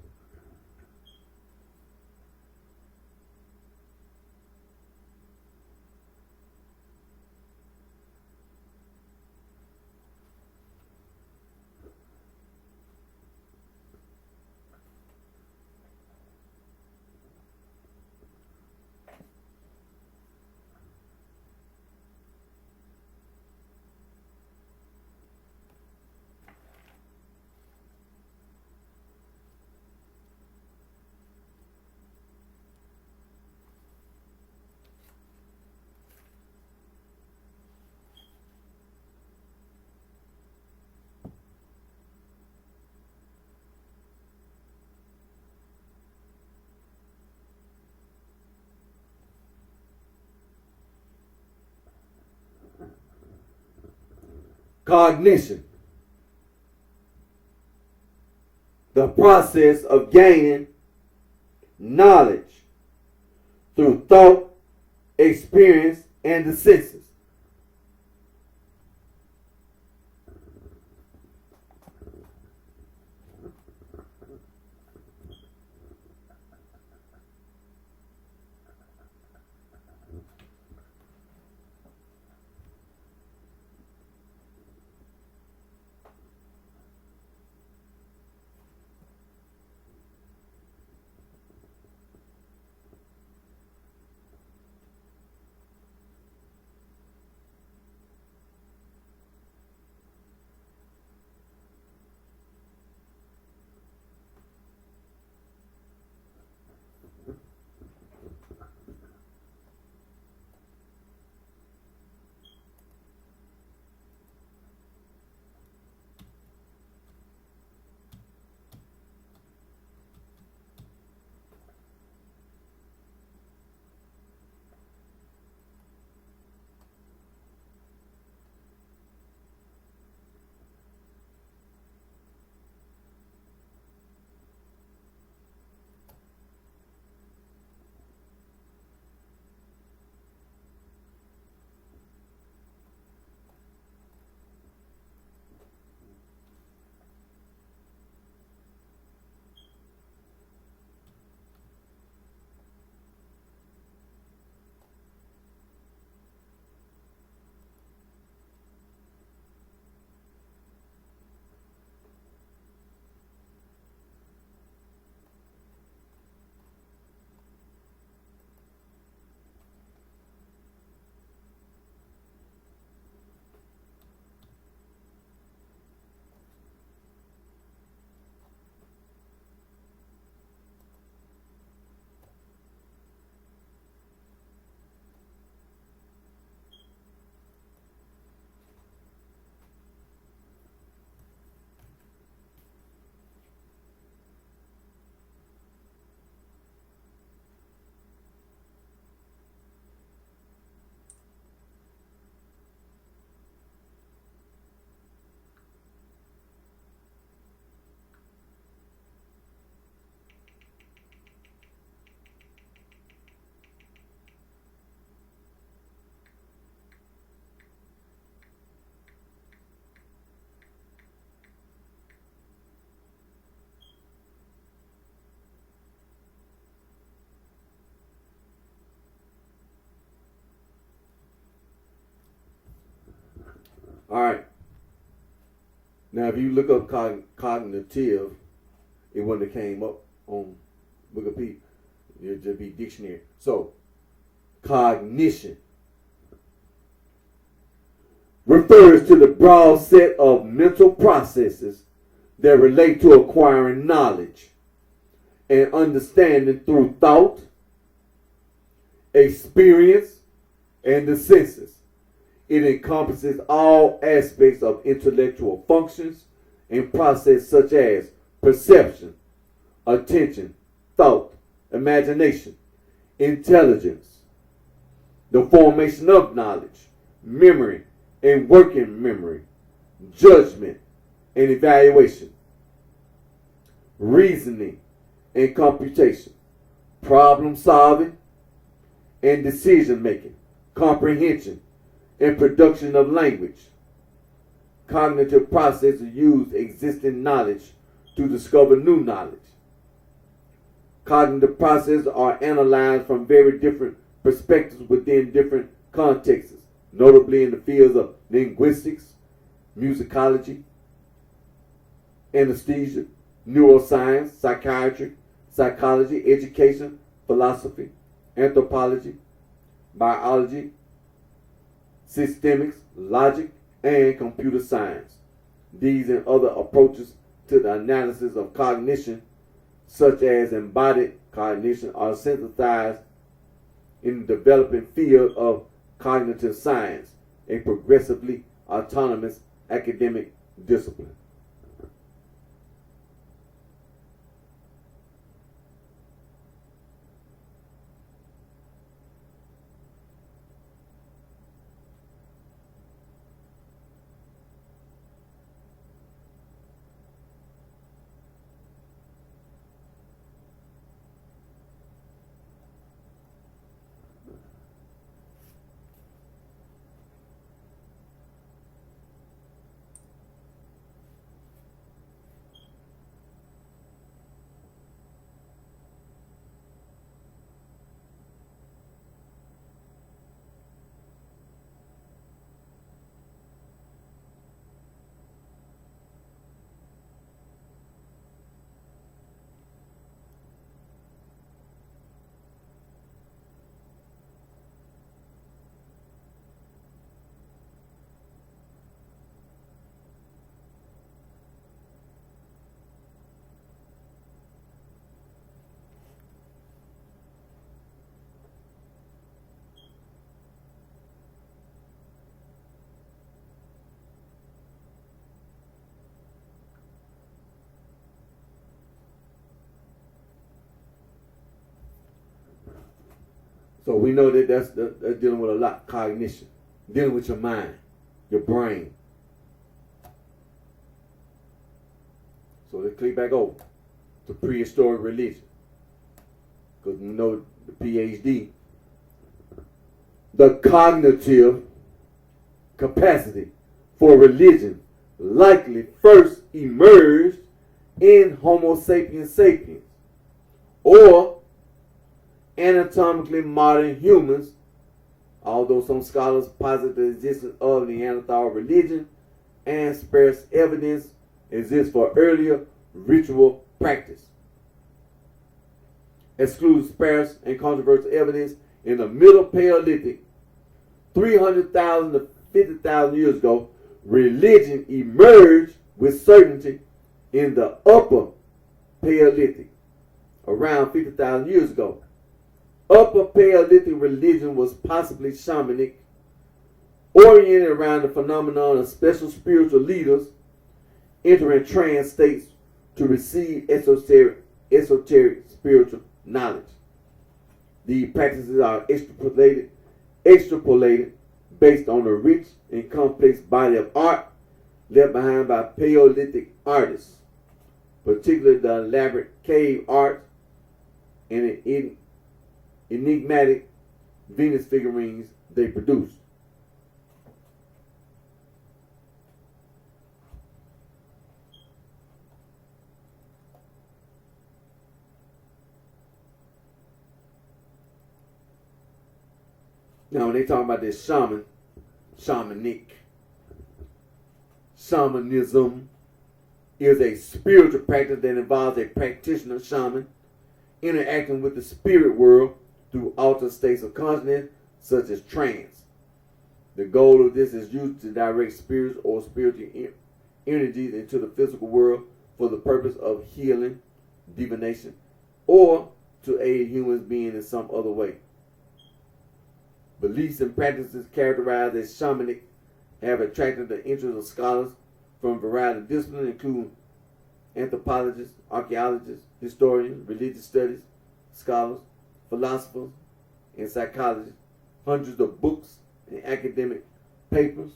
Cognition, the process of gaining knowledge through thought, experience, and the senses. All right. Now, if you look up cognitive, it wouldn't have came up on Wikipedia. It'll just be dictionary. So, cognition refers to the broad set of mental processes that relate to acquiring knowledge and understanding through thought, experience, and the senses. It encompasses all aspects of intellectual functions and process such as perception, attention, thought, imagination, intelligence, the formation of knowledge, memory and working memory, judgment and evaluation, reasoning and computation, problem solving and decision making, comprehension and production of language. Cognitive processes use existing knowledge to discover new knowledge. Cognitive processes are analyzed from very different perspectives within different contexts, notably in the fields of linguistics, musicology, anesthesia, neuroscience, psychiatry, psychology, education, philosophy, anthropology, biology, systemics, logic, and computer science. These and other approaches to the analysis of cognition, such as embodied cognition, are synthesized in the developing field of cognitive science, a progressively autonomous academic discipline. So we know that that's dealing with a lot. Cognition, dealing with your mind, your brain. So let's click back over to prehistoric religion, because we know the PhD. The cognitive capacity for religion likely first emerged in Homo sapiens sapiens, or anatomically modern humans, although some scholars posit the existence of Neanderthal religion and sparse evidence exists for earlier ritual practice. Excludes sparse and controversial evidence in the Middle Paleolithic, 300,000 to 50,000 years ago. Religion emerged with certainty in the Upper Paleolithic, around 50,000 years ago. Upper Paleolithic religion was possibly shamanic, oriented around the phenomenon of special spiritual leaders entering trance states to receive esoteric spiritual knowledge. These practices are extrapolated based on the rich and complex body of art left behind by Paleolithic artists, particularly the elaborate cave art and the enigmatic Venus figurines they produced. Now, when they talk about this shamanic, Shamanism is a spiritual practice that involves a practitioner shaman interacting with the spirit world through altered states of consciousness, such as trance. The goal of this is used to direct spirits or spiritual energies into the physical world for the purpose of healing, divination, or to aid humans beings in some other way. Beliefs and practices characterized as shamanic have attracted the interest of scholars from a variety of disciplines, including anthropologists, archaeologists, historians, religious studies, scholars, philosophers, and psychologists. Hundreds of books and academic papers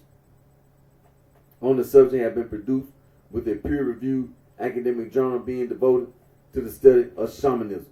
on the subject have been produced, with a peer-reviewed academic journal being devoted to the study of shamanism.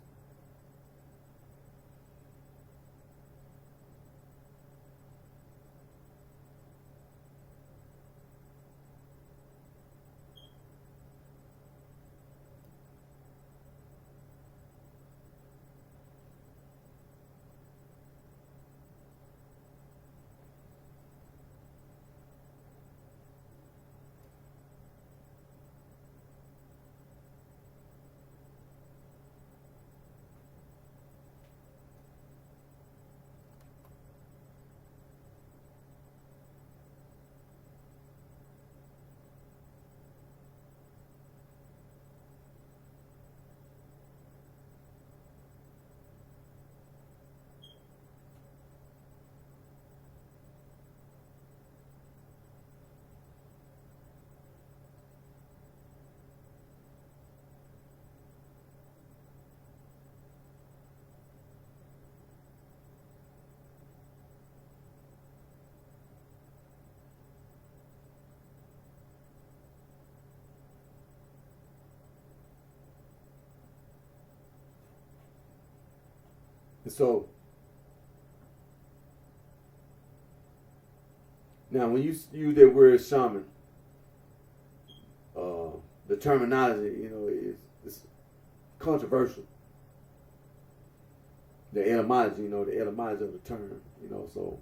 So now, when you use that word shaman, the terminology, is controversial. The etymology, the etymology of the term, so.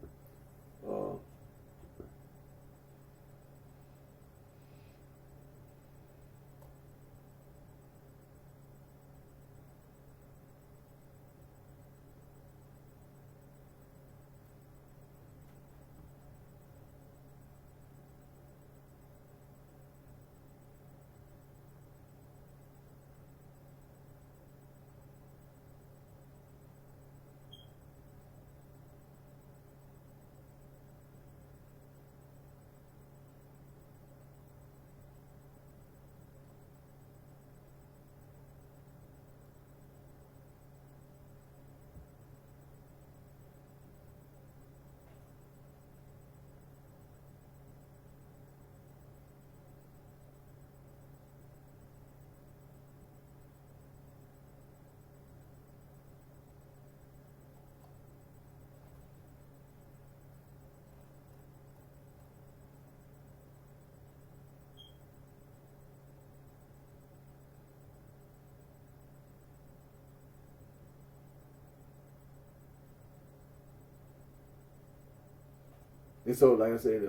And so, like I said,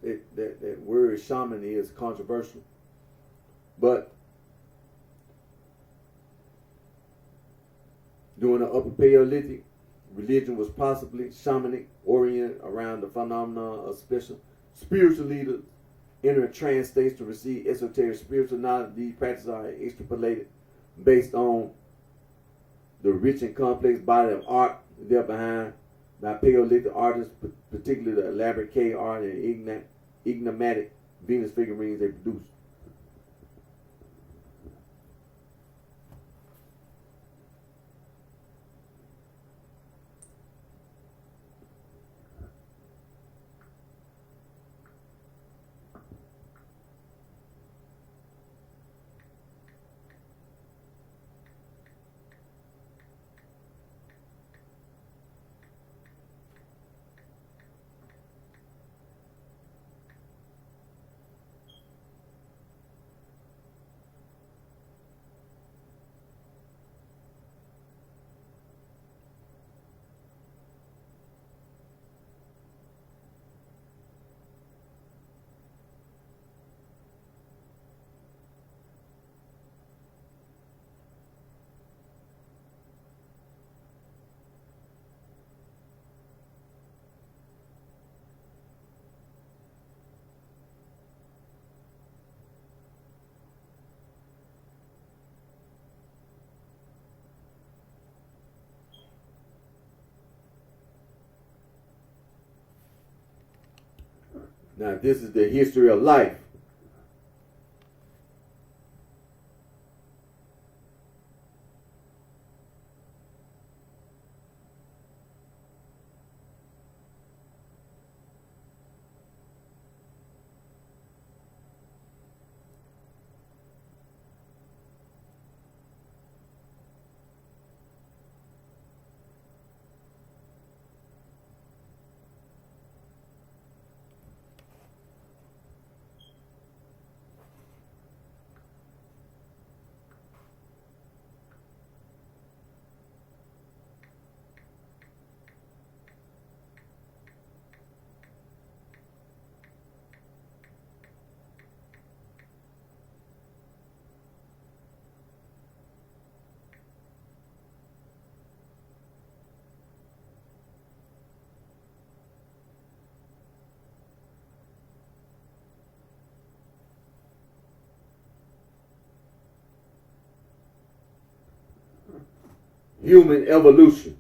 that word shaman is controversial. But during the Upper Paleolithic, religion was possibly shamanic, oriented around the phenomenon of special spiritual leaders entering trance states to receive esoteric spiritual knowledge. These practices are extrapolated based on the rich and complex body of art there behind by Paleolithic artists, particularly the elaborate cave art and enigmatic Venus figurines they produced. Now, this is the history of life. Human evolution.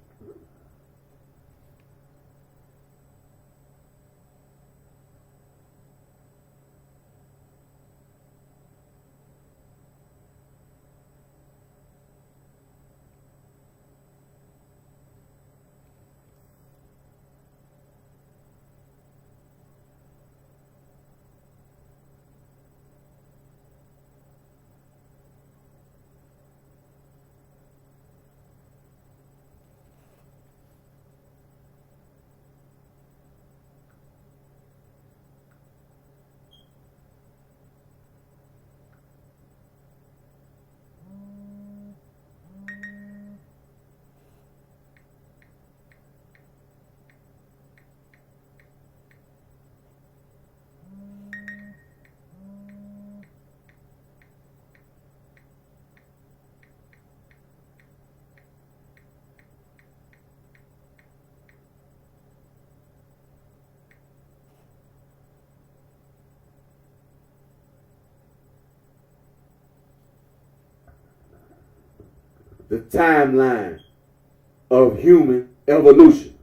The timeline of human evolution.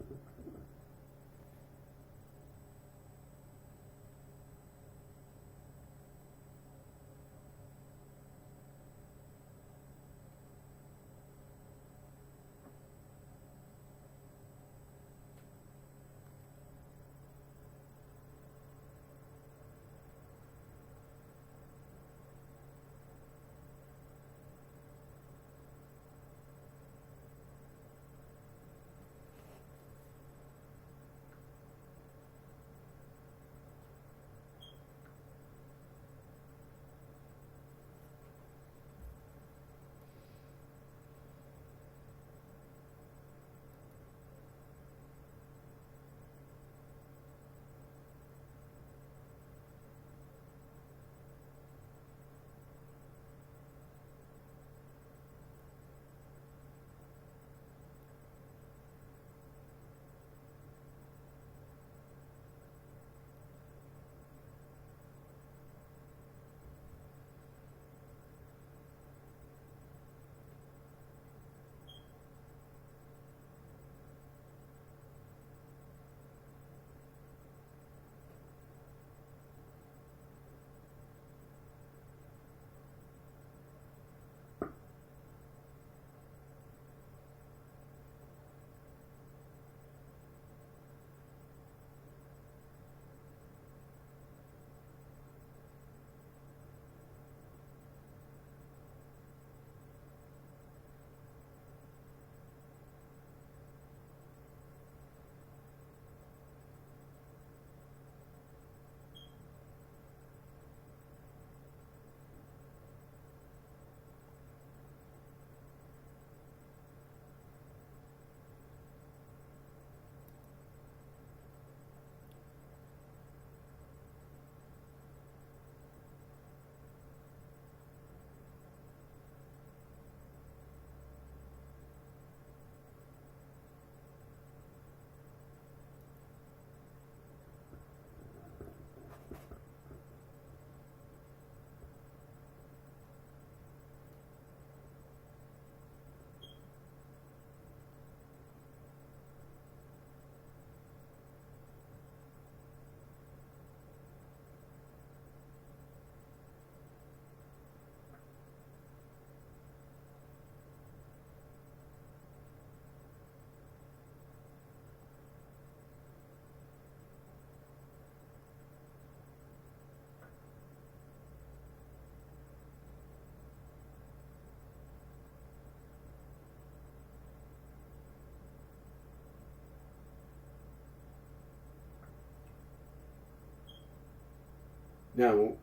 Now,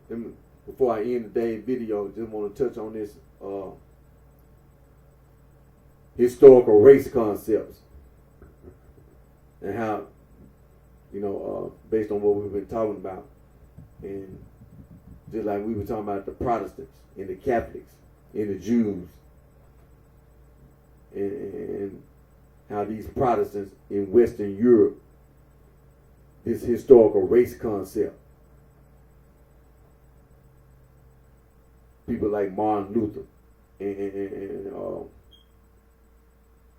before I end today's video, just want to touch on this historical race concepts and how, based on what we've been talking about, and just like we were talking about the Protestants and the Catholics and the Jews, and how these Protestants in Western Europe, this historical race concept, people like Martin Luther and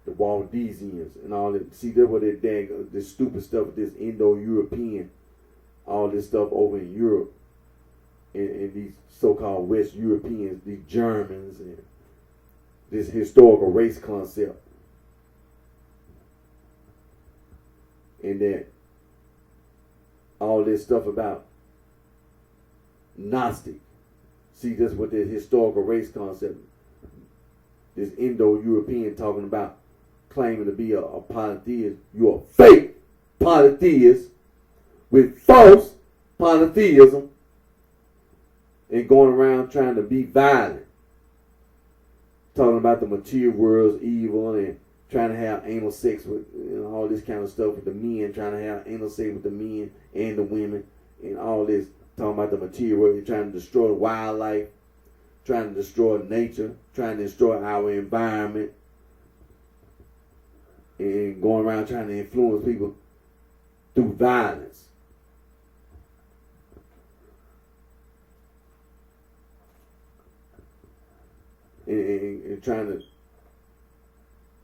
the Waldensians and all that. See, that's what this stupid stuff, this Indo-European, all this stuff over in Europe, and these so-called West Europeans, these Germans, and this historical race concept. And that all this stuff about Gnostic. See, that's what this historical race concept, this Indo-European talking about, claiming to be a polytheist. You're a fake polytheist with false polytheism and going around trying to be violent. Talking about the material world's evil and trying to have anal sex with all this kind of stuff with the men, trying to have anal sex with the men and the women and all this. Talking about the material world, trying to destroy wildlife, trying to destroy nature, trying to destroy our environment, and going around trying to influence people through violence. And trying to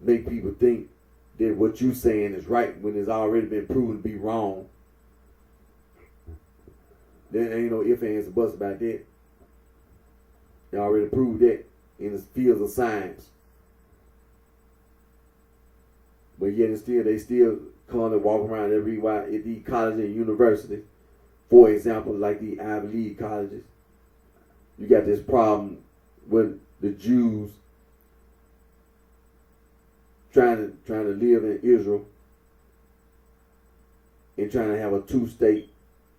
make people think that what you're saying is right when it's already been proven to be wrong. There ain't no ifs, ands, or buts about that. They already proved that in the fields of science. But yet and still, they still come to walk around everywhere at these colleges and universities. For example, like the Ivy League colleges. You got this problem with the Jews trying to live in Israel and trying to have a two-state,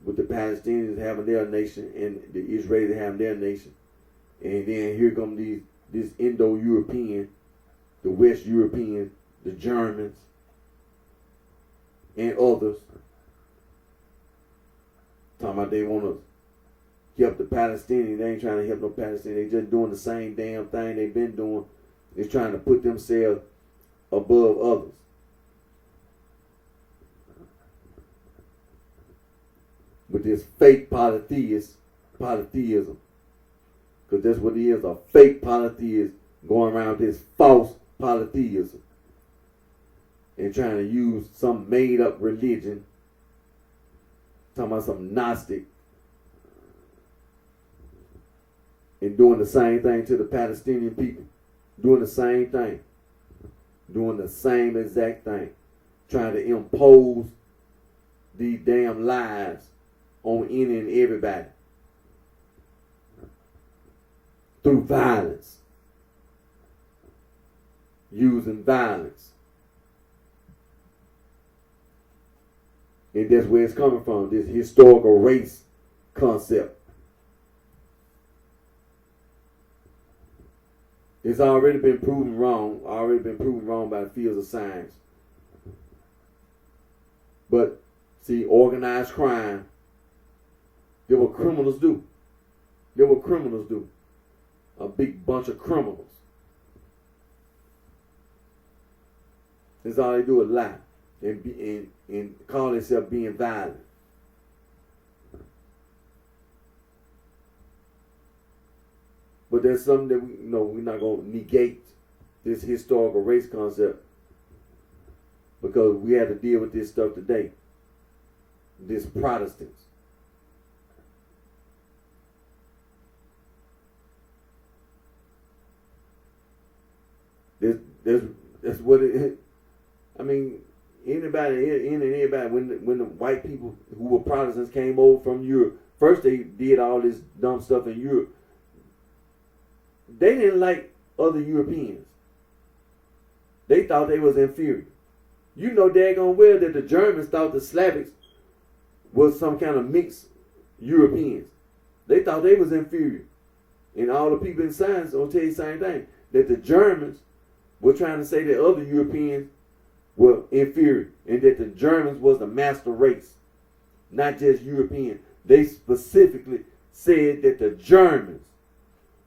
with the Palestinians having their nation and the Israelis having their nation. And then here come this Indo-European, the West European, the Germans, and others, talking about they want to help the Palestinians. They ain't trying to help no Palestinians. They just doing the same damn thing they've been doing. They're trying to put themselves above others. With this fake polytheism. Because that's what it is, a fake polytheist going around this false polytheism. And trying to use some made up religion. Talking about some Gnostic. And doing the same thing to the Palestinian people. Doing the same thing. Doing the same exact thing. Trying to impose these damn lies on any and everybody through violence, using violence. And that's where it's coming from, this historical race concept. It's already been proven wrong by the fields of science. But see, organized crime, that's what criminals do. That's what criminals do. A big bunch of criminals. That's all they do is lie and call themselves being violent. But there's something that we're not going to negate this historical race concept, because we had to deal with this stuff today. This Protestants. That's what it is. I mean, anybody, when the white people who were Protestants came over from Europe, first they did all this dumb stuff in Europe. They didn't like other Europeans. They thought they was inferior. You know daggone well that the Germans thought the Slavics was some kind of mixed Europeans. They thought they was inferior. And all the people in science will tell you the same thing. That the Germans were trying to say that other Europeans were inferior. And that the Germans was the master race. Not just European. They specifically said that the Germans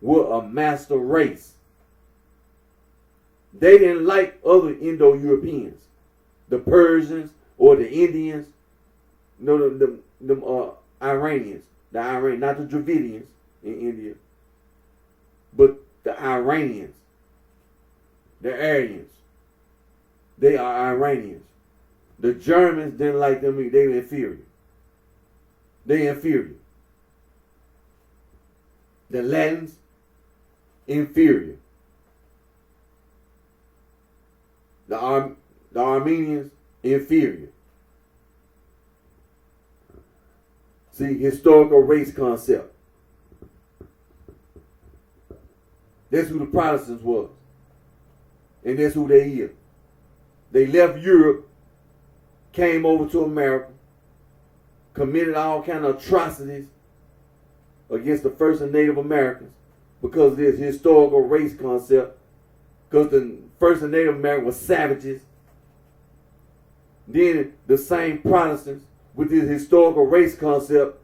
were a master race. They didn't like other Indo-Europeans. The Persians or the Indians. No, the Iranians. The Iranians, not the Dravidians in India. But the Iranians. The Aryans. They are Iranians. The Germans didn't like them. They were inferior. They inferior. The Latins, inferior. The Armenians, inferior. See, historical race concept. That's who the Protestants was. And that's who they is. They left Europe, came over to America, committed all kind of atrocities against the first and Native Americans because of this historical race concept. Because the first and Native Americans were savages. Then the same Protestants with this historical race concept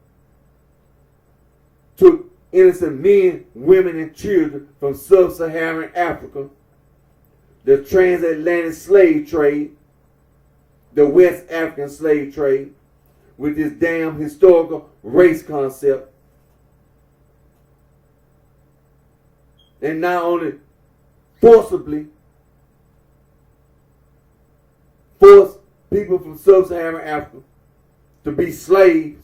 took innocent men, women, and children from sub-Saharan Africa, the transatlantic slave trade, the West African slave trade, with this damn historical race concept. And not only forcibly forced people from sub-Saharan Africa to be slaves,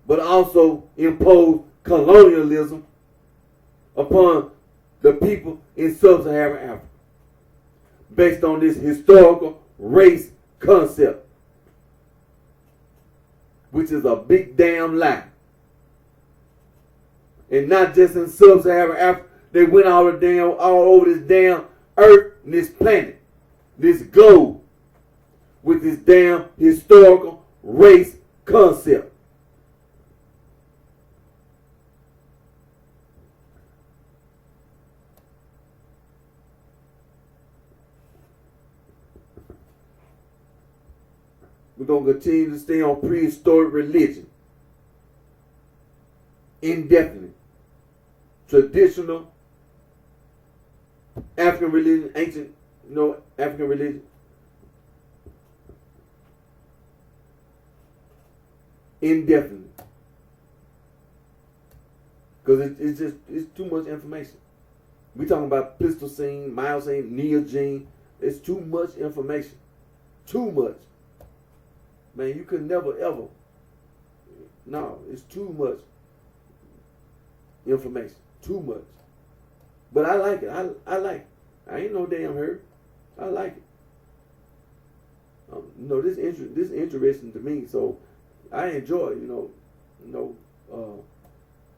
but also impose colonialism upon the people in sub-Saharan Africa based on this historical race concept, which is a big damn lie. And not just in sub-Saharan Africa, they went all over this damn earth and this planet, this globe, with this damn historical race concept. We're going to continue to stay on prehistoric religion. Indefinitely. Traditional African religion, ancient, African religion. Indefinitely. Because it's too much information. We talking about Pleistocene, Miocene, Neogene. It's too much information. Too much. Man, you could never ever. No, it's too much information. Too much. But I like it. I like it. I ain't no damn hurt. I like it. This interesting to me. So I enjoy,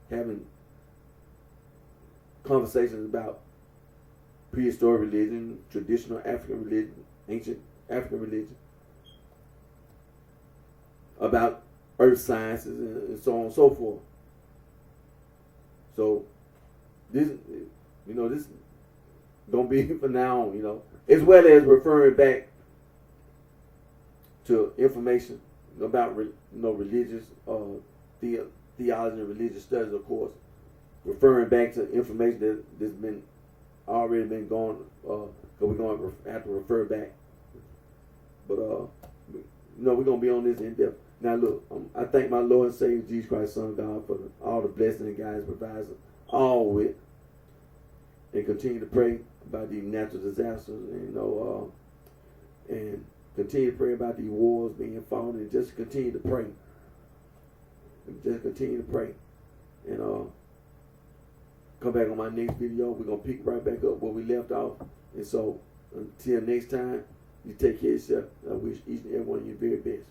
having conversations about prehistoric religion, traditional African religion, ancient African religion, about earth sciences and so on and so forth. So this gonna be for now on, as well as referring back to information about religious theology and religious studies, of course, referring back to information that's already been going, because we're going to have to refer back. But we're going to be on this in depth. Now look, I thank my Lord and Savior Jesus Christ, Son of God, for all the blessings and guidance provides all with, and continue to pray about these natural disasters, and continue to pray about these wars being fought, and just continue to pray. Just continue to pray. And come back on my next video. We're going to pick right back up where we left off. And so, until next time, you take care of yourself. I wish each and every one of you the very best.